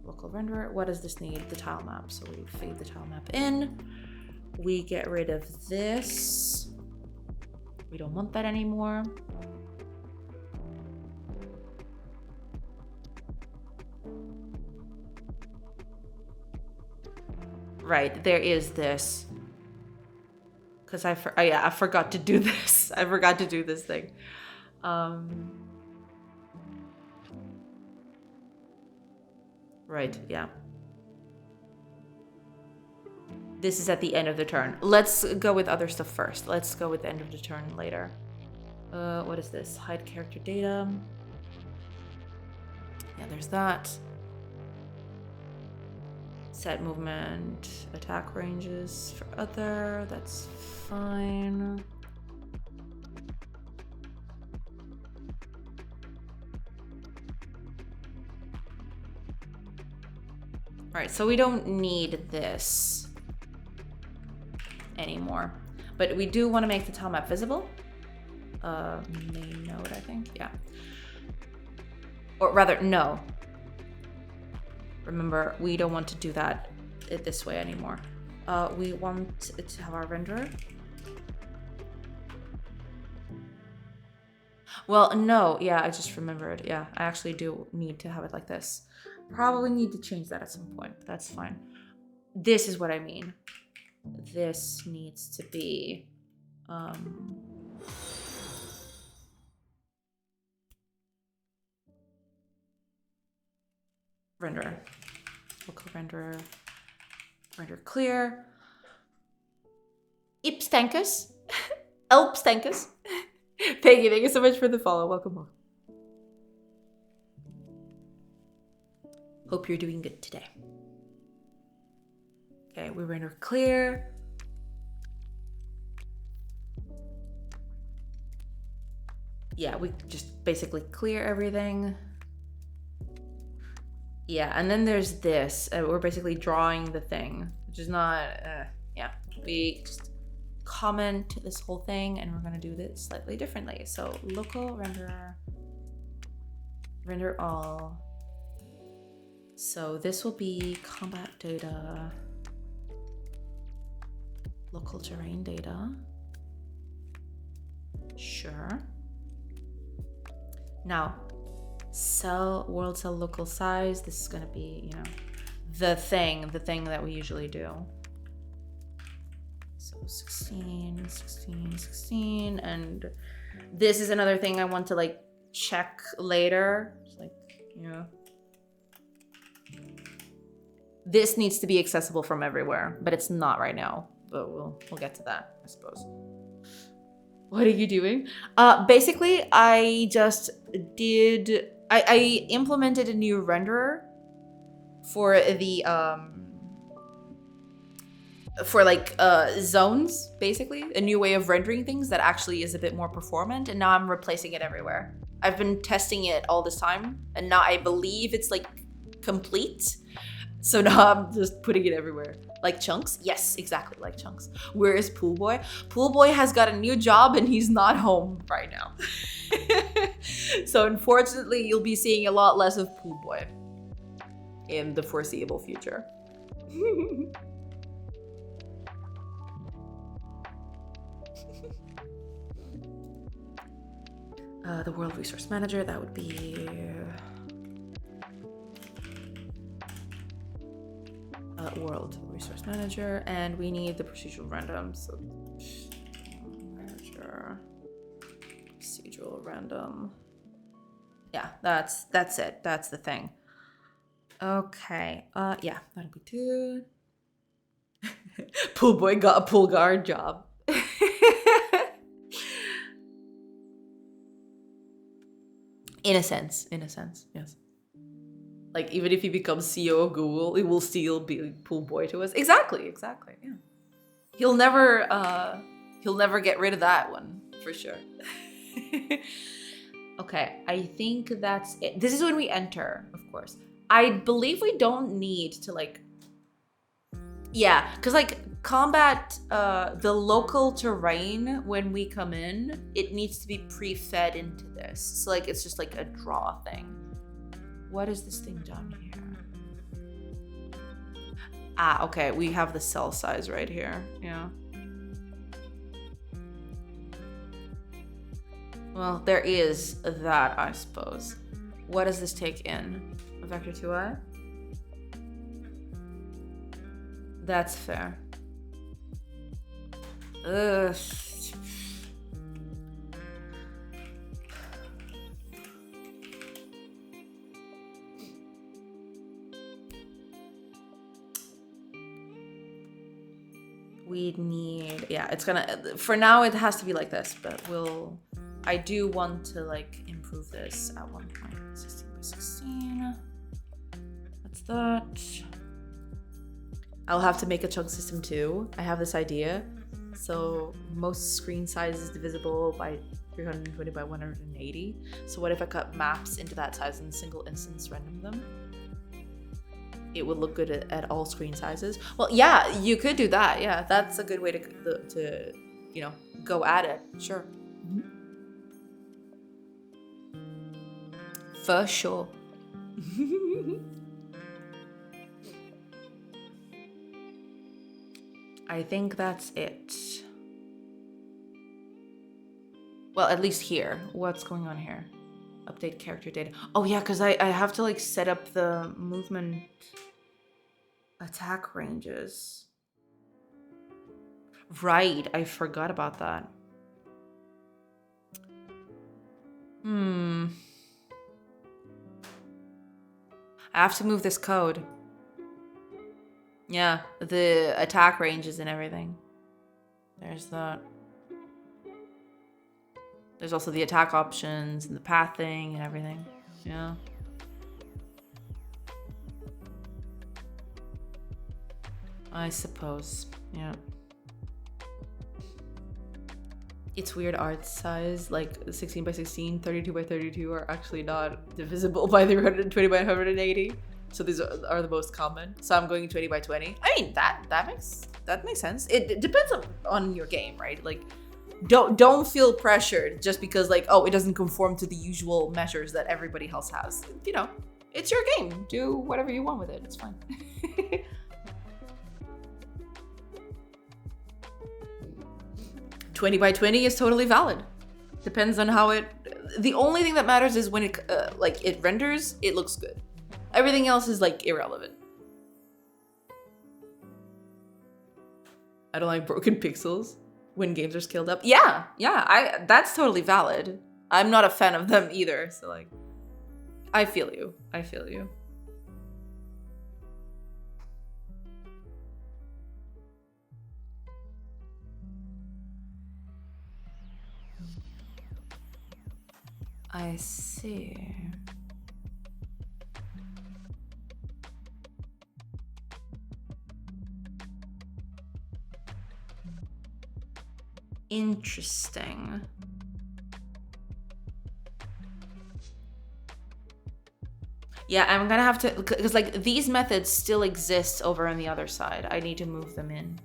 local renderer. What does this need? The tile map. So we feed the tile map in. We get rid of this. We don't want that anymore. Right, there is this. Because I forgot to do this. I forgot to do this thing. Right, yeah. This is at the end of the turn. Let's go with other stuff first. Let's go with the end of the turn later. What is this? Hide character data. Yeah, there's that. Set movement, attack ranges for other. That's fine. All right, so we don't need this anymore, but we do want to make the tile map visible. Main node, I think, yeah. Or rather, no. Remember, we don't want to do that this way anymore. We want to have our renderer. Well, no, yeah, I just remembered. Yeah, I actually do need to have it like this. Probably need to change that at some point, but that's fine. This is what I mean. This needs to be, renderer. Local renderer. Render clear. Ipstankus. Elpstankus. Thank you so much for the follow. Welcome. Hope you're doing good today. Okay, we render clear. Yeah, we just basically clear everything. Yeah, and then there's this. We're basically drawing the thing, which is not, yeah. We just comment this whole thing, and we're gonna do this slightly differently. So local renderer, render all. So this will be combat data, local terrain data. Sure. Now, world cell local size. This is gonna be, you know, the thing that we usually do. So 16, 16, 16, and this is another thing I want to like check later. It's like, you know, this needs to be accessible from everywhere, but it's not right now. But we'll get to that, I suppose. What are you doing? Basically, I just did. I implemented a new renderer for the for like zones, basically a new way of rendering things that actually is a bit more performant, and now I'm replacing it everywhere. I've been testing it all this time, and now I believe it's like complete. So now I'm just putting it everywhere. Like chunks? Yes, exactly, like chunks. Where is Pool Boy? Pool Boy has got a new job and he's not home right now. So unfortunately, you'll be seeing a lot less of Pool Boy in the foreseeable future. The World Resource Manager, that would be... World Resource Manager, and we need the procedural random. So manager, procedural random. Yeah, that's it. That's the thing. Okay. Yeah, that'll be good. Pool Boy got a pool guard job. In a sense, yes. Like, even if he becomes CEO of Google, it will still be Pool Boy to us. Exactly, yeah. He'll never get rid of that one, for sure. Okay, I think that's it. This is when we enter, of course. I believe we don't need to, like... Yeah, because, like, combat, the local terrain, when we come in, it needs to be pre-fed into this. So, like, it's just, like, a draw thing. What is this thing down here? Ah, okay, we have the cell size right here. Yeah. Well, there is that, I suppose. What does this take in? A vector 2i? That's fair. Ugh. We need, yeah, it's gonna, for now it has to be like this, but I do want to like improve this at one point. 16 by 16. That's that. I'll have to make a chunk system too. I have this idea. So most screen size is divisible by 320 by 180. So what if I cut maps into that size and single instance random them? It would look good at all screen sizes. Well, yeah, you could do that. Yeah, that's a good way to you know, go at it. Sure. Mm-hmm. For sure. I think that's it. Well, at least here. What's going on here? Update character data. Oh yeah, because I have to like set up the movement attack ranges. Right, I forgot about that. I have to move this code. Yeah, the attack ranges and everything. There's that. There's also the attack options and the pathing and everything. Yeah. I suppose. Yeah. It's weird art size, like 16 by 16, 32 by 32 are actually not divisible by 320 by 180. So these are the most common. So I'm going 20 by 20. I mean, that makes sense. It depends on your game, right? Like, don't feel pressured just because like, oh, it doesn't conform to the usual measures that everybody else has. You know, it's your game. Do whatever you want with it. It's fine. 20 by 20 is totally valid. Depends on how it. The only thing that matters is when it like it renders, it looks good. Everything else is like irrelevant. I don't like broken pixels when games are scaled up. Yeah, that's totally valid. I'm not a fan of them either. So like, I feel you. I feel you. I see. Interesting. Yeah, I'm gonna have to, because like these methods still exist over on the other side. I need to move them in.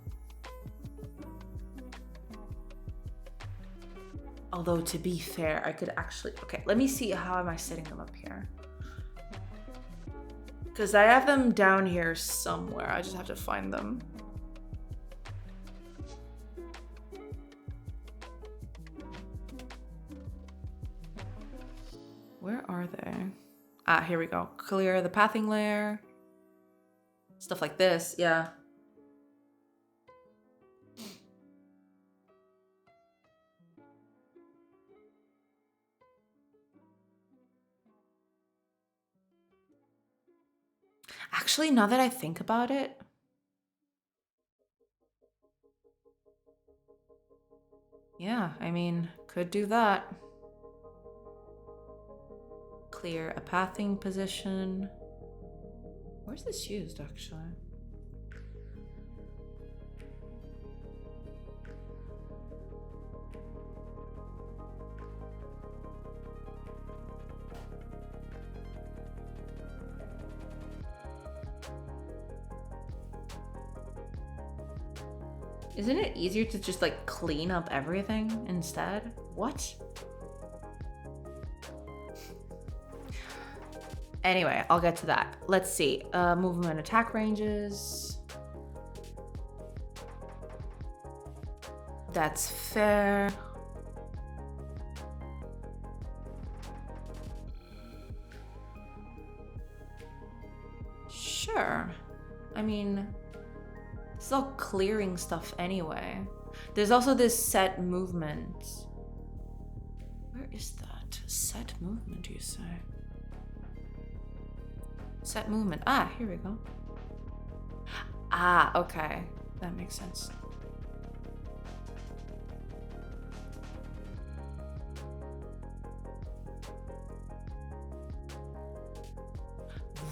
Although to be fair, I could actually, okay, let me see how am I setting them up here. Because I have them down here somewhere. I just have to find them. Where are they? Ah, here we go. Clear the pathing layer. Stuff like this, yeah. Actually, now that I think about it, yeah, I mean, could do that. Clear a pathing position. Where's this used, actually? Isn't it easier to just like clean up everything instead? What? Anyway, I'll get to that. Let's see. Movement attack ranges. That's fair. Sure. I mean, it's all clearing stuff anyway. There's also this set movement. Where is that? Set movement, you say? Set movement. Ah, here we go. Ah, okay. That makes sense.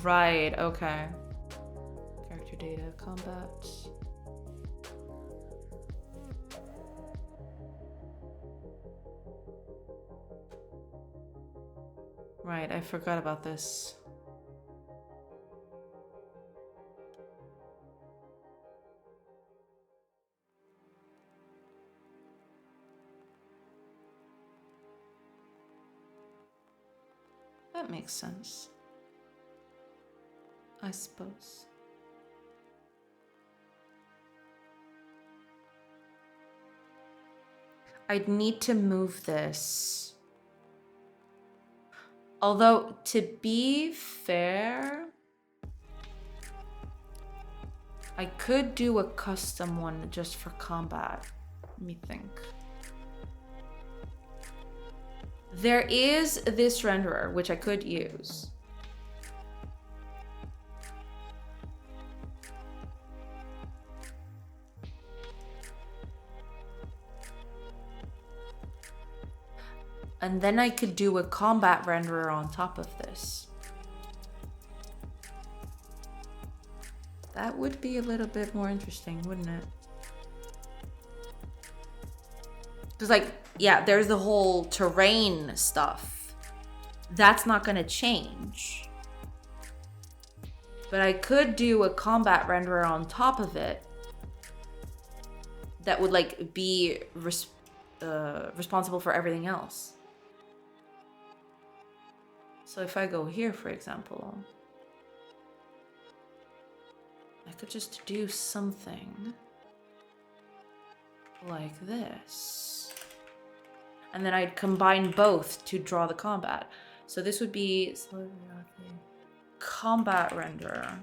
Right, okay. Character data, combat. Right, I forgot about this. That makes sense. I suppose. I'd need to move this. Although, to be fair, I could do a custom one just for combat. Let me think. There is this renderer, which I could use. And then I could do a combat renderer on top of this. That would be a little bit more interesting, wouldn't it? Because like, yeah, there's the whole terrain stuff. That's not gonna change. But I could do a combat renderer on top of it that would like be responsible for everything else. So if I go here, for example, I could just do something like this. And then I'd combine both to draw the combat. So this would be combat render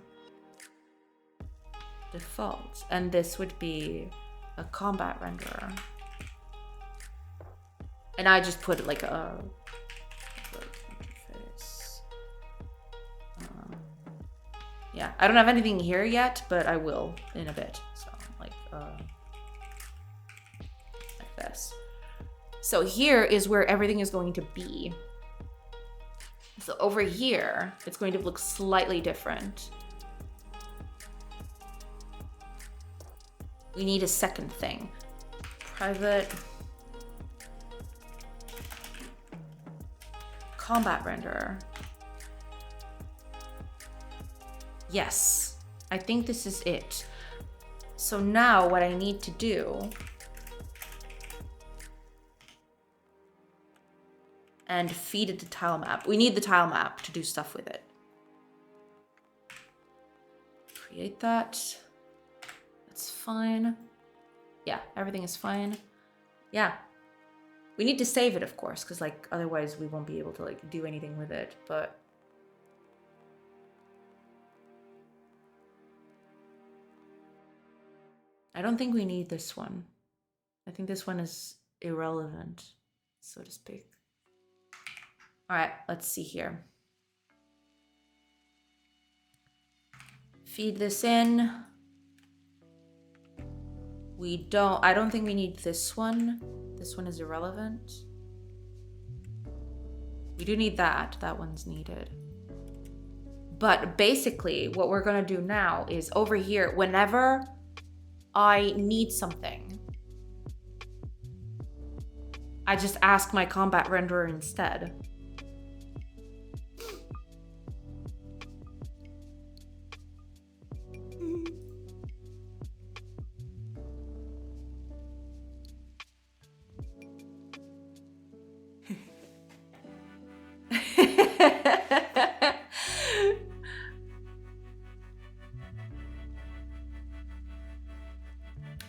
default. And this would be a combat renderer. And I just put like a yeah, I don't have anything here yet, but I will in a bit. So like this. So here is where everything is going to be. So over here, it's going to look slightly different. We need a second thing. Private combat renderer. Yes, I think this is it. So now what I need to do and feed it the tile map. We need the tile map to do stuff with it. Create that. That's fine. Yeah, everything is fine. Yeah. We need to save it, of course, because like otherwise we won't be able to like do anything with it, but I don't think we need this one. I think this one is irrelevant, so to speak. All right, let's see here. Feed this in. I don't think we need this one. This one is irrelevant. We do need that. That one's needed. But basically what we're gonna do now is over here, whenever I need something, I just ask my combat renderer instead.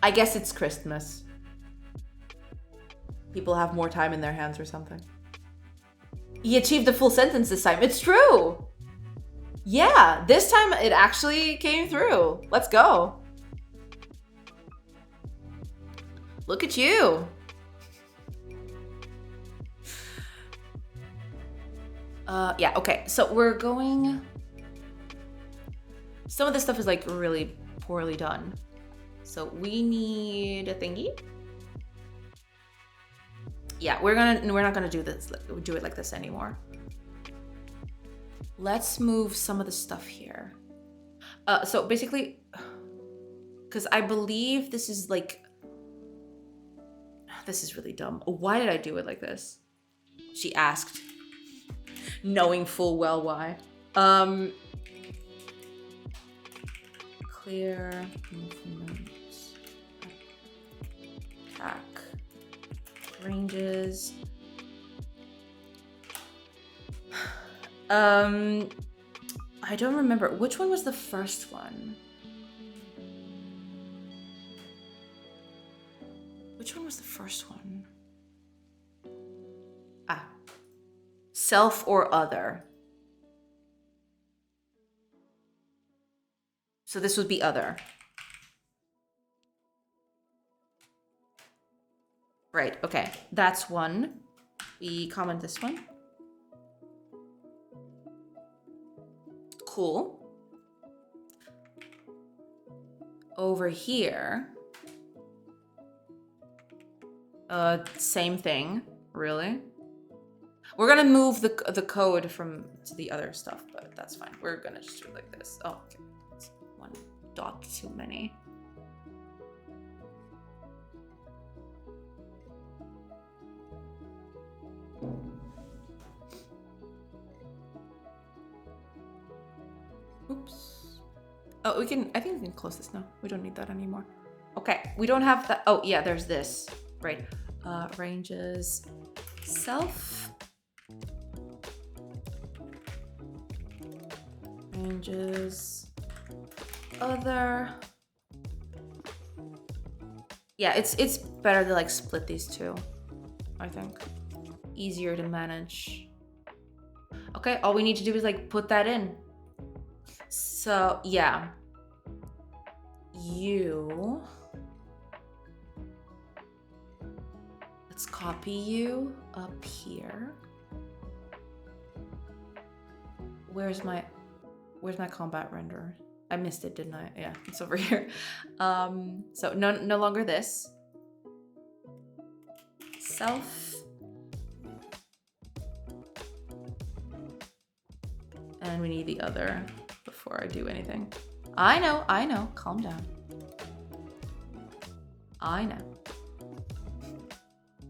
I guess it's Christmas. People have more time in their hands or something. He achieved the full sentence this time. It's true. Yeah, this time it actually came through. Let's go. Look at you. Yeah, okay. So we're going... Some of this stuff is like really poorly done. So we need a thingy. Yeah, we're not gonna do it like this anymore. Let's move some of the stuff here. So basically, because I believe this is like, this is really dumb. Why did I do it like this? She asked, knowing full well why. Clear movement, attack, ranges. I don't remember. Which one was the first one? Which one was the first one? Ah. Self or other. So this would be other. Right, okay. That's one. We comment this one. Cool. Over here. Same thing, really. We're gonna move the code from to the other stuff, but that's fine. We're gonna just do it like this. Oh, okay. It's one dot too many. Oops. Oh, I think we can close this now. We don't need that anymore. Okay, we don't have that. Oh, yeah, there's this. Right. Ranges, self. Ranges, other. Yeah, it's better to like split these two, I think. Easier to manage. Okay, all we need to do is like put that in. So, yeah. You. Let's copy you up here. Where's my combat render? I missed it, didn't I? Yeah, it's over here. So no longer this. Self. And we need the other before I do anything. I know, calm down. I know.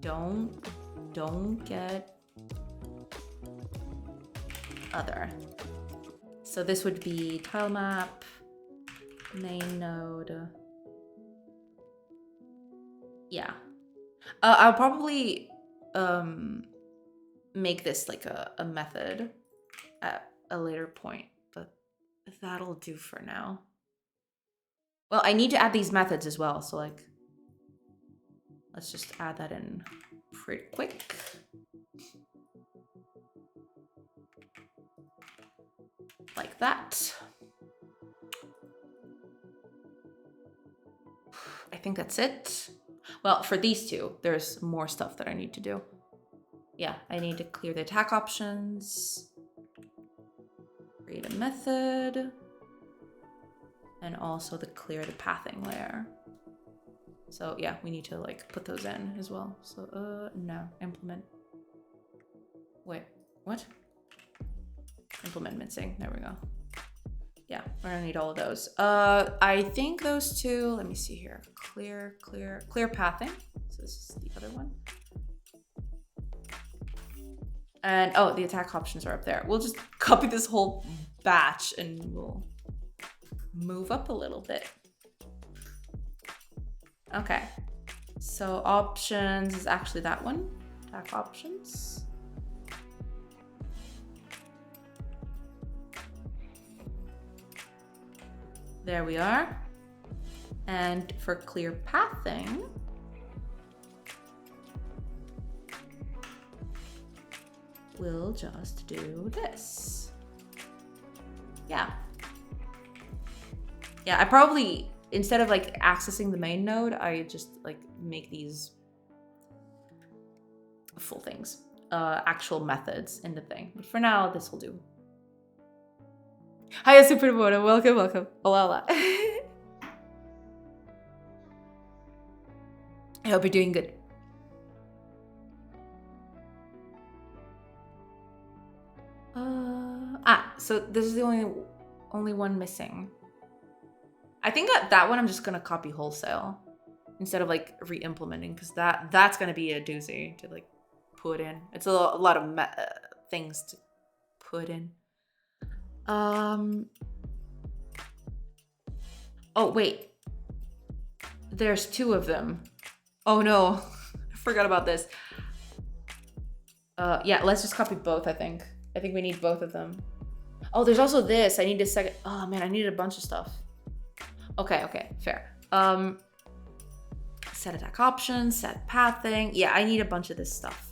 Don't get other. So this would be tile map, main node. Yeah. I'll probably make this like a method at a later point, but that'll do for now. Well, I need to add these methods as well, so like, let's just add that in pretty quick. Like that. I think that's it. Well, for these two, there's more stuff that I need to do. Yeah, I need to clear the attack options, create a method, and also to clear the pathing layer. So yeah, we need to like put those in as well. So no, implement. Wait, what? Implement mincing, there we go. Yeah, we're gonna need all of those. I think those two, let me see here. Clear pathing. So this is the other one. And oh, the attack options are up there. We'll just copy this whole batch and we'll move up a little bit. Okay, so options is actually that one. Attack options. There we are. And for clear path, thing. We'll just do this. Yeah. Yeah, I probably, instead of like accessing the main node, I just like make these full things, actual methods in the thing. But for now, this will do. Hiya, Supermoto. Welcome, welcome. Hola, hola. I hope you're doing good. So this is the only one missing. I think that one I'm just gonna copy wholesale instead of like re-implementing, because that's gonna be a doozy to like put in. It's a lot of things to put in. Oh wait, there's two of them. Oh no, I forgot about this. Yeah, let's just copy both. I think we need both of them. Oh, there's also this. I need a second. Oh man, I need a bunch of stuff. Okay, fair. Set attack options, set pathing. Yeah, I need a bunch of this stuff.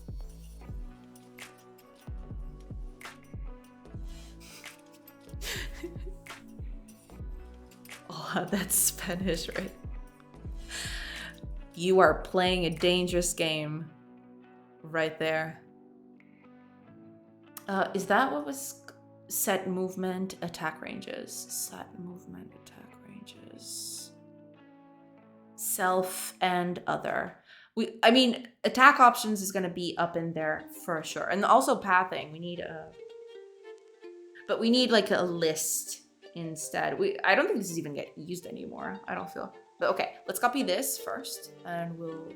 Oh, that's Spanish, right? You are playing a dangerous game right there. Is that what was set movement attack ranges? Set movement attack ranges. Self and other. I mean, attack options is gonna be up in there for sure. And also pathing. We need but we need like a list instead. I don't think this is even get used anymore. I don't feel. But okay, let's copy this first, and we'll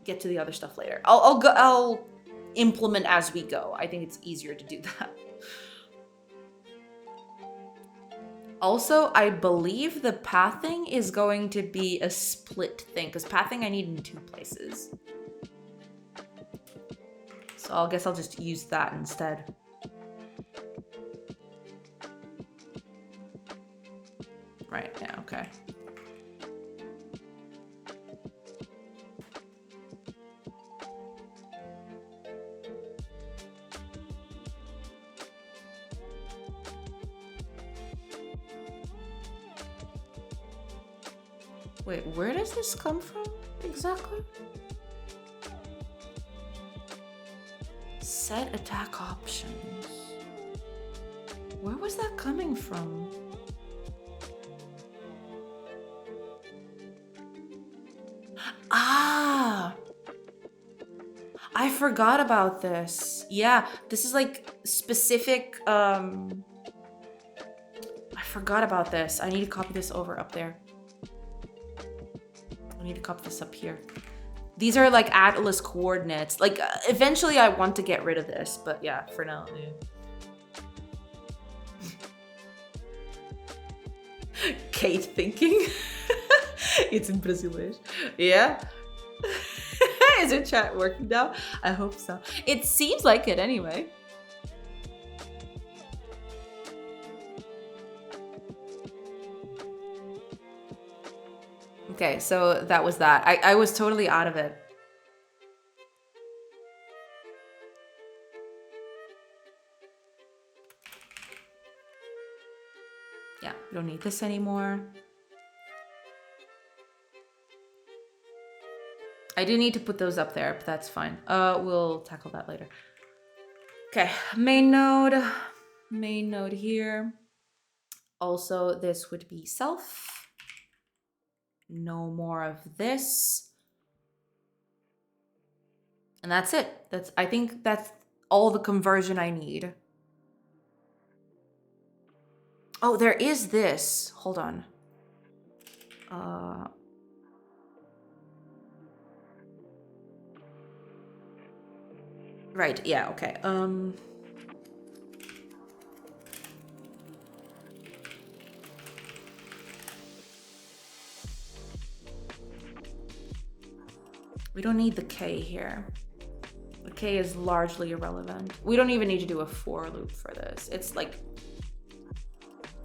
get to the other stuff later. I'll implement as we go. I think it's easier to do that. Also, I believe the pathing is going to be a split thing, because pathing I need in 2 places. So I guess I'll just use that instead. Right, yeah, okay. Wait, where does this come from exactly? Set attack options. Where was that coming from? Ah! I forgot about this. Yeah, this is like specific, I forgot about this. I need to copy this over up there. I need to copy this up here. These are like atlas coordinates. Like eventually I want to get rid of this, but yeah, for now. Yeah. Kate thinking. It's in Brazilian. Yeah. Is your chat working now? I hope so. It seems like it anyway. Okay, so that was that. I was totally out of it. Yeah, we don't need this anymore. I do need to put those up there, but that's fine. We'll tackle that later. Okay, main node here. Also, this would be self. No more of this. And that's it. I think that's all the conversion I need. Oh, there is this. Hold on. Right, yeah, okay. We don't need the K here. The K is largely irrelevant. We don't even need to do a for loop for this. It's like,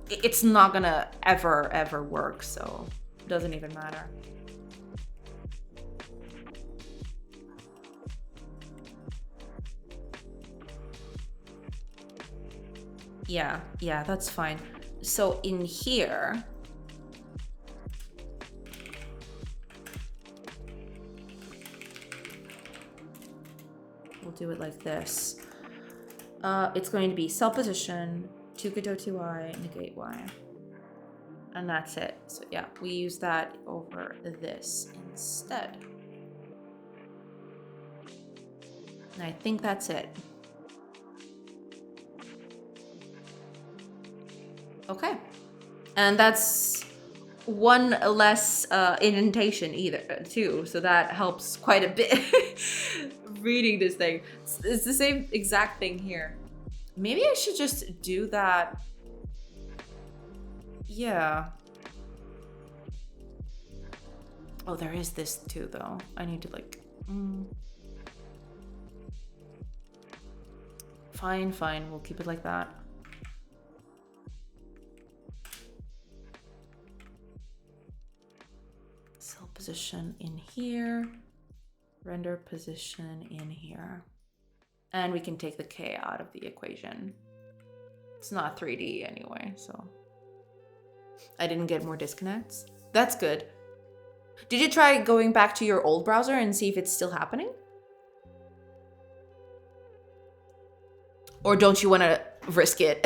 it's not gonna ever work, so it doesn't even matter. Yeah, that's fine. So in here, we'll do it like this. It's going to be cell position, 2 Godot 2y, negate y. And that's it. So yeah, we use that over this instead. And I think that's it. Okay. And that's one less indentation either too, so that helps quite a bit. Reading this thing, it's the same exact thing here. Maybe I should just do that. Yeah. Oh, there is this too though. I need to like Fine, we'll keep it like that. Cell position in here, render position in here. And we can take the K out of the equation. It's not 3D anyway, so. I didn't get more disconnects. That's good. Did you try going back to your old browser and see if it's still happening? Or don't you want to risk it?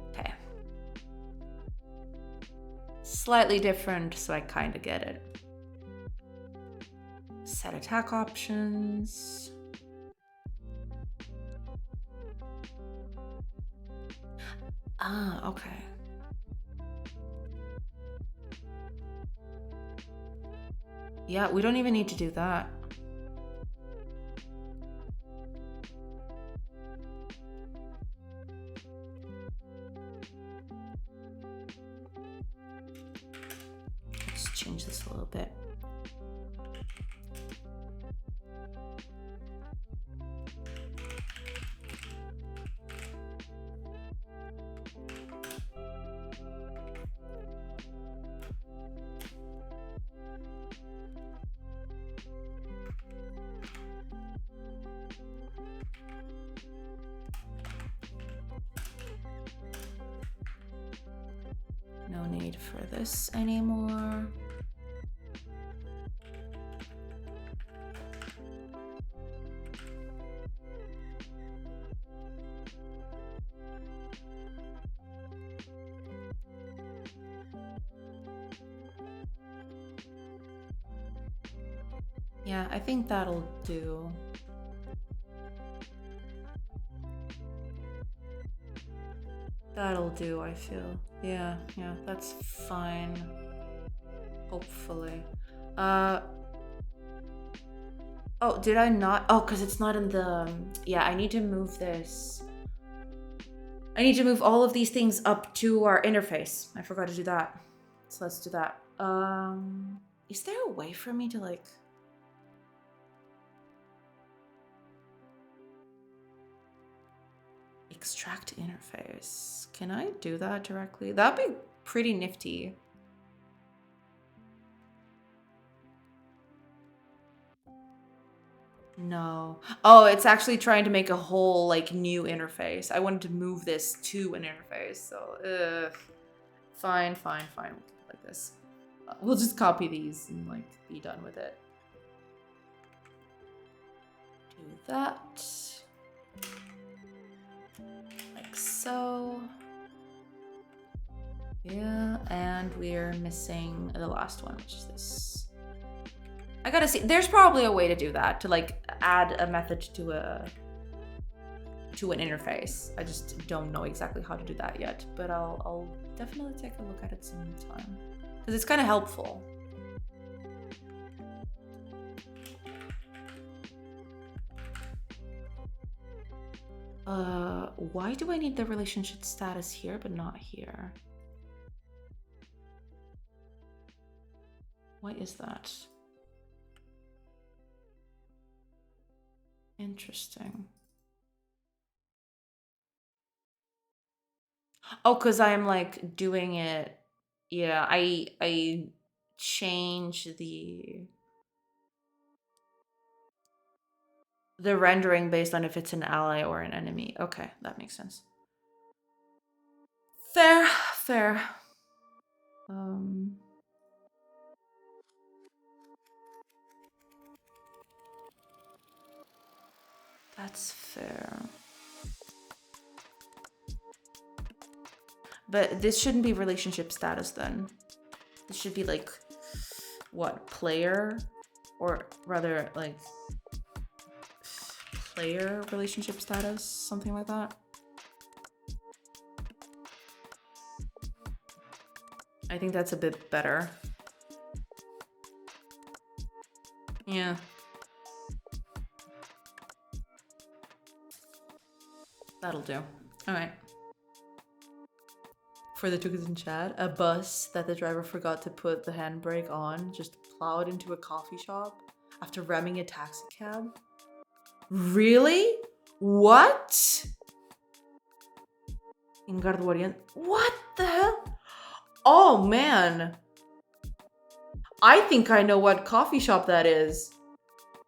Okay. Slightly different, so I kind of get it. Set attack options. Ah, okay. Yeah, we don't even need to do that. Let's change this a little bit. No need for this anymore. Yeah, I think that'll do. That'll do, I feel. Yeah, that's fine. Hopefully. Oh, did I not? Oh, because it's not in the... Yeah, I need to move this. I need to move all of these things up to our interface. I forgot to do that. So let's do that. Is there a way for me to like... Extract interface. Can I do that directly? That'd be pretty nifty. No. Oh, it's actually trying to make a whole like new interface. I wanted to move this to an interface, so fine. We'll keep it like this. We'll just copy these and like be done with it. Do that. Like so. Yeah, and we're missing the last one, which is this. I gotta see. There's probably a way to do that, to like add a method to an interface. I just don't know exactly how to do that yet, but I'll definitely take a look at it sometime because it's kind of helpful. Why do I need the relationship status here but not here? Why is that? Interesting. Oh, because I'm like doing it. Yeah, I change the rendering based on if it's an ally or an enemy. Okay, that makes sense. Fair, fair. Um that's fair. But this shouldn't be relationship status then. This should be like what, player? Or rather like player relationship status, something like that. I think that's a bit better. Yeah. That'll do. All right. For the tukes in chat, a bus that the driver forgot to put the handbrake on just plowed into a coffee shop after ramming a taxi cab. Really? What? In Gardwarian? What the hell? Oh man. I think I know what coffee shop that is.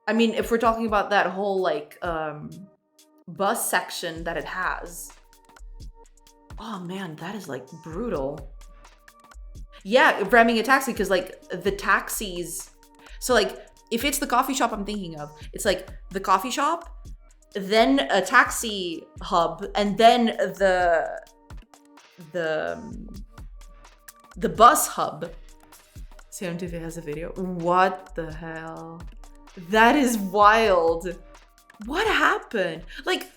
I mean, if we're talking about that whole like bus section that it has. Oh man, that is like brutal. Yeah, ramming a taxi because like the taxis. So like if it's the coffee shop I'm thinking of, it's like the coffee shop, then a taxi hub, and then the bus hub. CMTV has a video. What the hell? That is wild. What happened? Like,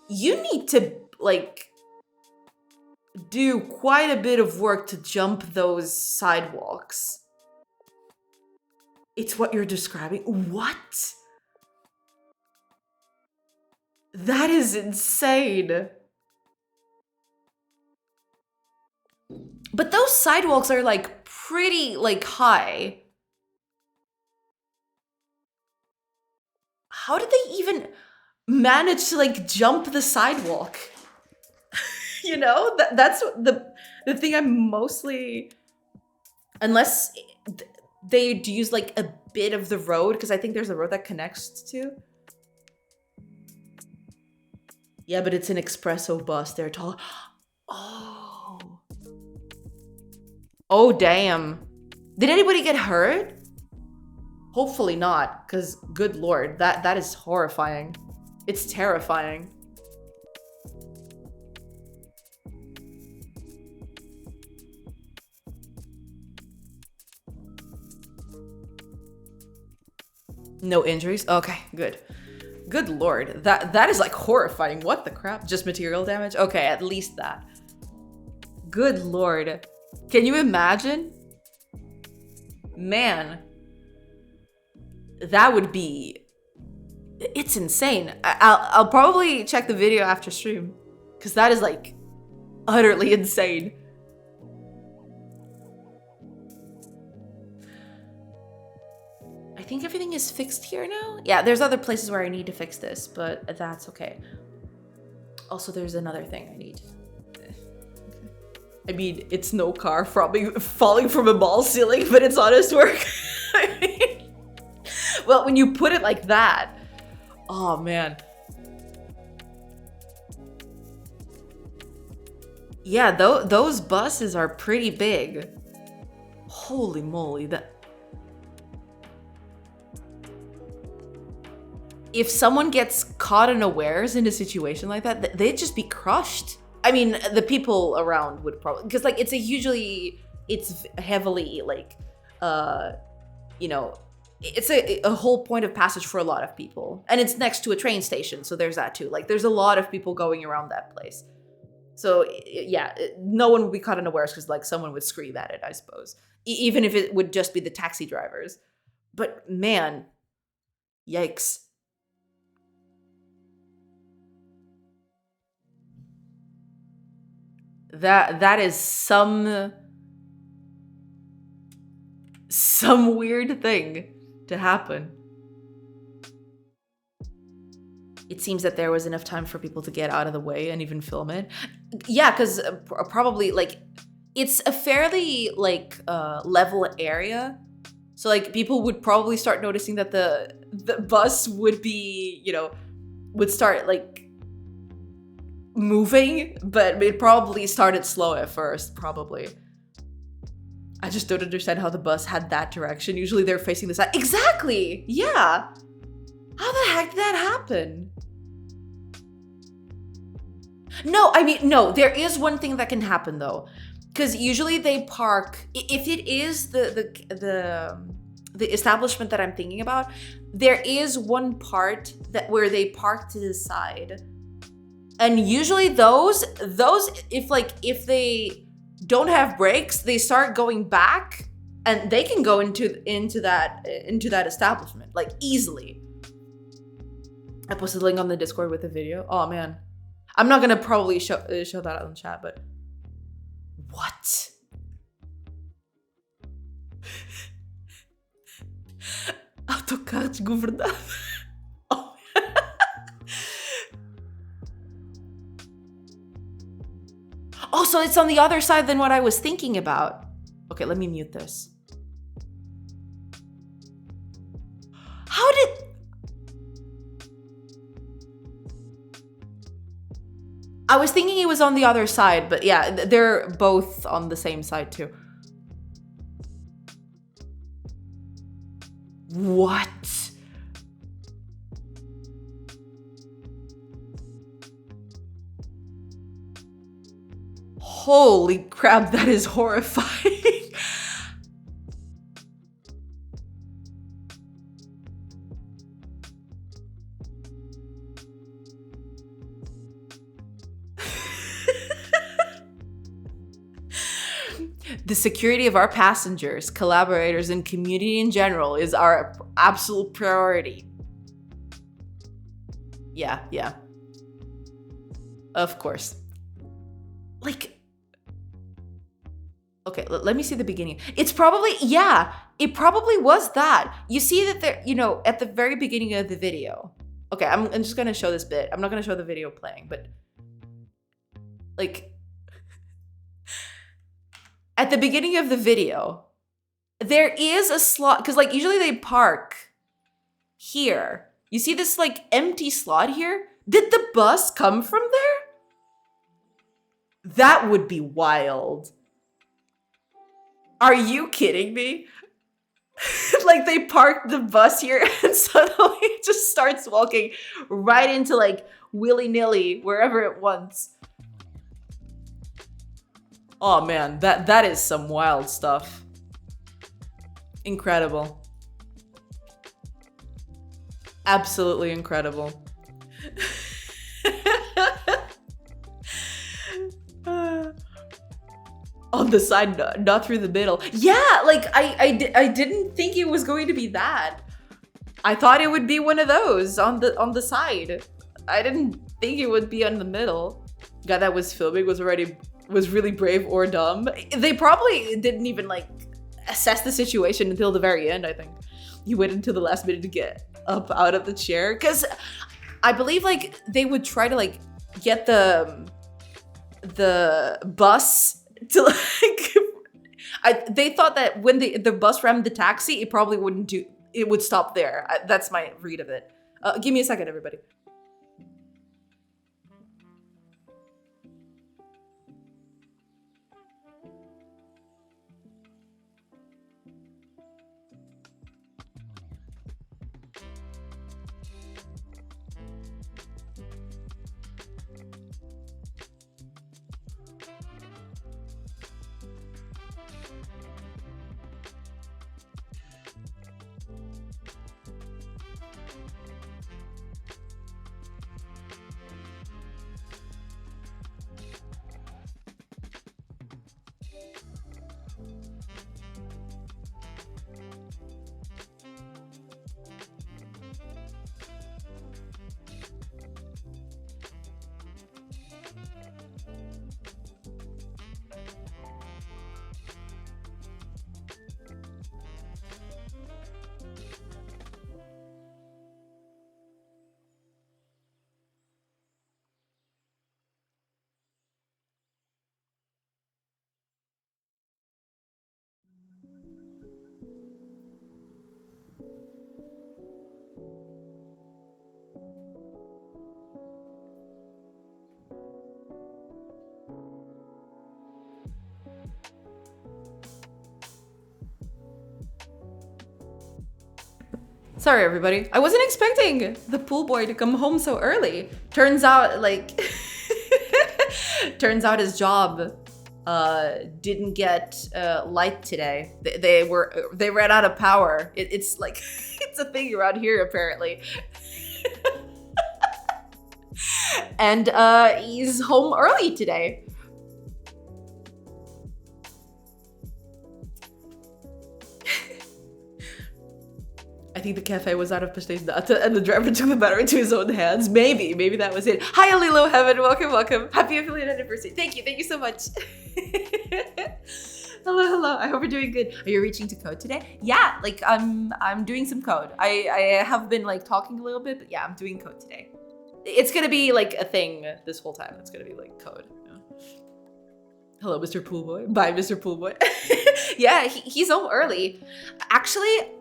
you need to like do quite a bit of work to jump those sidewalks. It's what you're describing. What? That is insane. But those sidewalks are like pretty like high. How did they even manage to like jump the sidewalk? You know, that's the thing I'm mostly, unless they'd use like a bit of the road, because I think there's a road that connects to. Yeah, but it's an espresso bus. They're tall. Oh. Oh, damn. Did anybody get hurt? Hopefully not, because good lord, that is horrifying. It's terrifying. No injuries? Okay, good. Good lord, that is like horrifying. What the crap? Just material damage? Okay, at least that. Good lord. Can you imagine? Man. That would be... It's insane. I'll probably check the video after stream, because that is like utterly insane. I think everything is fixed here now. Yeah, there's other places where I need to fix this, but that's okay. Also, there's another thing I need. I mean, it's no car falling from a mall ceiling, but it's honest work. I mean, well, when you put it like that, oh man. Yeah, those buses are pretty big. Holy moly, that... If someone gets caught unawares in a situation like that, they'd just be crushed. I mean, the people around would probably, because like it's heavily like, you know, it's a whole point of passage for a lot of people, and it's next to a train station, so there's that too. Like, there's a lot of people going around that place, so yeah, no one would be caught unawares because like someone would scream at it, I suppose, even if it would just be the taxi drivers. But man, yikes. That is some weird thing to happen. it seems that there was enough time for people to get out of the way and even film it. Yeah, because probably like it's a fairly like level area, so like people would probably start noticing that the bus would be, you know, would start like moving, but it probably started slow at first, probably. I just don't understand how the bus had that direction. Usually they're facing the side. Exactly! Yeah! How the heck did that happen? No, I mean, no, there is one thing that can happen though. Because usually they park, if it is the establishment that I'm thinking about, there is one part that where they park to the side. And usually those if they don't have brakes, they start going back and they can go into that establishment like easily. I posted a link on the Discord with the video. Oh man. I'm not gonna probably show that on the chat, but what? Autocarro desgovernado. Oh. Oh, so it's on the other side than what I was thinking about. Okay, let me mute this. How did... I was thinking it was on the other side, but yeah, they're both on the same side too. What? Holy crap, that is horrifying. The security of our passengers, collaborators, and community in general is our absolute priority. Yeah. Of course. Like, okay, let me see the beginning. It's probably, yeah, it probably was that. You see that there, you know, at the very beginning of the video. Okay, I'm just gonna show this bit. I'm not gonna show the video playing, but like, at the beginning of the video, there is a slot, because like usually they park here. You see this like empty slot here? Did the bus come from there? That would be wild. Are you kidding me? Like they parked the bus here and suddenly it just starts walking right into like willy-nilly wherever it wants. Oh man, that is some wild stuff. Incredible. Absolutely incredible. On the side, not through the middle. Yeah, like I didn't think it was going to be that. I thought it would be one of those on the side. I didn't think it would be on the middle. Guy that was filming was really brave or dumb. They probably didn't even like assess the situation until the very end, I think. He waited until the last minute to get up out of the chair. Because I believe like they would try to like get the bus to like... they thought that when the bus rammed the taxi, it probably wouldn't do... It would stop there. That's my read of it. Give me a second, everybody. Sorry, everybody. I wasn't expecting the pool boy to come home so early. Turns out, like, turns out his job didn't get light today. They ran out of power. It's like, it's a thing around here apparently. And he's home early today. I think the cafe was out of pastèche nata and the driver took the matter into his own hands. Maybe that was it. Hi, Alilo Heaven. Welcome. Happy affiliate anniversary. Thank you so much. Hello. I hope you're doing good. Are you reaching to code today? Yeah, like I'm doing some code. I have been like talking a little bit, but yeah, I'm doing code today. It's gonna be like a thing this whole time. It's gonna be like code. Hello, Mr. Poolboy. Bye, Mr. Poolboy. Yeah, he's home early. Actually,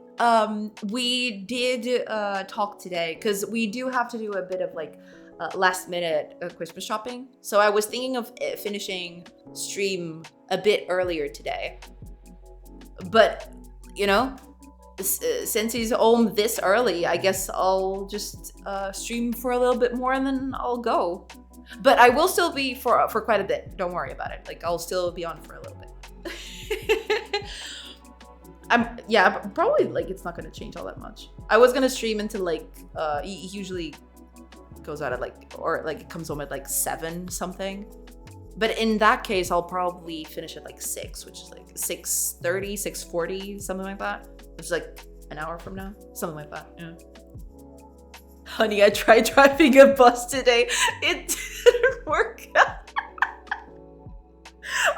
we did talk today because we do have to do a bit of like last minute Christmas shopping. So I was thinking of finishing stream a bit earlier today. But, you know, since he's home this early, I guess I'll just stream for a little bit more and then I'll go. But I will still be for quite a bit. Don't worry about it. Like, I'll still be on for a little bit. Probably like it's not gonna change all that much. I was gonna stream until like he usually goes out at like, or like it comes home at like 7 something. But in that case, I'll probably finish at like 6, which is like 6:30, 6:40, something like that. Which is like an hour from now, something like that. Yeah. Honey, I tried driving a bus today. It didn't work out.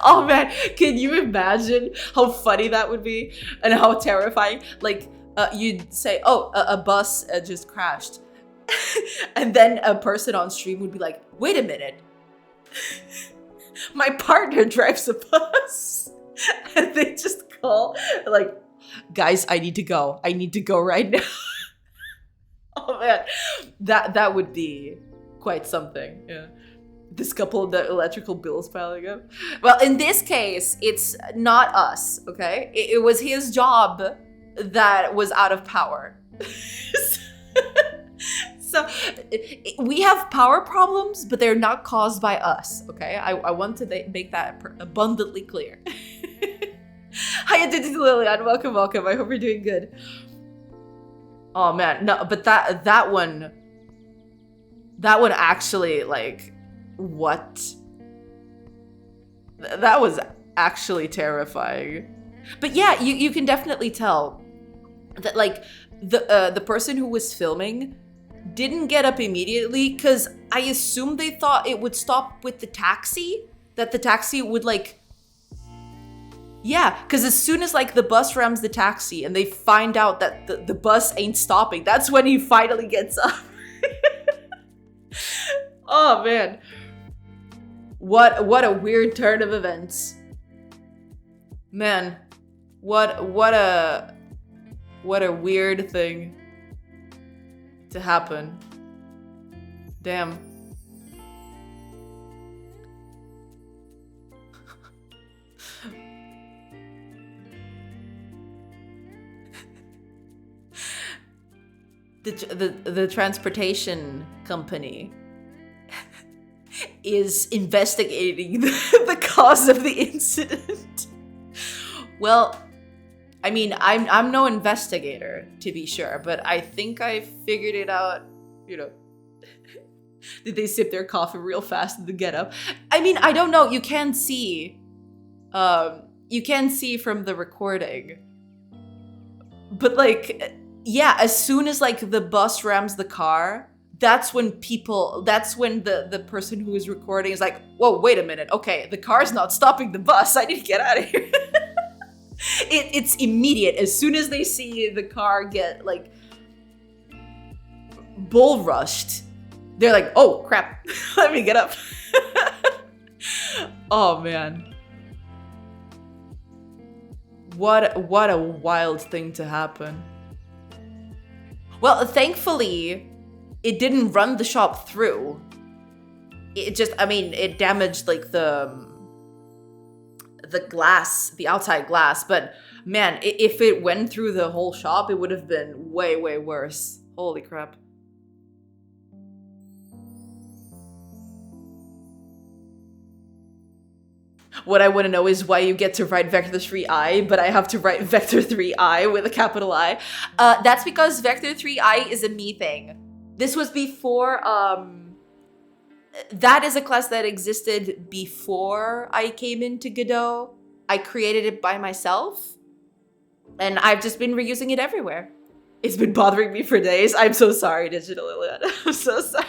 Oh man, can you imagine how funny that would be and how terrifying? Like, you'd say, oh, a bus just crashed. And then a person on stream would be like, wait a minute. My partner drives a bus. And they just call, like, guys, I need to go. I need to go right now. Oh man, that would be quite something, yeah. This couple, the electrical bills piling up. Well, in this case, it's not us, okay? It was his job that was out of power. So we have power problems, but they're not caused by us, okay? I want to make that abundantly clear. Hi, Identity Lillian. Welcome. I hope you're doing good. Oh man, no, but that one actually, like, what? That was actually terrifying. But yeah, you can definitely tell that like the person who was filming didn't get up immediately because I assume they thought it would stop with the taxi, that the taxi would like, yeah, because as soon as like the bus rams the taxi and they find out that the bus ain't stopping, that's when he finally gets up. Oh man. What a weird turn of events. Man, what a weird thing to happen. Damn. The transportation company is investigating the cause of the incident. Well, I mean, I'm no investigator, to be sure, but I think I figured it out, you know. Did they sip their coffee real fast and then get up? I mean, I don't know. You can see from the recording. But like, yeah, as soon as like the bus rams the car, that's when the person who is recording is like, whoa, wait a minute. Okay, the car's not stopping the bus. I need to get out of here. It's immediate. As soon as they see the car get like bull rushed, they're like, oh crap, let me get up. Oh man. What a wild thing to happen. Well, thankfully, it didn't run the shop through. It just, I mean, it damaged like the the glass, the outside glass. But man, if it went through the whole shop, it would have been way, way worse. Holy crap. What I want to know is why you get to write vector3i, but I have to write vector3i with a capital I. That's because vector3i is a me thing. This was before, that is a class that existed before I came into Godot. I created it by myself, and I've just been reusing it everywhere. It's been bothering me for days. I'm so sorry, Digital Lilian. I'm so sorry.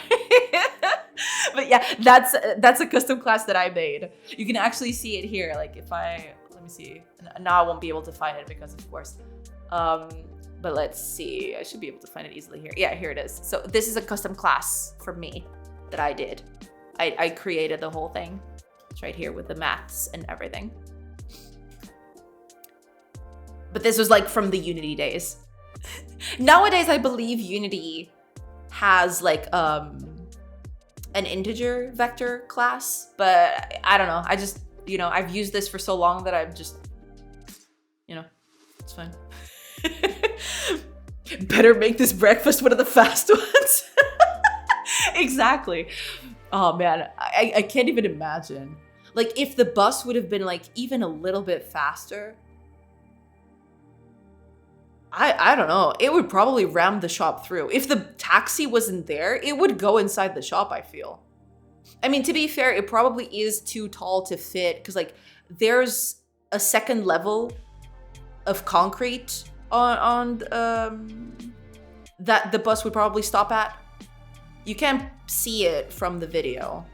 But yeah, that's a custom class that I made. You can actually see it here. Like if I, let me see. Now I won't be able to find it because of course. But let's see. I should be able to find it easily here. Yeah, here it is. So this is a custom class for me that I did. I created the whole thing. It's right here with the maths and everything. But this was like from the Unity days. Nowadays, I believe Unity has like an integer vector class, but I don't know. I just, you know, I've used this for so long that I'm just, you know, it's fine. Better make this breakfast one of the fast ones. Exactly. Oh man, I can't even imagine. Like if the bus would have been like even a little bit faster, I don't know. It would probably ram the shop through. If the taxi wasn't there, it would go inside the shop, I feel. I mean, to be fair, it probably is too tall to fit because like there's a second level of concrete on that the bus would probably stop at. You can't see it from the video.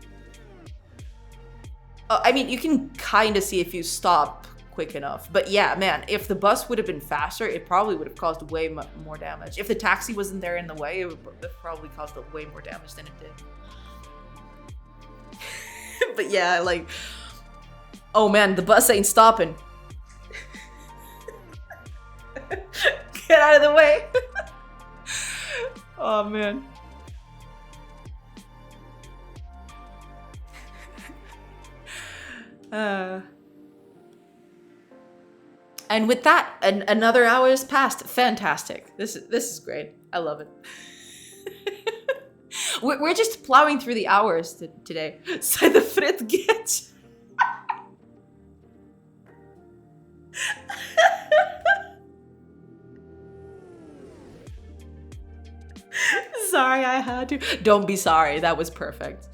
I mean, you can kind of see if you stop quick enough. But yeah, man, if the bus would have been faster, it probably would have caused way more damage. If the taxi wasn't there in the way, it would have probably caused way more damage than it did. But yeah, like, oh man, the bus ain't stopping. Get out of the way. Oh man. And with that, another hour has passed. Fantastic. This is great. I love it. We're just plowing through the hours today. Say the frit get. Sorry, I had to. Don't be sorry. That was perfect.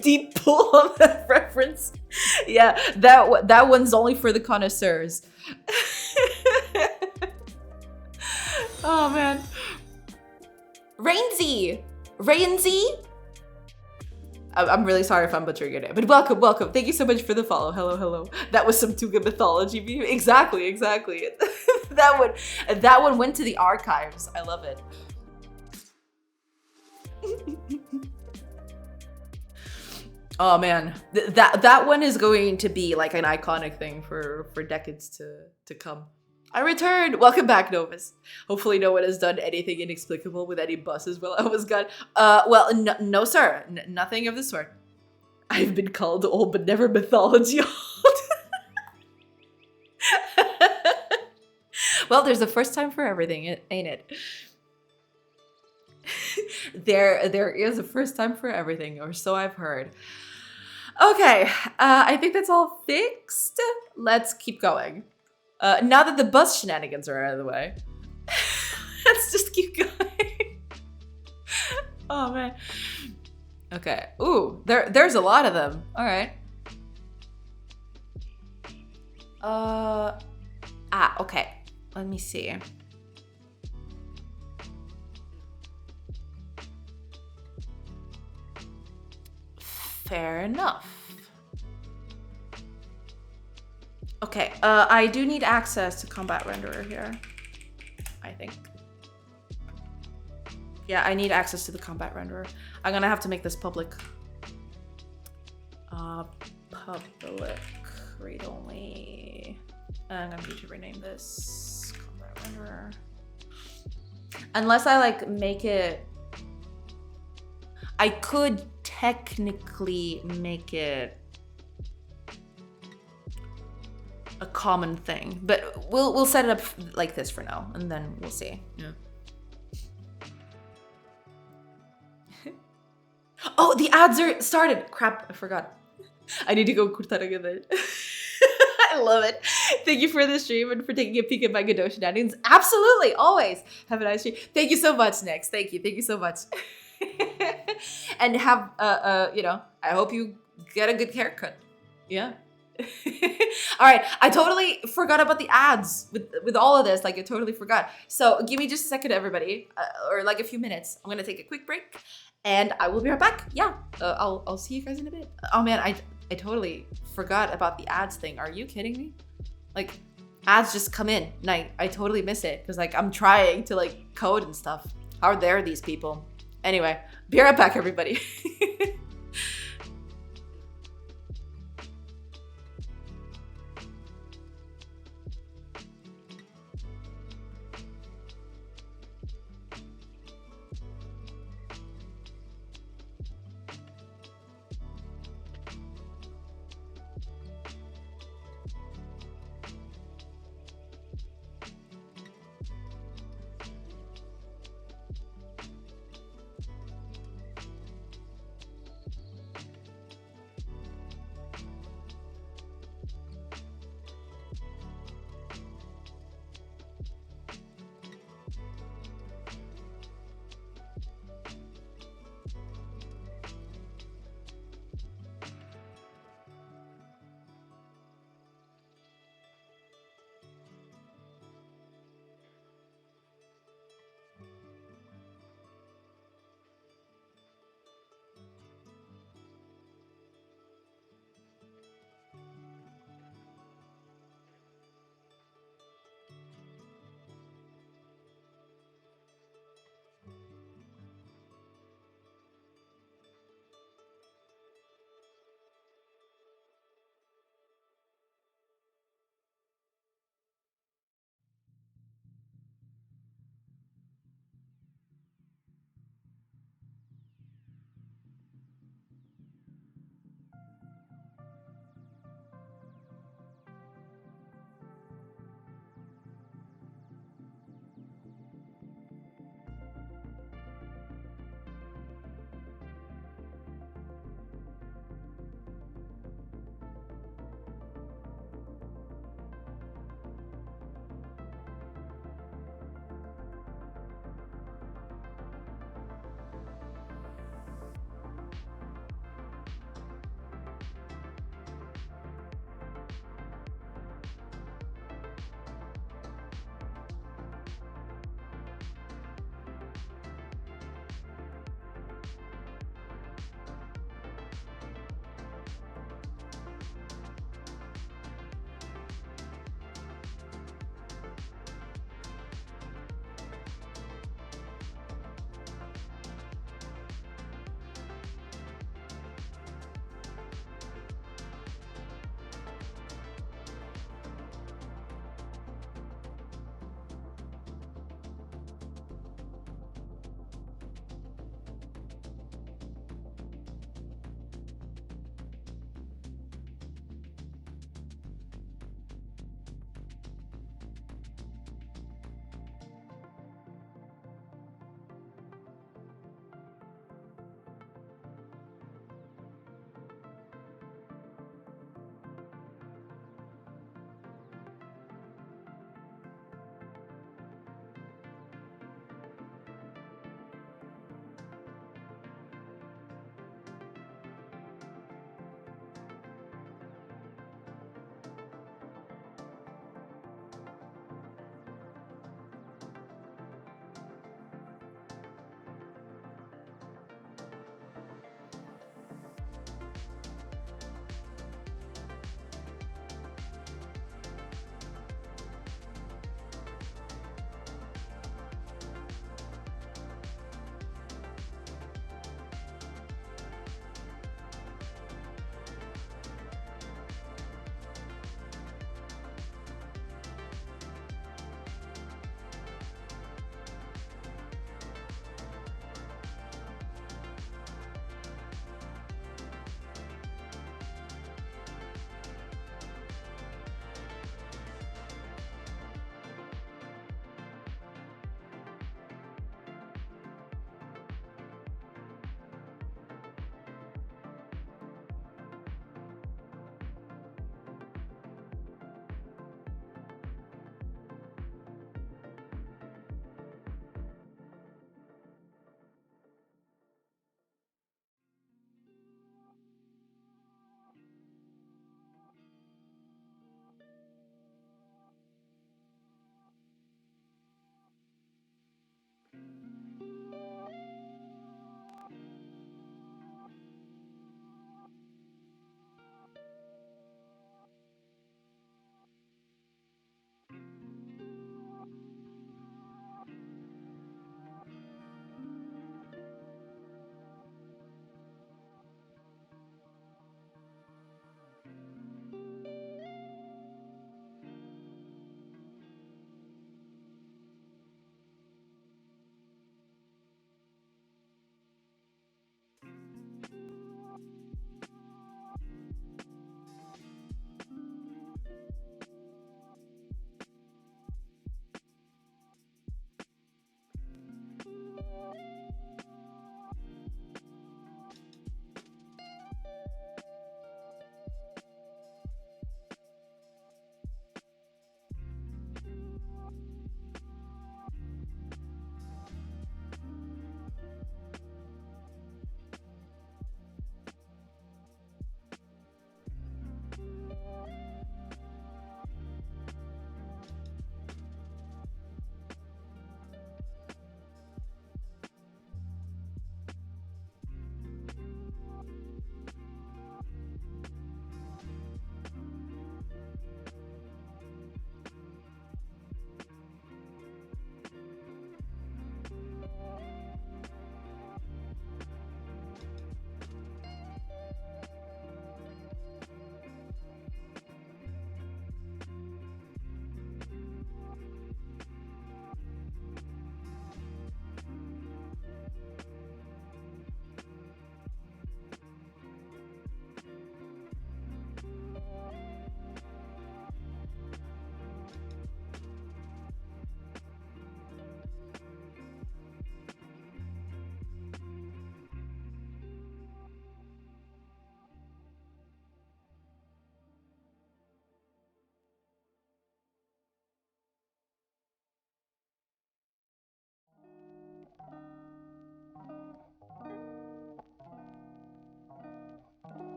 Deep pull on that reference. Yeah, that one's only for the connoisseurs. Oh man. Rainsy. I'm really sorry if I'm butchering your name, but welcome. Thank you so much for the follow. Hello. That was some Tuga mythology view. Exactly. That one went to the archives. I love it. Oh man, that one is going to be like an iconic thing for decades to come. I returned. Welcome back, Novus. Hopefully no one has done anything inexplicable with any buses while I was gone. Well, no sir, nothing of the sort. I've been called old but never mythology old. Well, there's a first time for everything, ain't it? There is a first time for everything, or so I've heard. Okay, I think that's all fixed. Let's keep going. Now that the bus shenanigans are out of the way, let's just keep going. Oh man. Okay. Ooh, there's a lot of them. All right. Okay. Let me see. Fair enough. Okay, I do need access to combat renderer here, I think. Yeah, I need access to the combat renderer. I'm gonna have to make this public. Public, read only. I'm gonna need to rename this combat renderer. Unless I like make it, I could technically make it a common thing, but we'll set it up like this for now, and then we'll see. Yeah. Oh, the ads are started. Crap, I forgot. I need to go cortar again. I love it. Thank you for the stream and for taking a peek at my Godot shenanigans. Absolutely, always. Have a nice stream. Thank you so much, Nix. Thank you so much. And have you know, I hope you get a good haircut. Yeah. All right, I totally forgot about the ads with all of this. Like, I totally forgot. So give me just a second, everybody, or like a few minutes. I'm gonna take a quick break, and I will be right back. Yeah, I'll see you guys in a bit. Oh man, I totally forgot about the ads thing. Are you kidding me? Like, ads just come in, and I totally miss it because like I'm trying to like code and stuff. How dare these people? Anyway, be right back, everybody.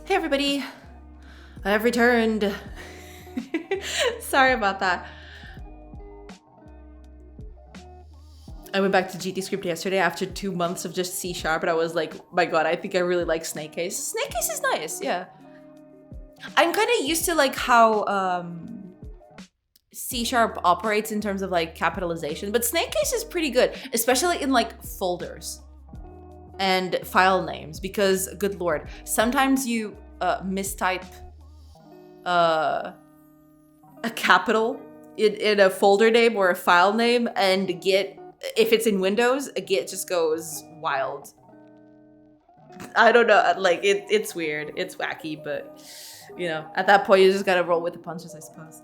Hey everybody, I've returned. Sorry about that. I went back to GTScript yesterday after 2 months of just C# and I was like, my god, I think I really like Snake Case. Snake Case is nice, yeah. I'm kind of used to like how C# operates in terms of like capitalization, but Snake Case is pretty good, especially in like folders and file names, because good lord, sometimes you mistype a capital in a folder name or a file name, and Git, if it's in Windows, Git just goes wild. I don't know, like it's weird, it's wacky, but you know, at that point you just gotta roll with the punches, I suppose.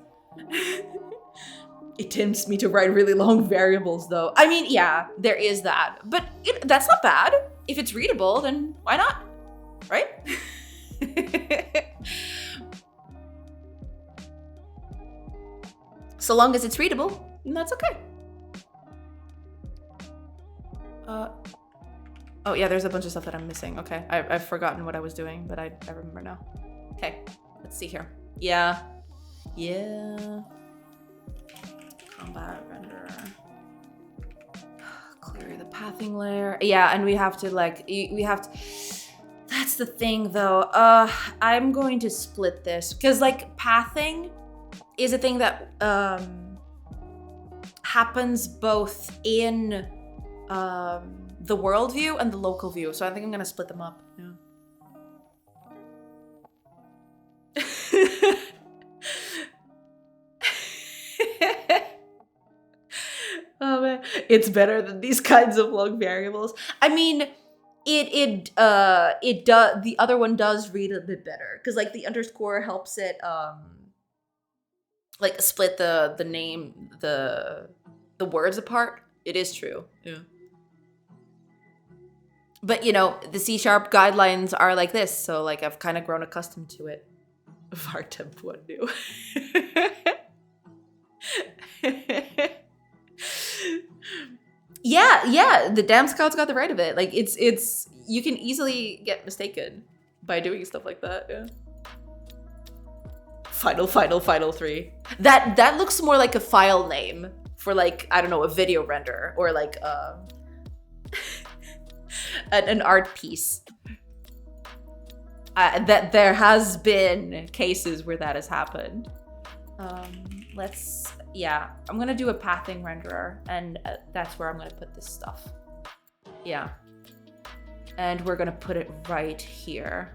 It tempts me to write really long variables though. I mean, yeah, there is that, but that's not bad. If it's readable, then why not, right? So long as it's readable, that's okay. Oh yeah, there's a bunch of stuff that I'm missing. Okay, I've forgotten what I was doing, but I remember now. Okay, let's see here. Yeah. Combat render. Clear the pathing layer. Yeah, and we have to like, that's the thing though. I'm going to split this because like pathing is a thing that happens both in the world view and the local view. So I think I'm gonna split them up. Yeah. Oh man, it's better than these kinds of long variables. I mean, it does. The other one does read a bit better because like the underscore helps it like split the name, the words apart. It is true. Yeah. But you know, the C# guidelines are like this, so like I've kind of grown accustomed to it. var temp one new. Yeah, the damn scouts got the right of it. Like it's you can easily get mistaken by doing stuff like that. Yeah. Final 3. That looks more like a file name for like, I don't know, a video render or like an art piece. That there has been cases where that has happened. Yeah, I'm gonna do a pathing renderer, and that's where I'm gonna put this stuff. Yeah. And we're gonna put it right here.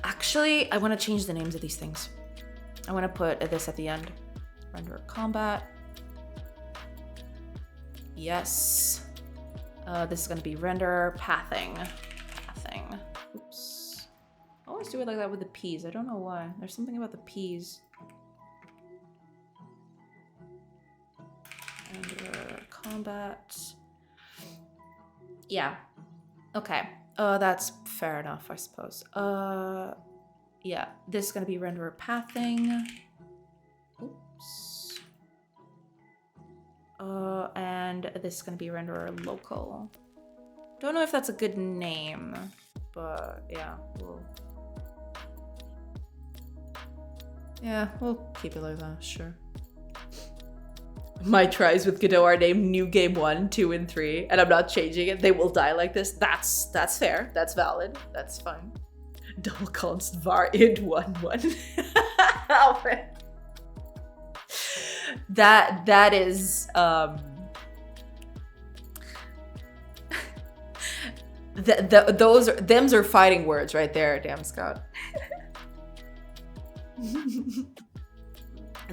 Actually, I wanna change the names of these things. I wanna put this at the end. Render combat. Yes. This is gonna be render pathing. Oops. I always do it like that with the P's. I don't know why. There's something about the P's. Render combat. Yeah. Okay. That's fair enough, I suppose. Yeah. This is gonna be render pathing. Oops. And this is gonna be renderer local. Don't know if that's a good name, but yeah, we'll keep it like that, sure. My tries with Godot are named New Game 1, 2, and 3, and I'm not changing it. They will die like this. That's fair. That's valid. That's fine. Double const var id 1 1. Oh, man. That is them's are fighting words right there, damn Scout.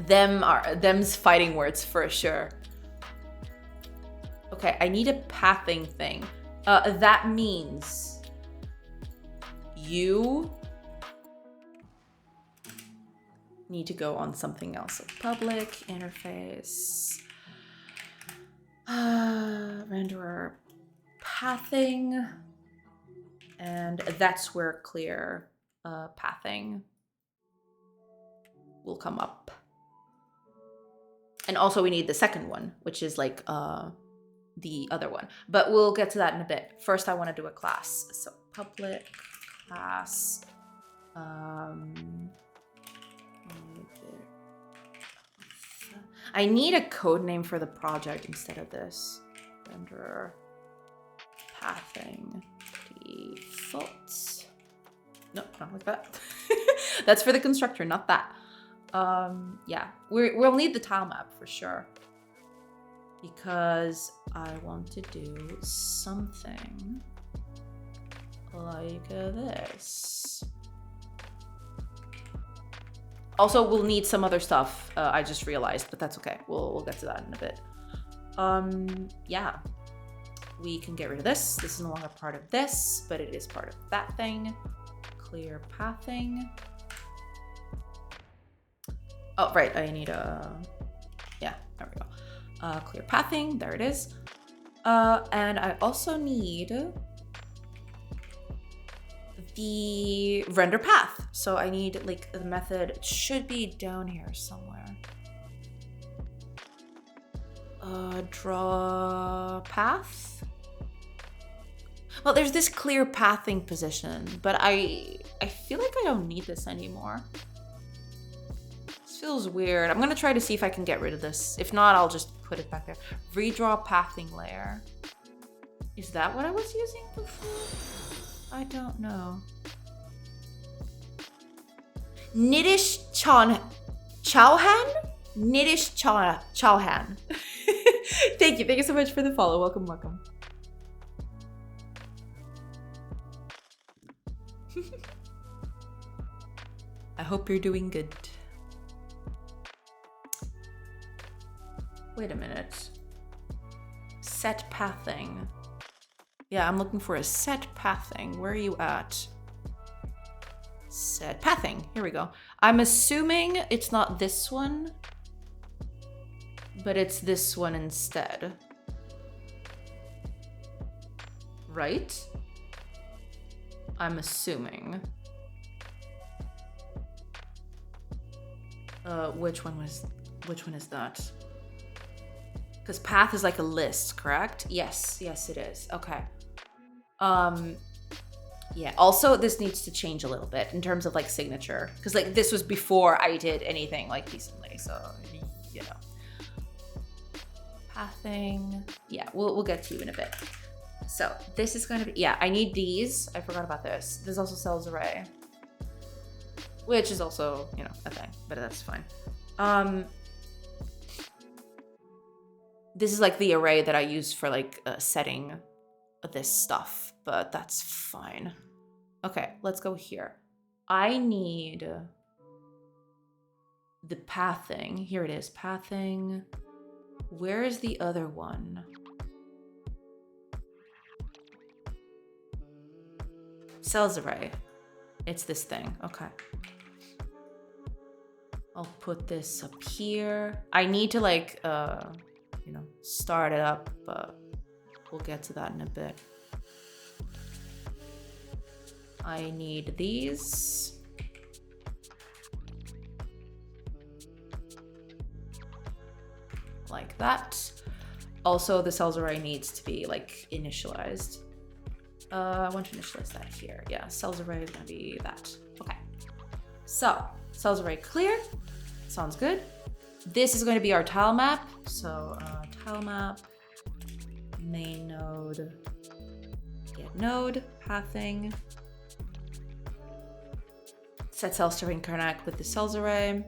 Them's fighting words for sure. Okay, I need a pathing thing. That means you need to go on something else. So public interface, renderer pathing, and that's where clear pathing will come up. And also we need the second one, which is like the other one. But we'll get to that in a bit. First, I want to do a class. So public class. I need a code name for the project instead of this. Renderer pathing defaults. No, not like that. That's for the constructor, not that. Yeah, we'll need the tile map for sure. Because I want to do something like this. Also, we'll need some other stuff. I just realized, but that's okay. We'll get to that in a bit. Yeah, we can get rid of this. This is no longer part of this, but it is part of that thing. Clear pathing. Oh, right. I need a. Yeah, there we go. Clear pathing. There it is. And I also need the render path. So I need like the method. It should be down here somewhere. Draw path. Well, there's this clear pathing position, but I feel like I don't need this anymore. This feels weird. I'm gonna try to see if I can get rid of this. If not, I'll just put it back there. Redraw pathing layer. Is that what I was using before? I don't know. Nidish Chauhan? Nidish Chauhan. Thank you so much for the follow. Welcome. I hope you're doing good. Wait a minute. Set pathing. Yeah, I'm looking for a set pathing. Where are you at? Set pathing. Here we go. I'm assuming it's not this one, but it's this one instead. Right? I'm assuming. Which one is that? Because path is like a list, correct? Yes, it is. Okay. Yeah, also this needs to change a little bit in terms of like signature. Because like this was before I did anything like decently, so you know. Pathing. Yeah, we'll get to you in a bit. So this is going to be, yeah, I need these. I forgot about this. There's also cells array, which is also, you know, a thing, but that's fine. This is like the array that I use for like setting this stuff, but that's fine. Okay, let's go here. I need the pathing. Here it is, pathing. Where is the other one? Cells array. It's this thing. Okay. I'll put this up here. I need to like, you know, start it up, but we'll get to that in a bit. I need these. Like that. Also, the cells array needs to be like initialized. I want to initialize that here. Yeah, cells array is gonna be that. Okay. So, cells array clear. Sounds good. This is going to be our tile map. So, tile map, main node, get node, pathing, set cells to connect with the cells array.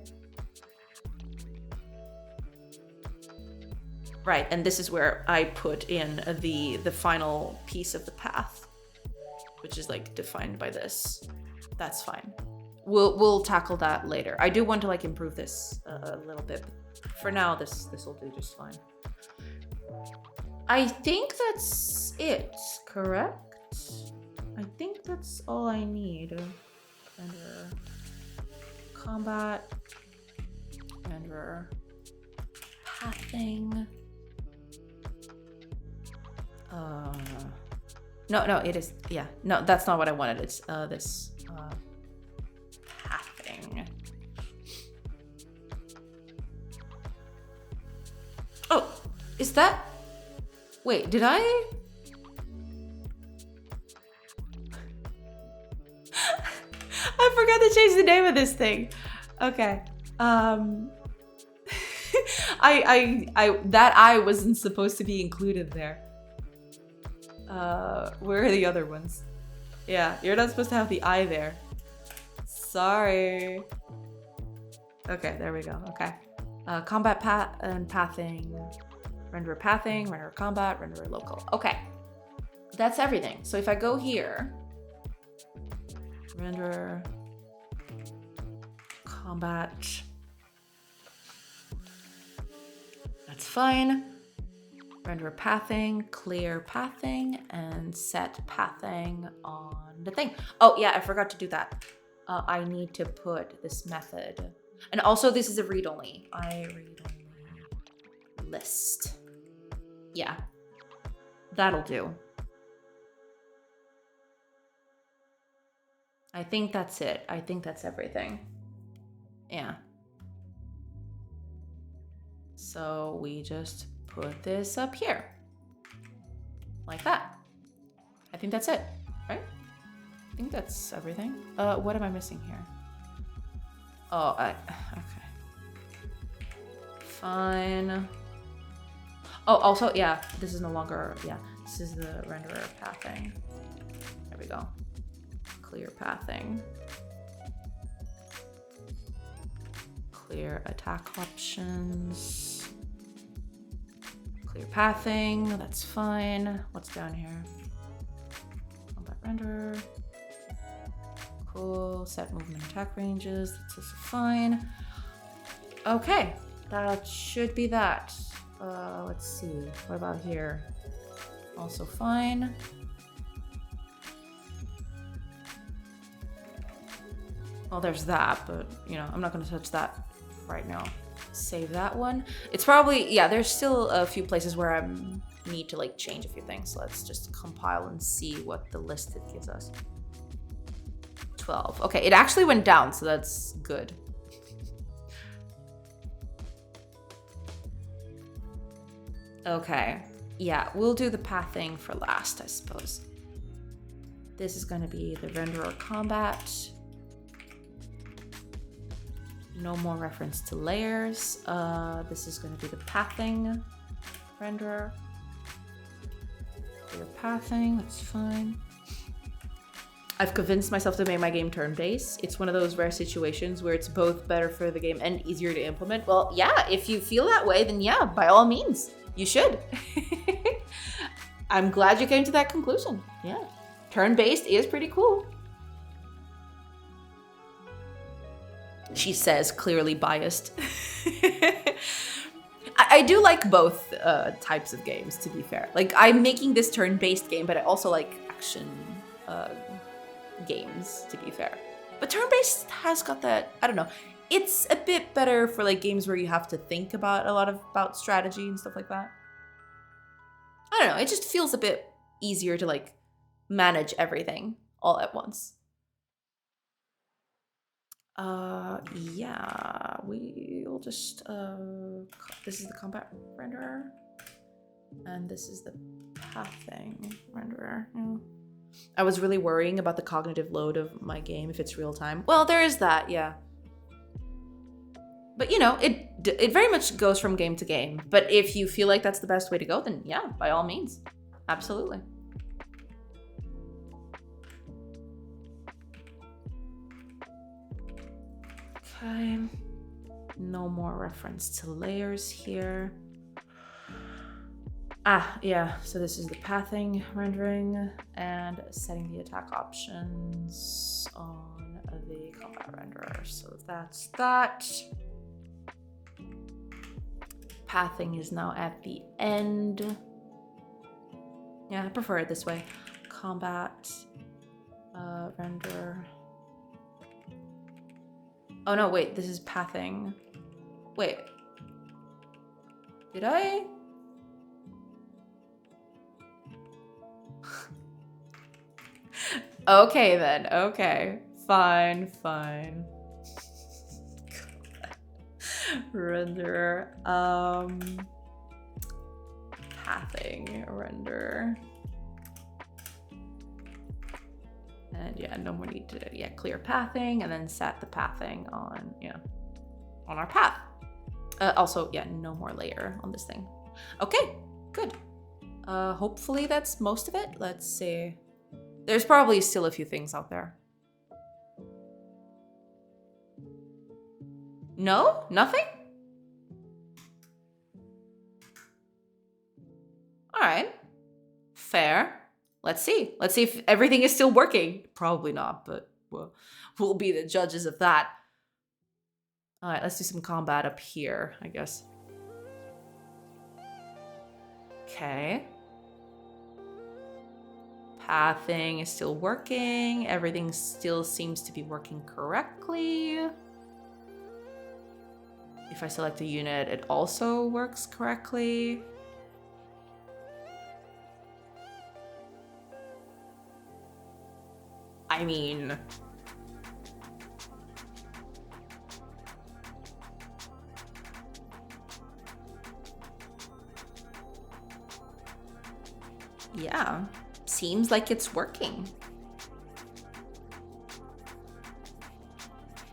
Right, and this is where I put in the final piece of the path, which is like defined by this. That's fine. We'll tackle that later. I do want to like improve this a little bit. But for now, this will do just fine. I think that's it, correct? I think that's all I need. Render combat, render pathing. No, it is, yeah. No, that's not what I wanted. It's this pathing. Is that... Wait, did I... I forgot to change the name of this thing. Okay. That I wasn't supposed to be included there. Where are the other ones? Yeah, you're not supposed to have the I there. Sorry. Okay, there we go. Okay. Combat path and pathing. Renderer pathing, renderer combat, renderer local. Okay. That's everything. So if I go here, renderer combat. That's fine. Renderer pathing, clear pathing, and set pathing on the thing. Oh yeah, I forgot to do that. I need to put this method. And also this is a read-only. I read-only list. Yeah, that'll do. I think that's it. I think that's everything. Yeah. So we just put this up here. Like that. I think that's it, right? I think that's everything. What am I missing here? Oh, okay. Fine. Oh, also, yeah, this is no longer, yeah, this is the renderer pathing. There we go. Clear pathing. Clear attack options. Clear pathing, that's fine. What's down here? Combat renderer. Cool, set movement attack ranges, that's also fine. Okay, that should be that. Let's see, what about here? Also fine. Well, there's that, but you know, I'm not gonna touch that right now. Save that one. It's probably, yeah, there's still a few places where I need to like change a few things. Let's just compile and see what the list it gives us. 12. Okay, it actually went down, so that's good. Okay, yeah, we'll do the pathing for last, I suppose. This is gonna be the renderer combat. No more reference to layers. This is gonna be the pathing renderer. Clear pathing, that's fine. I've convinced myself to make my game turn-based. It's one of those rare situations where it's both better for the game and easier to implement. Well, yeah, if you feel that way, then yeah, by all means, you should. I'm glad you came to that conclusion. Yeah, turn-based is pretty cool. She says, clearly biased. I do like both types of games, to be fair. Like, I'm making this turn-based game, but I also like action games, to be fair. But turn-based has got that, I don't know. It's a bit better for like games where you have to think about a lot about strategy and stuff like that. I don't know, it just feels a bit easier to like manage everything all at once. Yeah, we'll just, this is the combat renderer, and this is the pathing renderer. I was really worrying about the cognitive load of my game if it's real time. Well, there is that, yeah. But you know, it very much goes from game to game. But if you feel like that's the best way to go, then yeah, by all means, absolutely. Okay, no more reference to layers here. Ah, yeah, so this is the pathing rendering and setting the attack options on the combat renderer. So that's that. Pathing is now at the end. Yeah, I prefer it this way. Combat, render. Oh no, wait, this is pathing. Wait. Did I? Okay then, okay. Fine. Renderer. pathing render. And yeah, no more need to, clear pathing and then set the pathing on, on our path. Also, no more layer on this thing. Okay, good. Hopefully that's most of it. Let's see. There's probably still a few things out there. No? Nothing? All right. Fair. Let's see. Let's see if everything is still working. Probably not, but we'll be the judges of that. All right, let's do some combat up here, I guess. Okay. Pathing is still working. Everything still seems to be working correctly. If I select a unit, it also works correctly. I mean... yeah, seems like it's working.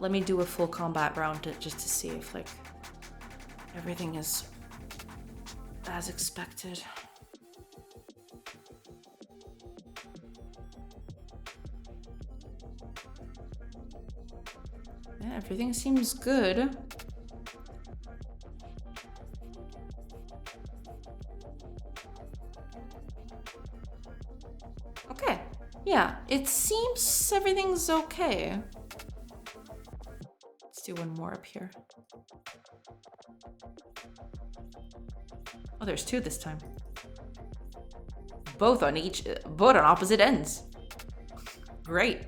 Let me do a full combat round just to see if like everything is as expected. Yeah, everything seems good. Okay, yeah, it seems everything's okay. Let's do one more up here. Oh, there's two this time. Both on opposite ends. Great.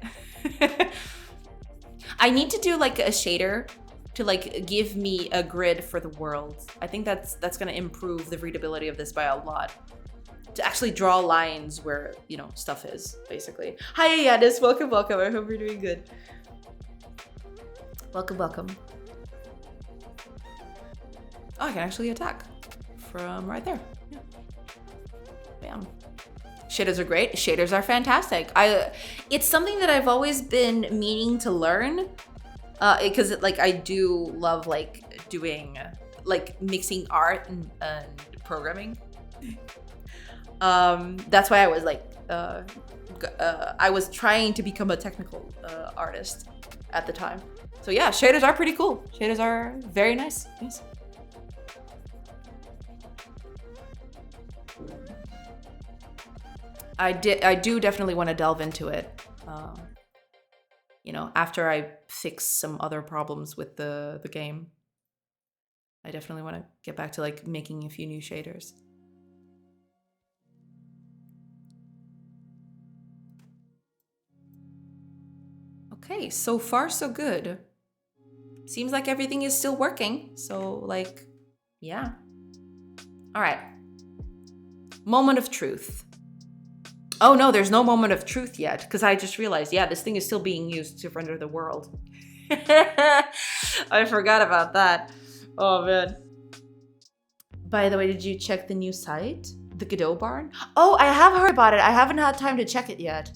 I need to do like a shader to like give me a grid for the world. I think that's gonna improve the readability of this by a lot. To actually draw lines where, you know, stuff is, basically. Hi, Yadis, welcome, welcome. I hope you're doing good. Welcome, welcome. Oh, I can actually attack from right there. Yeah. Bam. Shaders are great. Shaders are fantastic. It's something that I've always been meaning to learn, because like I do love like doing like mixing art and programming. That's why I was like I was trying to become a technical artist at the time. So yeah, shaders are pretty cool. Shaders are very nice. Yes. I do definitely want to delve into it. You know, after I fix some other problems with the game. I definitely want to get back to like making a few new shaders. Okay, so far so good. Seems like everything is still working. So like, yeah. All right. Moment of truth. Oh no, there's no moment of truth yet, because I just realized, yeah, this thing is still being used to render the world. I forgot about that. Oh man. By the way, did you check the new site? The Godot barn? Oh, I have heard about it. I haven't had time to check it yet.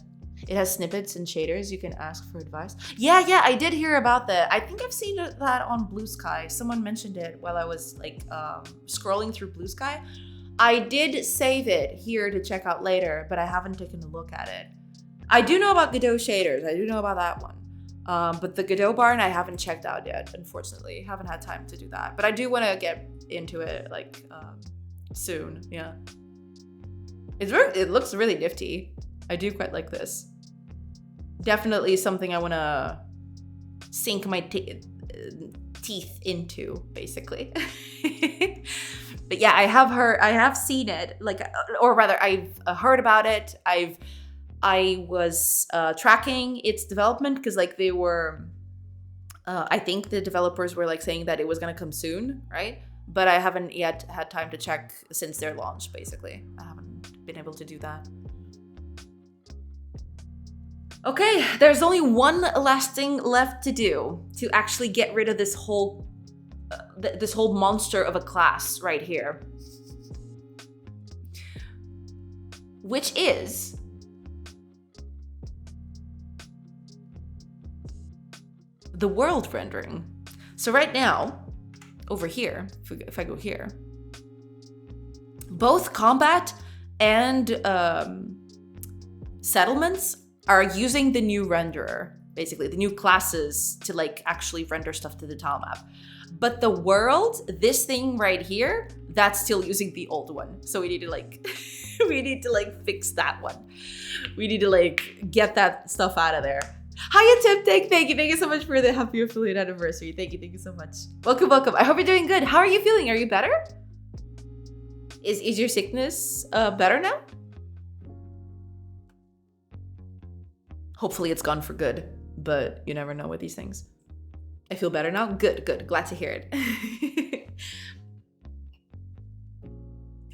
It has snippets and shaders. You can ask for advice. Yeah, I did hear about that. I think I've seen that on Blue Sky. Someone mentioned it while I was like scrolling through Blue Sky. I did save it here to check out later, but I haven't taken a look at it. I do know about Godot shaders. I do know about that one. But the Godot barn, I haven't checked out yet, unfortunately. Haven't had time to do that. But I do want to get into it like soon, yeah. It looks really nifty. I do quite like this. Definitely something I want to sink my teeth into, basically. But yeah, I have seen it, like, or rather, I've heard about it. I was tracking its development because, like, they were, I think the developers were like saying that it was gonna come soon, right? But I haven't yet had time to check since their launch. Basically, I haven't been able to do that. Okay, there's only one last thing left to do to actually get rid of this whole monster of a class right here. which is the world rendering. So right now, over here, if I go here, both combat and settlements are using the new renderer, basically the new classes to like actually render stuff to the tile map. But the world, this thing right here, that's still using the old one. So we need to like, we need to like fix that one. We need to like get that stuff out of there. Hiya Tiptake, thank you so much for the happy affiliate anniversary. Thank you so much. Welcome. I hope you're doing good. How are you feeling? Are you better? Is your sickness better now? Hopefully it's gone for good, but you never know with these things. I feel better now. Good. Glad to hear it.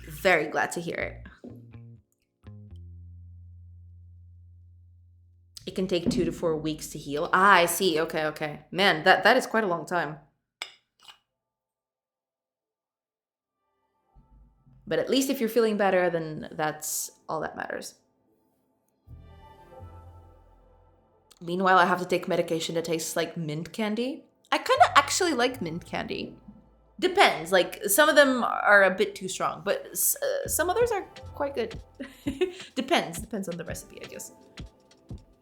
Very glad to hear it. It can take 2 to 4 weeks to heal. Ah, I see. Okay. Man, that is quite a long time. But at least if you're feeling better, then that's all that matters. Meanwhile, I have to take medication that tastes like mint candy. I kind of actually like mint candy. Depends. Like, some of them are a bit too strong, but some others are quite good. Depends on the recipe, I guess.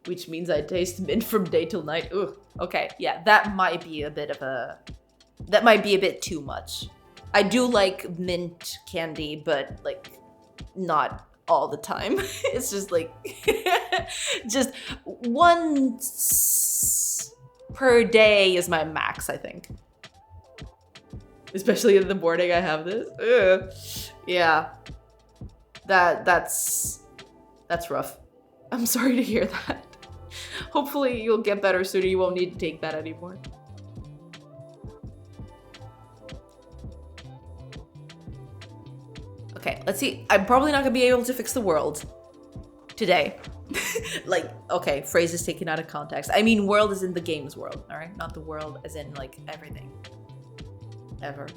Which means I taste mint from day till night. Ooh, okay. Yeah, that might be a bit too much. I do like mint candy, but like not all the time. It's just like just once per day is my max, I think. Especially in the morning I have this. Ugh. Yeah. That's rough. I'm sorry to hear that. Hopefully you'll get better sooner. You won't need to take that anymore. Okay, let's see. I'm probably not gonna be able to fix the world today. Like, okay, phrase is taken out of context. I mean, world is in the game's world, all right? Not the world as in like everything. Ever.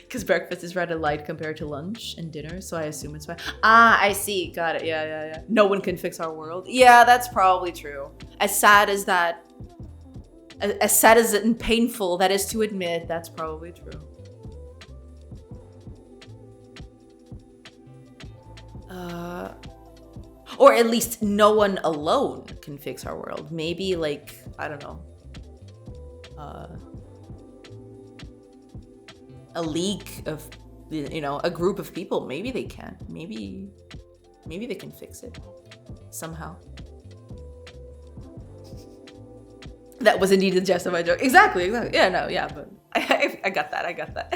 Because breakfast is rather light compared to lunch and dinner, so I assume it's fine. Ah, I see. Got it. Yeah. No one can fix our world. Yeah, that's probably true. As sad as that, as sad as it and painful that is to admit, that's probably true. Or at least no one alone can fix our world. Maybe like, I don't know. A league of, you know, a group of people. Maybe they can. Maybe they can fix it somehow. That was indeed the jest of my joke. Exactly. Yeah, no, yeah, but I got that.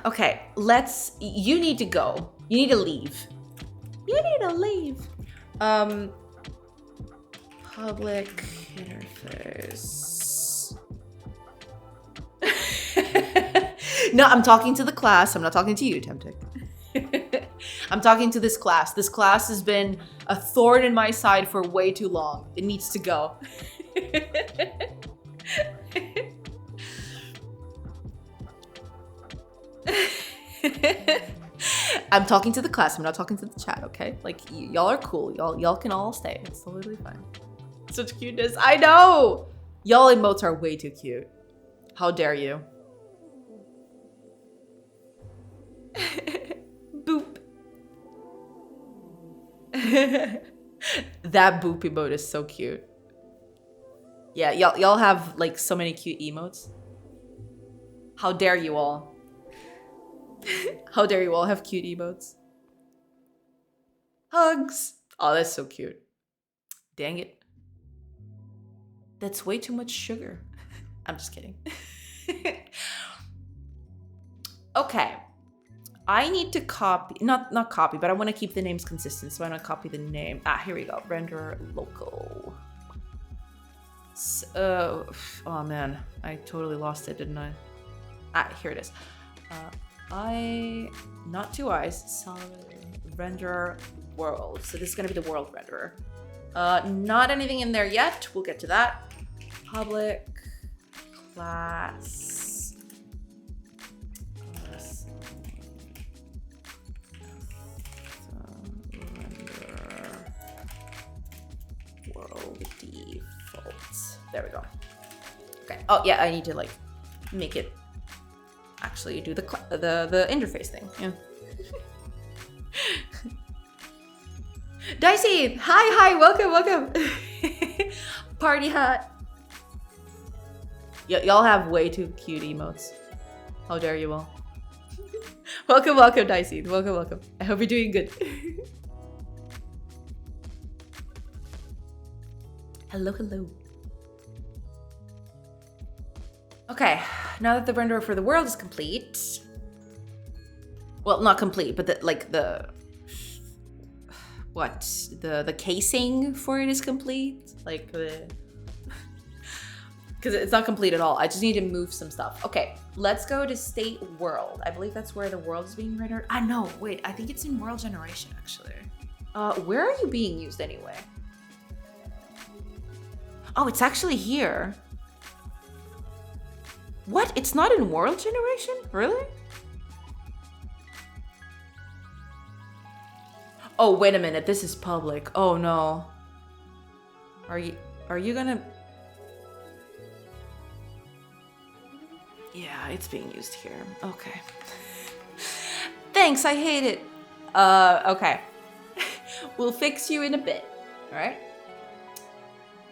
Okay, you need to go. You need to leave. Public interface. No, I'm talking to the class. I'm not talking to you, Temptic. I'm talking to this class. This class has been a thorn in my side for way too long. It needs to go. I'm talking to the class. I'm not talking to the chat, okay? Like, y'all are cool. Y'all can all stay. It's totally fine. Such cuteness. I know! Y'all emotes are way too cute. How dare you? Boop. That boop emote is so cute. Yeah, y'all have like so many cute emotes. How dare you all? How dare you all have cute emotes? Hugs. Oh, that's so cute. Dang it. That's way too much sugar. I'm just kidding. Okay. I need to copy, not copy, but I want to keep the names consistent, so I'm gonna copy the name. Ah, here we go. Render local. So, oh man, I totally lost it, didn't I? Ah, here it is. Not two eyes, solid render world. So this is gonna be the world renderer. Not anything in there yet. We'll get to that. Public class default. There we go. Okay. Oh yeah, I need to like make it actually do the interface thing. Yeah. Dicey, hi, welcome. Party hat. Y'all have way too cute emotes. How dare you all? welcome, Dicey. Welcome. I hope you're doing good. Hello. Okay, now that the renderer for the world is complete. Well, not complete, but the casing for it is complete. Like the because it's not complete at all. I just need to move some stuff. Okay, let's go to state world. I believe that's where the world is being rendered. No, wait, I think it's in world generation actually. Where are you being used anyway? Oh, it's actually here. What? It's not in world generation? Really? Oh, wait a minute. This is public. Oh no. Are you gonna? Yeah, it's being used here. Okay. Thanks, I hate it. Okay. We'll fix you in a bit. All right?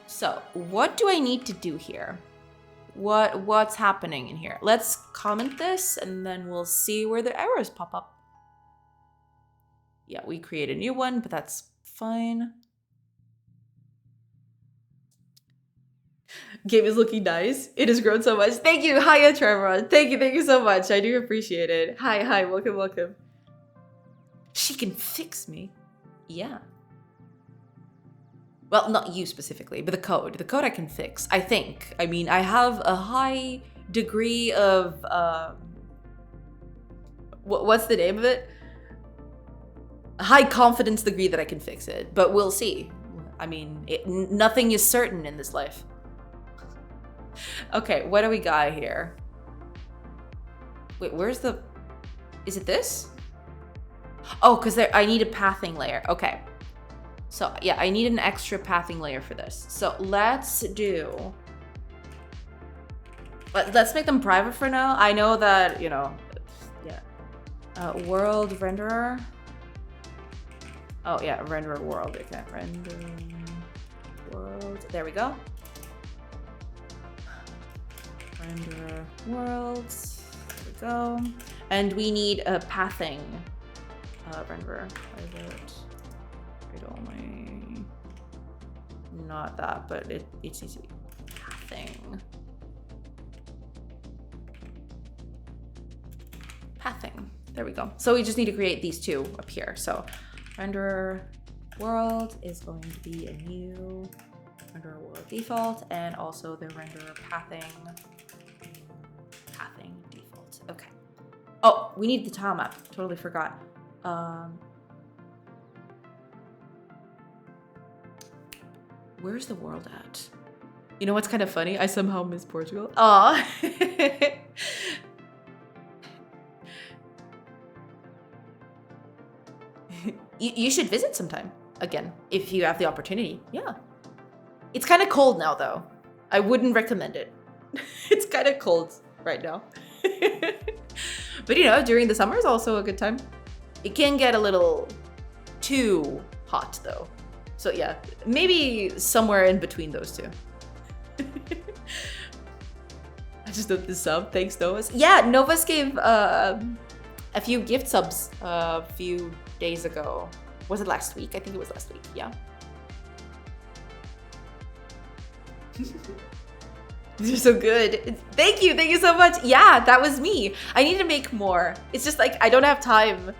So, what do I need to do here? What's happening in here? Let's comment this and then we'll see where the errors pop up. Yeah, we create a new one, but that's fine. Game is looking nice. It has grown so much. Thank you. Hiya, Trevor. Thank you so much. I do appreciate it. Hi, welcome. She can fix me. Yeah. Well, not you specifically, but the code. The code I can fix, I think. I mean, I have a high degree of, what's the name of it? A high confidence degree that I can fix it, but we'll see. I mean, nothing is certain in this life. Okay, what do we got here? Wait, where's the... Is it this? Oh, because I need a pathing layer. Okay. So, yeah, I need an extra pathing layer for this. So, let's do... Let's make them private for now. I know that, you know... Yeah. World renderer. Oh, yeah, renderer world. Okay, render world. There we go. Render world. There we go. And we need a pathing renderer. Private. Read only. Not that, but it's easy. Pathing. Pathing. There we go. So we just need to create these two up here. So renderer world is going to be a new renderer world default, and also the renderer pathing default. Okay. Oh, we need the tile map. Totally forgot. Where's the world at? You know what's kind of funny? I somehow miss Portugal. Aw. You should visit sometime again if you have the opportunity. Yeah. It's kind of cold now though. I wouldn't recommend it. It's kind of cold right now. But you know, during the summer is also a good time. It can get a little too hot though. So yeah, maybe somewhere in between those two. I just noticed the sub. Thanks, Novus. Yeah, Novus gave a few gift subs a few days ago. Was it last week? I think it was last week. Yeah. These are so good. Thank you so much. Yeah, that was me. I need to make more. It's just like I don't have time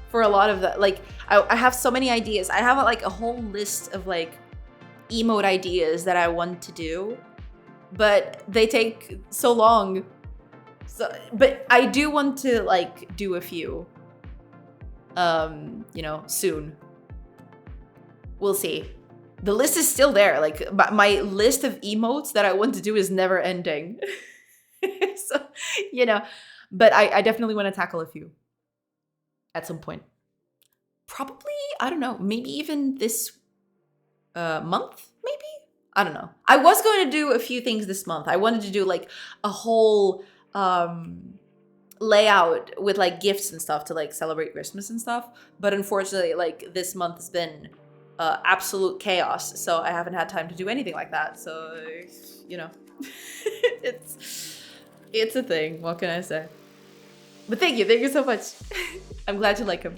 for a lot of that. Like I have so many ideas. I have like a whole list of like emote ideas that I want to do, but they take so long. So, but I do want to like do a few, you know, soon. We'll see. The list is still there. Like my list of emotes that I want to do is never ending. So, you know, but I definitely want to tackle a few at some point. Probably, I don't know, maybe even this month, maybe? I don't know. I was going to do a few things this month. I wanted to do like a whole layout with like gifts and stuff to like celebrate Christmas and stuff. But unfortunately, like this month has been absolute chaos. So I haven't had time to do anything like that. So, you know, it's a thing. What can I say? But thank you so much. I'm glad you like him.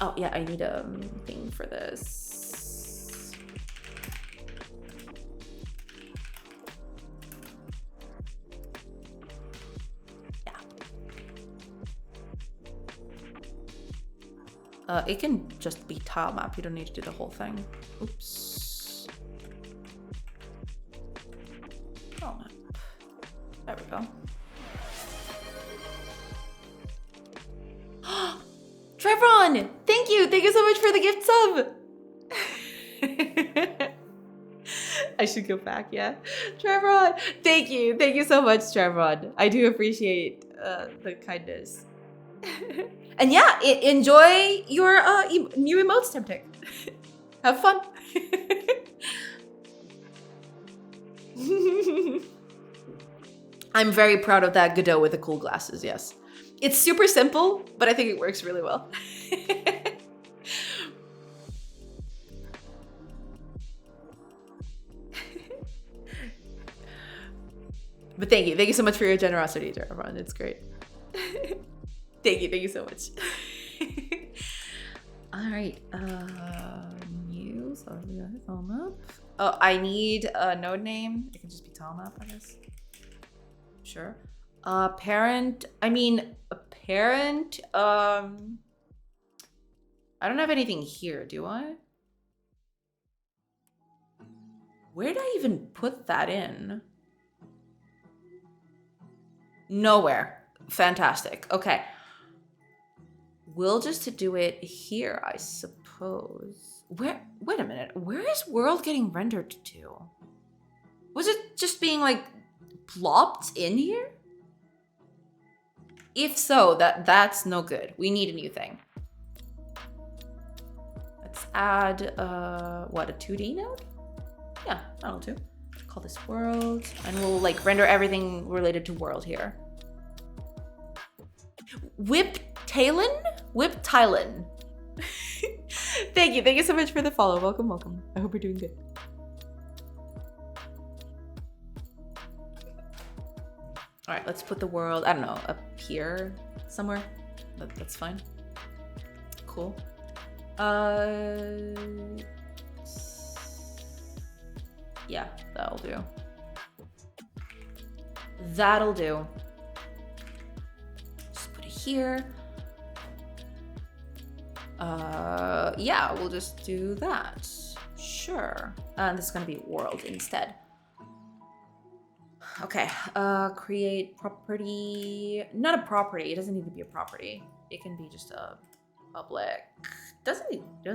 Oh yeah, I need a thing for this. Yeah. It can just be tile map. You don't need to do the whole thing. Oops. Tile map. There we go. Trevron! Thank you! Thank you so much for the gift sub! I should go back, yeah? Trevron! Thank you! Thank you so much, Trevron. I do appreciate the kindness. And yeah, enjoy your new emotes, Tempting. Have fun! I'm very proud of that Godot with the cool glasses, yes. It's super simple, but I think it works really well. But thank you so much for your generosity, Everyone. It's great. Thank you so much. All right, news. Oh, I need a node name. It can just be tilemap, I guess. Sure. Parent. I mean, a parent. I don't have anything here, do I? Where did I even put that in? Nowhere. Fantastic. Okay. We'll just do it here, I suppose. Wait a minute. Where is world getting rendered to? Was it just being like plopped in here? If so, that's no good. We need a new thing. Let's add what, a 2D node? Yeah, that'll do. Call this world, and we'll like render everything related to world here. Whip Talon? Thank you so much for the follow. Welcome. I hope you're doing good. All right, let's put the world, I don't know, up here somewhere. That's fine. Cool. Yeah, that'll do. That'll do. Just put it here. Yeah, we'll just do that. Sure. This is gonna be world instead. Okay, create property. Not a property, it doesn't need to be a property. It can be just a public. Doesn't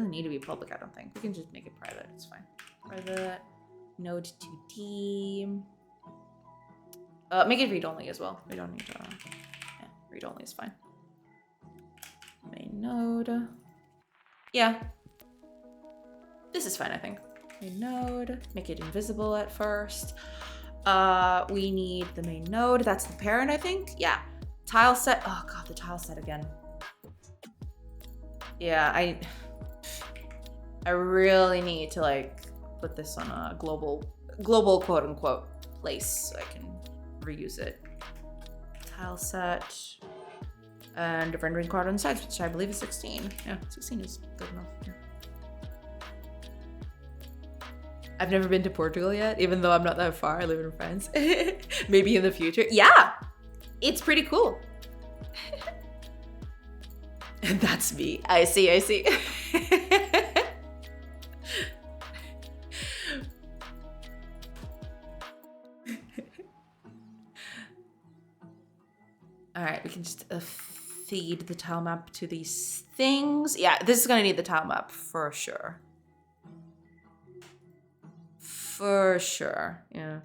need to be public, I don't think. We can just make it private, it's fine. Private, node 2D. Make it read-only as well. We don't need to, yeah, read-only is fine. Main node. Yeah. This is fine, I think. Main node, make it invisible at first. We need the main node. That's the parent, I think. Yeah. Tile set. Oh god, the tile set again. Yeah, I really need to like put this on a global quote unquote place so I can reuse it. Tile set and rendering card on sides, which I believe is 16. Yeah, 16 is good enough. Yeah. I've never been to Portugal yet, even though I'm not that far. I live in France. Maybe in the future. Yeah, it's pretty cool. And that's me. I see. All right, we can just feed the tile map to these things. Yeah, this is gonna need the tile map for sure. For sure, yeah.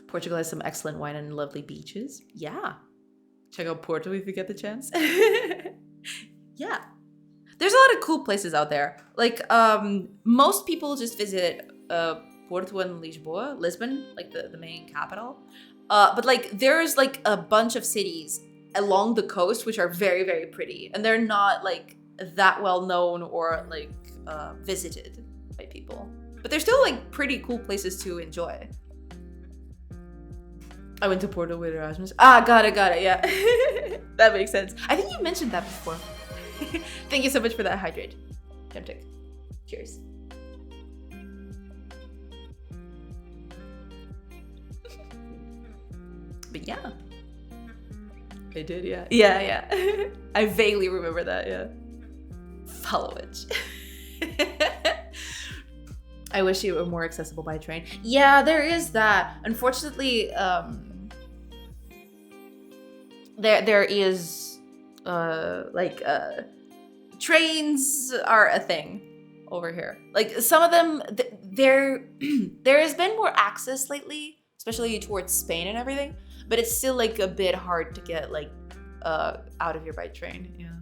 Portugal has some excellent wine and lovely beaches. Yeah. Check out Porto if you get the chance. Yeah. There's a lot of cool places out there. Like, most people just visit Porto and Lisbon, like the main capital. But like, there's like a bunch of cities along the coast which are very, very pretty, and they're not like that well known or like visited by people. But they're still like pretty cool places to enjoy. I went to Porto with Erasmus. Ah, got it, yeah. That makes sense. I think you mentioned that before. Thank you so much for that hydrate. Tempting. Cheers. But yeah. I did, yeah. Yeah. I vaguely remember that, yeah. Follow it. I wish it were more accessible by train. Yeah, there is that. Unfortunately, there is trains are a thing over here. Like some of them, there has been more access lately, especially towards Spain and everything. But it's still like a bit hard to get like out of here by train. Yeah.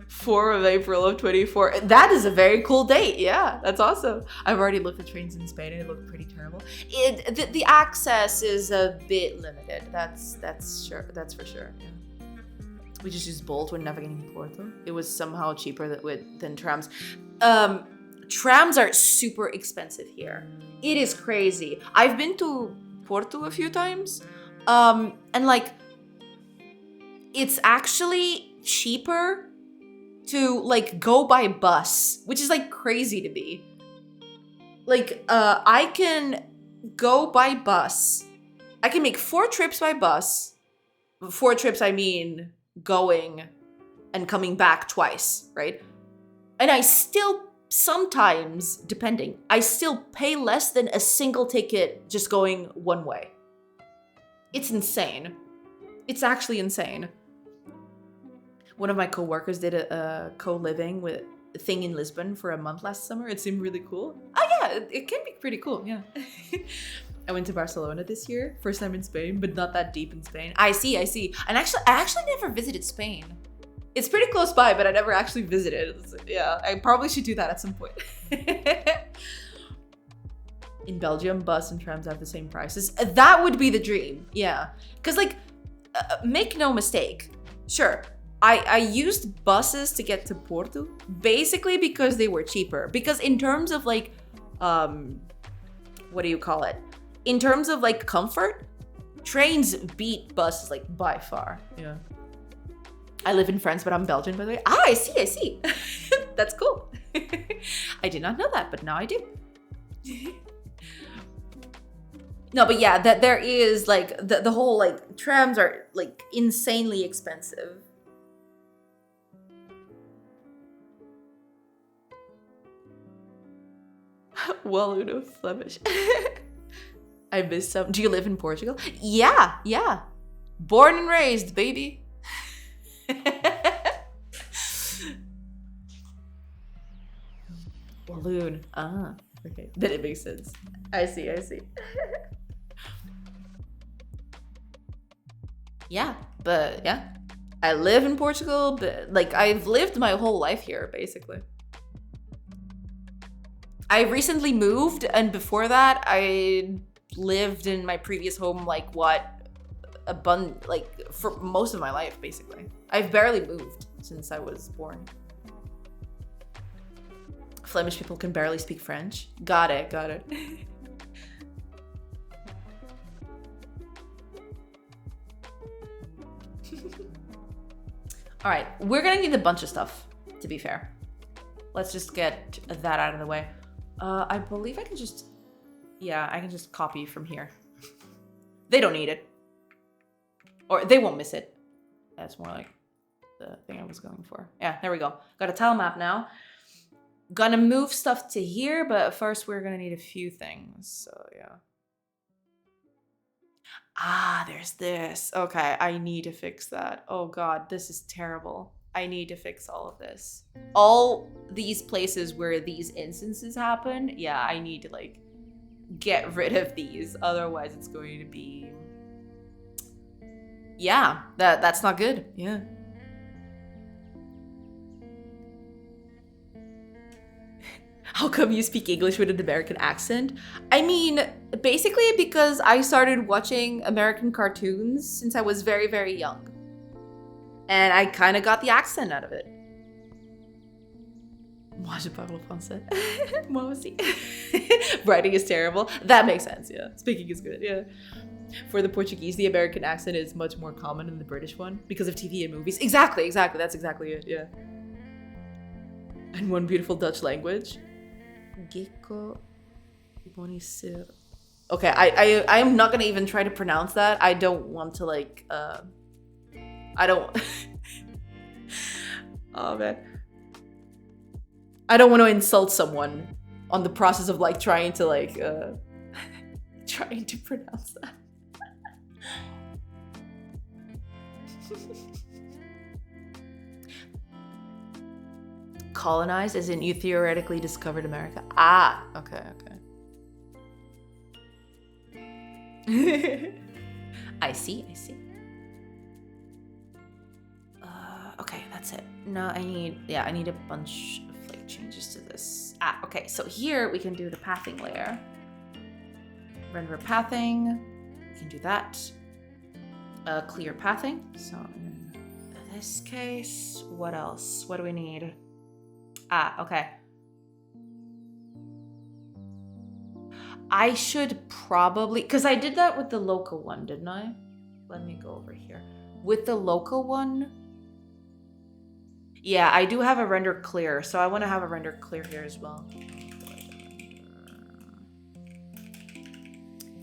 4th of April of 24. That is a very cool date. Yeah, that's awesome. I've already looked at trains in Spain and it looked pretty terrible. The access is a bit limited. That's sure. That's for sure. Yeah. We just used Bolt when navigating Porto. It was somehow cheaper than trams. Trams are super expensive here. It is crazy. I've been to Porto a few times, and like, it's actually cheaper to like go by bus, which is like crazy to me. Like, I can go by bus. I can make 4 trips by bus. 4 trips, I mean going and coming back twice, right? And I still sometimes, depending, I still pay less than a single ticket just going one way. It's insane. It's actually insane. One of my co-workers did a co-living with a thing in Lisbon for a month last summer. It seemed really cool. Oh yeah, it can be pretty cool, yeah. I went to Barcelona this year, first time in Spain, but not that deep in Spain. I see. And I actually never visited Spain. It's pretty close by, but I never actually visited. Yeah, I probably should do that at some point. In Belgium, bus and trams have the same prices. That would be the dream, yeah. Because like, make no mistake, sure, I used buses to get to Porto, basically because they were cheaper. Because in terms of like, what do you call it? In terms of like comfort, trains beat buses like by far, yeah. I live in France, but I'm Belgian, by the way. Ah, I see. That's cool. I did not know that, but now I do. No, but yeah, that there is like the whole like trams are like insanely expensive. Walloon of Flemish. I miss some. Do you live in Portugal? Yeah. Born and raised, baby. Walloon. Ah, okay. Then it makes sense. I see. Yeah, but yeah. I live in Portugal, but like I've lived my whole life here, basically. I recently moved, and before that, I lived in my previous home like for most of my life, basically. I've barely moved since I was born. Flemish people can barely speak French. Got it. All right, we're gonna need a bunch of stuff, to be fair. Let's just get that out of the way. I believe I can just, yeah, I can just copy from here. They don't need it. Or they won't miss it. That's more like the thing I was going for. Yeah, there we go. Got a tile map now. Gonna move stuff to here, but first we're gonna need a few things, so yeah. Ah, there's this. Okay, I need to fix that. Oh God, this is terrible. I need to fix all of this. All these places where these instances happen, yeah, I need to like get rid of these. Otherwise it's going to be Yeah, that's not good. Yeah. How come you speak English with an American accent? I mean, basically because I started watching American cartoons since I was very, very young. And I kind of got the accent out of it. Moi, je parle français. Moi aussi. Writing is terrible. That makes sense, yeah. Speaking is good, yeah. For the Portuguese, the American accent is much more common than the British one because of TV and movies. Exactly. That's exactly it, yeah. And one beautiful Dutch language. Gecko Bonisir. Okay, I am not gonna even try to pronounce that. I don't want to like I don't oh man. I don't want to insult someone on the process of like trying to like trying to pronounce that. Colonized as in you theoretically discovered America. Ah, okay. I see. Okay, that's it. No, I need a bunch of like changes to this. Ah, okay, so here we can do the pathing layer. Render pathing, we can do that. Clear pathing, so in this case, what else? What do we need? Ah, okay. I should probably, because I did that with the local one, didn't I? Let me go over here. With the local one, yeah, I do have a render clear, so I want to have a render clear here as well.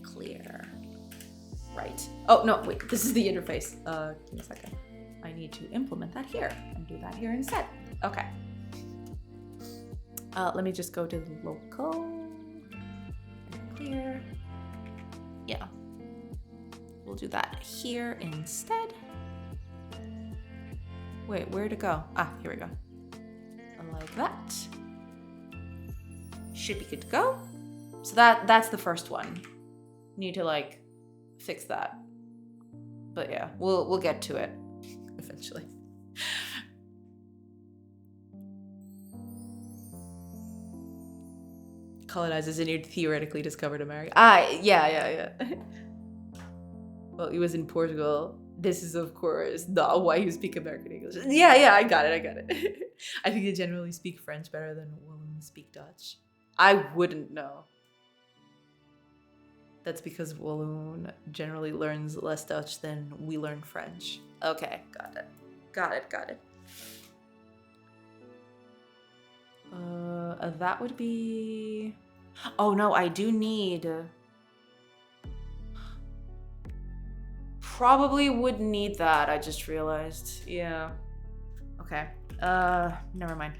Clear. Right. Oh, no, wait, this is the interface. Give me a second. I need to implement that here and do that here instead. Okay. Let me just go to the local. Clear. Yeah. We'll do that here instead. Wait, where to go? Ah, here we go. Like that. Should be good to go. So that's the first one. Need to like fix that. But yeah, we'll get to it eventually. Colonizers and you theoretically discovered America. Ah, yeah. Well, he was in Portugal. This is, of course, not why you speak American English. Yeah, I got it. I think they generally speak French better than Walloons speak Dutch. I wouldn't know. That's because Walloon generally learns less Dutch than we learn French. Okay, got it. That would be... Oh no, I do need... Probably would need that, I just realized. Yeah. Okay. Never mind.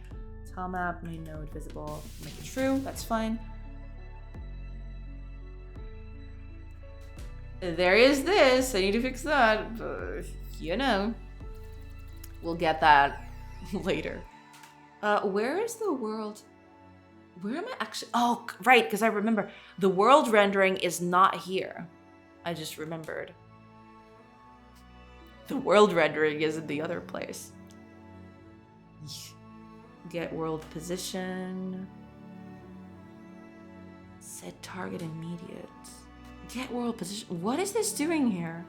Tile map, main node visible, make it true, that's fine. There is this, I need to fix that, but you know. We'll get that later. Where is the world? Where am I actually? Oh, right, because I remember the world rendering is not here. I just remembered. The world rendering is in the other place. Get world position. Set target immediate. Get world position. What is this doing here?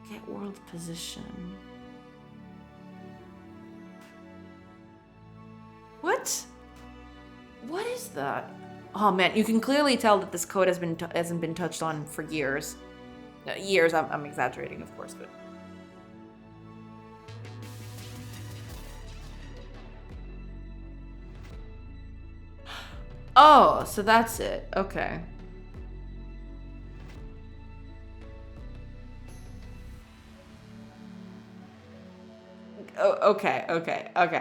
Get world position. What? What is that? Oh man, you can clearly tell that this code hasn't been touched on for years. Years, I'm exaggerating, of course, but... Oh, so that's it. Okay. Oh, okay.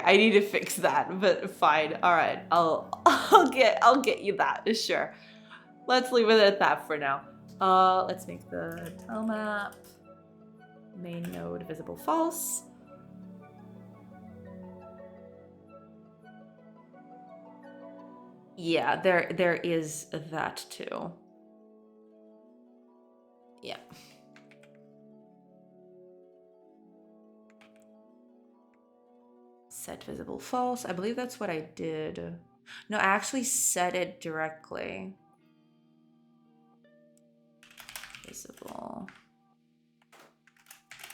I need to fix that, but fine. All right, I'll get you that. Sure. Let's leave it at that for now. Let's make the tile map main node visible false. Yeah, there is that too. Yeah. Set visible false. I believe that's what I did. No, I actually set it directly. Visible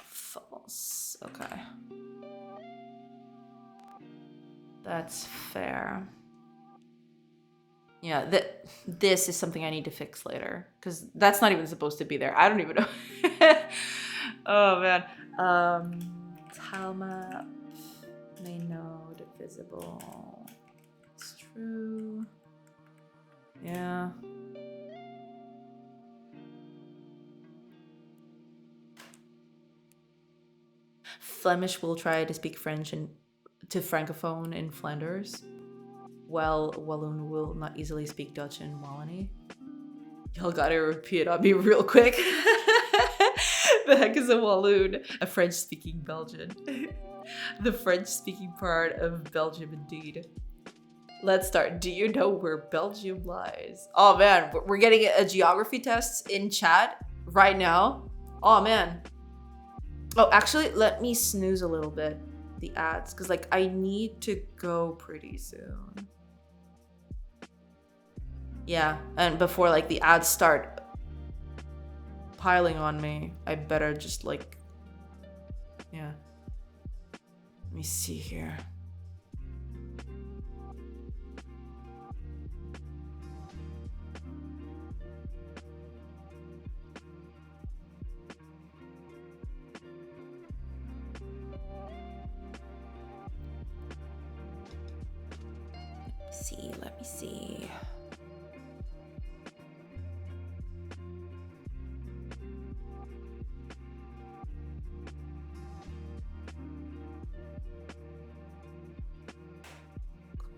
false. Okay. That's fair. Yeah, this is something I need to fix later because that's not even supposed to be there. I don't even know. Oh man. Tile map, main node, visible. It's true. Yeah. Flemish will try to speak French and to Francophone in Flanders. Well, Walloon will not easily speak Dutch in Wallonie. Y'all gotta repeat on me real quick. The heck is a Walloon? A French-speaking Belgian. The French-speaking part of Belgium, indeed. Let's start. Do you know where Belgium lies? Oh man, we're getting a geography test in chat right now. Oh man. Oh, actually, let me snooze a little bit the ads because like I need to go pretty soon. Yeah, and before like the ads start piling on me, I better just like, yeah. Let me see here. Let me see.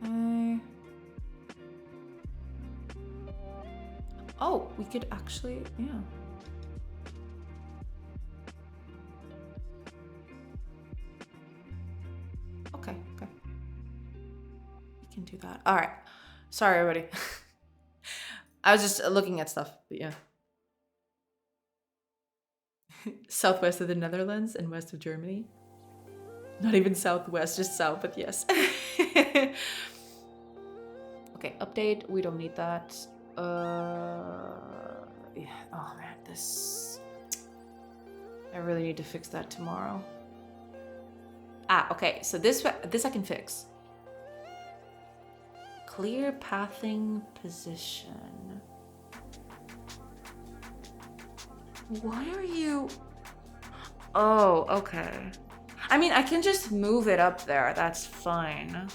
Okay. Oh, we could actually, yeah. Okay. We can do that. All right. Sorry, everybody. I was just looking at stuff, but yeah. Southwest of the Netherlands and west of Germany. Not even southwest, just south, but yes. Okay, update. We don't need that. Yeah. Oh man, this. I really need to fix that tomorrow. Ah, okay. So this I can fix. Clear pathing position. Why are you? Oh, okay. I mean, I can just move it up there. That's fine.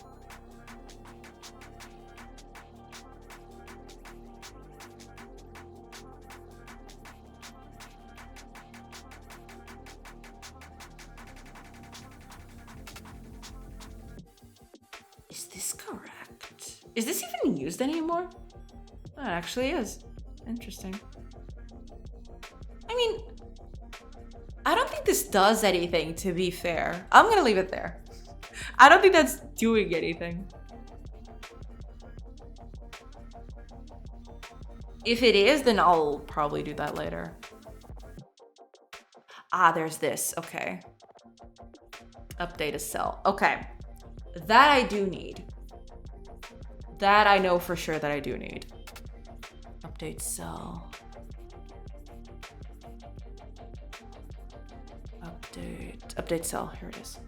Is this correct? Is this even used anymore? Oh, it actually is. Interesting. I mean, I don't think this does anything, to be fair. I'm gonna leave it there. I don't think that's doing anything. If it is, then I'll probably do that later. Ah, there's this. Okay. Update a cell. Okay. That I do need. That I know for sure that I do need. Update cell. Update cell. Here it is.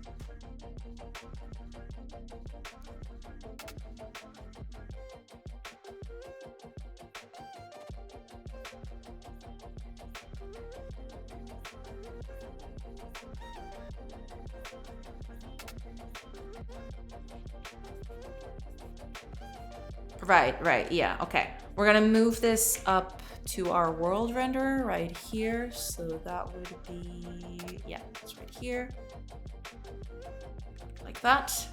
Right, yeah, okay. We're gonna move this up to our world renderer right here. So that would be, yeah, it's right here. Like that.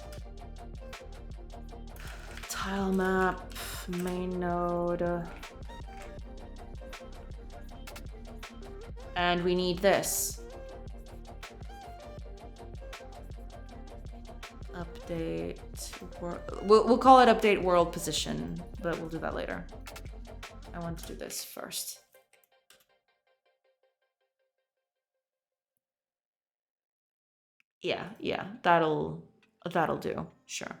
Tile map, main node. And we need this. Update, we'll call it update world position, but we'll do that later. I want to do this first. Yeah, that'll That'll do. Sure.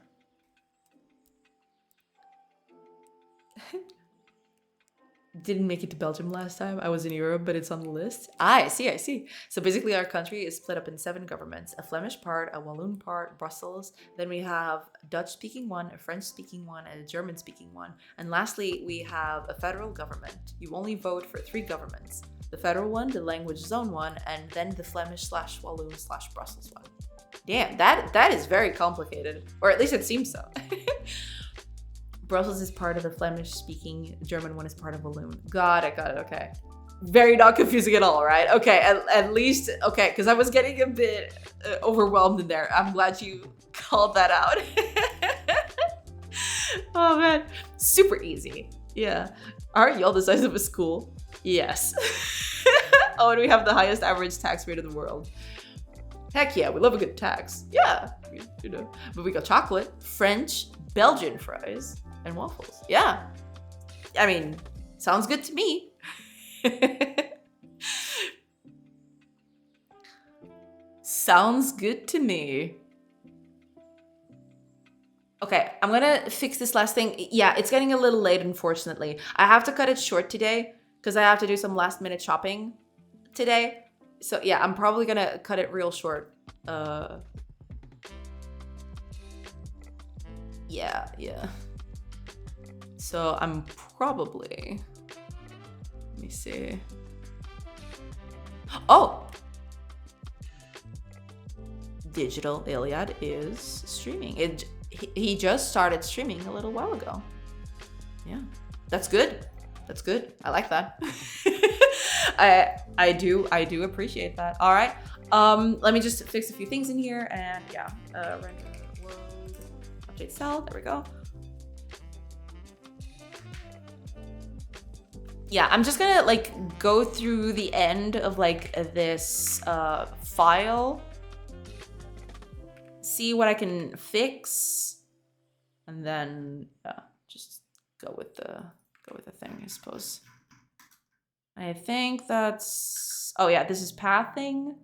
Didn't make it to Belgium last time. I was in Europe, but it's on the list. I see, I see. So basically our country is split up in 7 governments. A Flemish part, a Walloon part, Brussels. Then we have a Dutch-speaking one, a French-speaking one, and a German-speaking one. And lastly, we have a federal government. You only vote for 3 governments. The federal one, the language zone one, and then the Flemish/Walloon/Brussels one. Damn, that is very complicated. Or at least it seems so. Brussels is part of the Flemish-speaking, German one is part of Walloon. Got it, okay. Very not confusing at all, right? Okay, at least, okay, because I was getting a bit overwhelmed in there. I'm glad you called that out. Oh man, super easy. Yeah. Aren't y'all the size of a school? Yes. Oh, and we have the highest average tax rate in the world. Heck yeah, we love a good tax. Yeah, you know. But we got chocolate, French, Belgian fries, and waffles. Yeah. I mean, sounds good to me. Sounds good to me. Okay, I'm gonna fix this last thing. Yeah, it's getting a little late, unfortunately. I have to cut it short today because I have to do some last minute shopping today. So yeah, I'm probably gonna cut it real short. Yeah. So I'm probably, let me see. Oh! Digital Iliad is streaming. He just started streaming a little while ago. Yeah, that's good. That's good. I like that. I do appreciate that. All right. Let me just fix a few things in here and yeah. Render world update cell. There we go. Yeah, I'm just gonna like go through the end of like this file, see what I can fix, and then just go with the thing, I suppose. I think that's, oh yeah, this is pathing.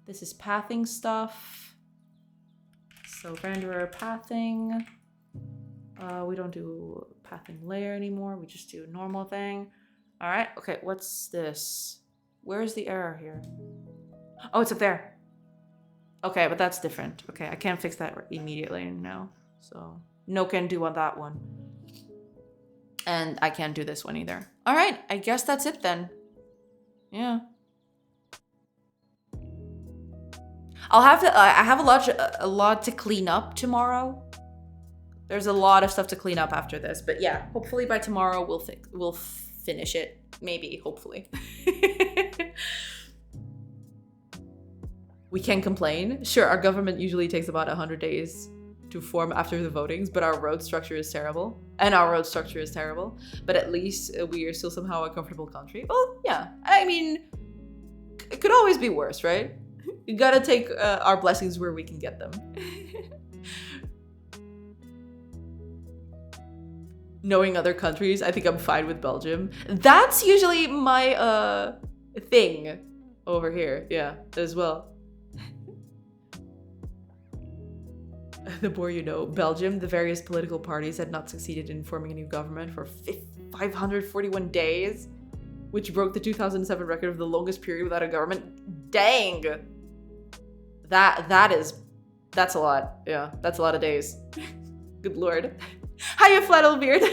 This is pathing stuff. So renderer pathing. We don't do pathing layer anymore. We just do normal thing. All right, okay, what's this? Where's the error here? Oh, it's up there. Okay, but that's different. Okay, I can't fix that immediately now. So no can do on that one. And I can't do this one either. All right, I guess that's it then. Yeah. I'll have to, I have a lot to clean up tomorrow. There's a lot of stuff to clean up after this, but yeah, hopefully by tomorrow we'll finish it. Maybe, hopefully. We can complain. Sure, our government usually takes about 100 days to form after the votings, but our road structure is terrible. And our road structure is terrible. But at least we are still somehow a comfortable country. Well, yeah. I mean, it could always be worse, right? You gotta take our blessings where we can get them. Knowing other countries, I think I'm fine with Belgium. That's usually my thing over here. Yeah, as well. The more you know. Belgium, the various political parties had not succeeded in forming a new government for 541 days, which broke the 2007 record of the longest period without a government. Dang! That's a lot. Yeah, that's a lot of days. Good lord. Hiya, Flannelbeard.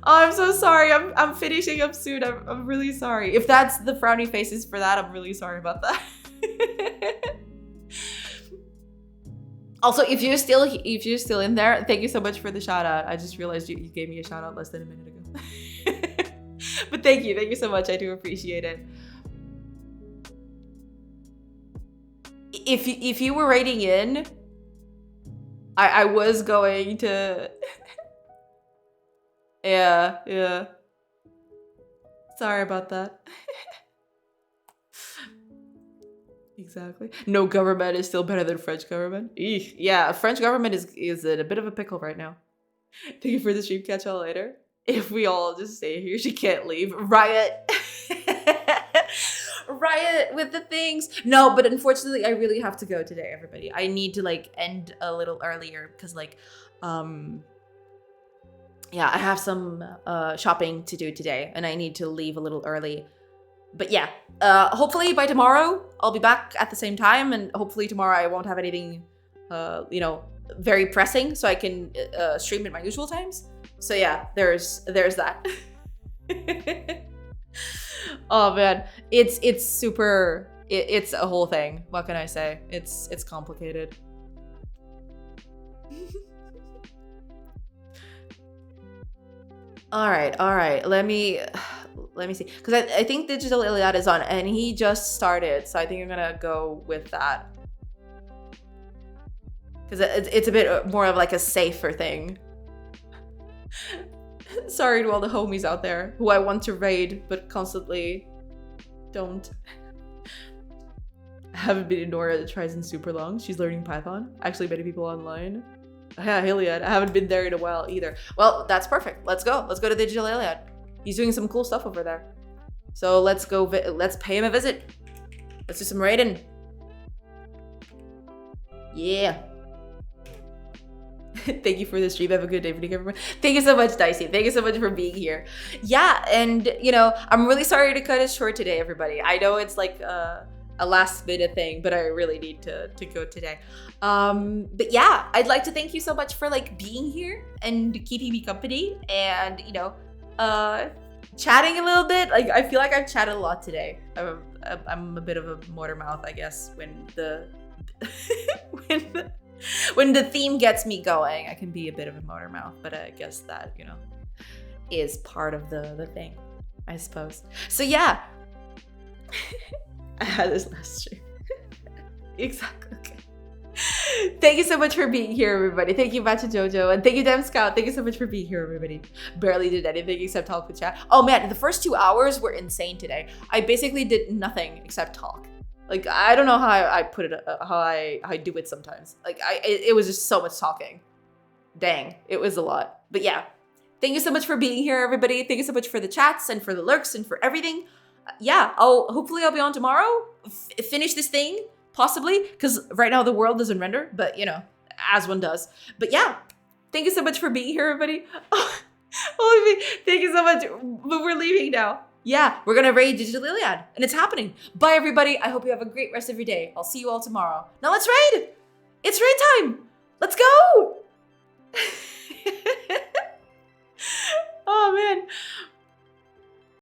Oh, I'm so sorry. I'm finishing up soon. I'm really sorry. If that's the frowny faces for that, I'm really sorry about that. Also, if you're still in there, thank you so much for the shout out. I just realized you gave me a shout out less than a minute ago. But thank you so much. I do appreciate it. If you were writing in, I was going to. Yeah. Sorry about that. Exactly. No government is still better than French government. Eek. Yeah, French government is in a bit of a pickle right now. Thank you for the stream. Catch y'all later. If we all just stay here, she can't leave. Riot. Riot with the things. No, but unfortunately, I really have to go today, everybody. I need to like end a little earlier because like, yeah, I have some shopping to do today and I need to leave a little early. But yeah, hopefully by tomorrow, I'll be back at the same time, and hopefully tomorrow I won't have anything, you know, very pressing, so I can stream at my usual times. So yeah, there's that. Oh man, it's super. It's a whole thing. What can I say? It's complicated. All right. Let me see, because I think Digital Iliad is on, and he just started, so I think I'm gonna go with that, because it's a bit more of like a safer thing. Sorry to all the homies out there who I want to raid, but constantly don't. I haven't been to Nora that tries in super long. She's learning Python. Actually, many people online. Yeah, Iliad. I haven't been there in a while either. Well, that's perfect. Let's go. Let's go to Digital Iliad. He's doing some cool stuff over there. So let's go. Let's pay him a visit. Let's do some raiding. Yeah. Thank you for the stream. Have a good day, everyone. Thank you so much, Dicey. Thank you so much for being here. Yeah, and you know, I'm really sorry to cut it short today, everybody. I know it's like a last minute thing, but I really need to go today. But yeah, I'd like to thank you so much for like being here and keeping me company, and you know, chatting a little bit. Like I feel like I've chatted a lot today. I'm a bit of a motor mouth, I guess, when the when the theme gets me going. I can be a bit of a motor mouth, but I guess that, you know, is part of the thing, I suppose. So yeah. I had this last stream. Exactly. Okay. Thank you so much for being here, everybody. Thank you, Matcha Jojo, and thank you, Dem Scout. Thank you so much for being here, everybody. Barely did anything except talk with chat. Oh man, the first 2 hours were insane today. I basically did nothing except talk. Like I don't know how I put it, how I do it sometimes. Like it was just so much talking. Dang, it was a lot. But yeah, thank you so much for being here, everybody. Thank you so much for the chats and for the lurks and for everything. Yeah, hopefully I'll be on tomorrow. Finish this thing, possibly, because right now the world doesn't render, but you know, as one does. But yeah, thank you so much for being here, everybody. Oh, thank you so much. But we're leaving now. Yeah, we're gonna raid Digital Iliad, and it's happening. Bye, everybody. I hope you have a great rest of your day. I'll see you all tomorrow. Now let's raid. It's raid time. Let's go.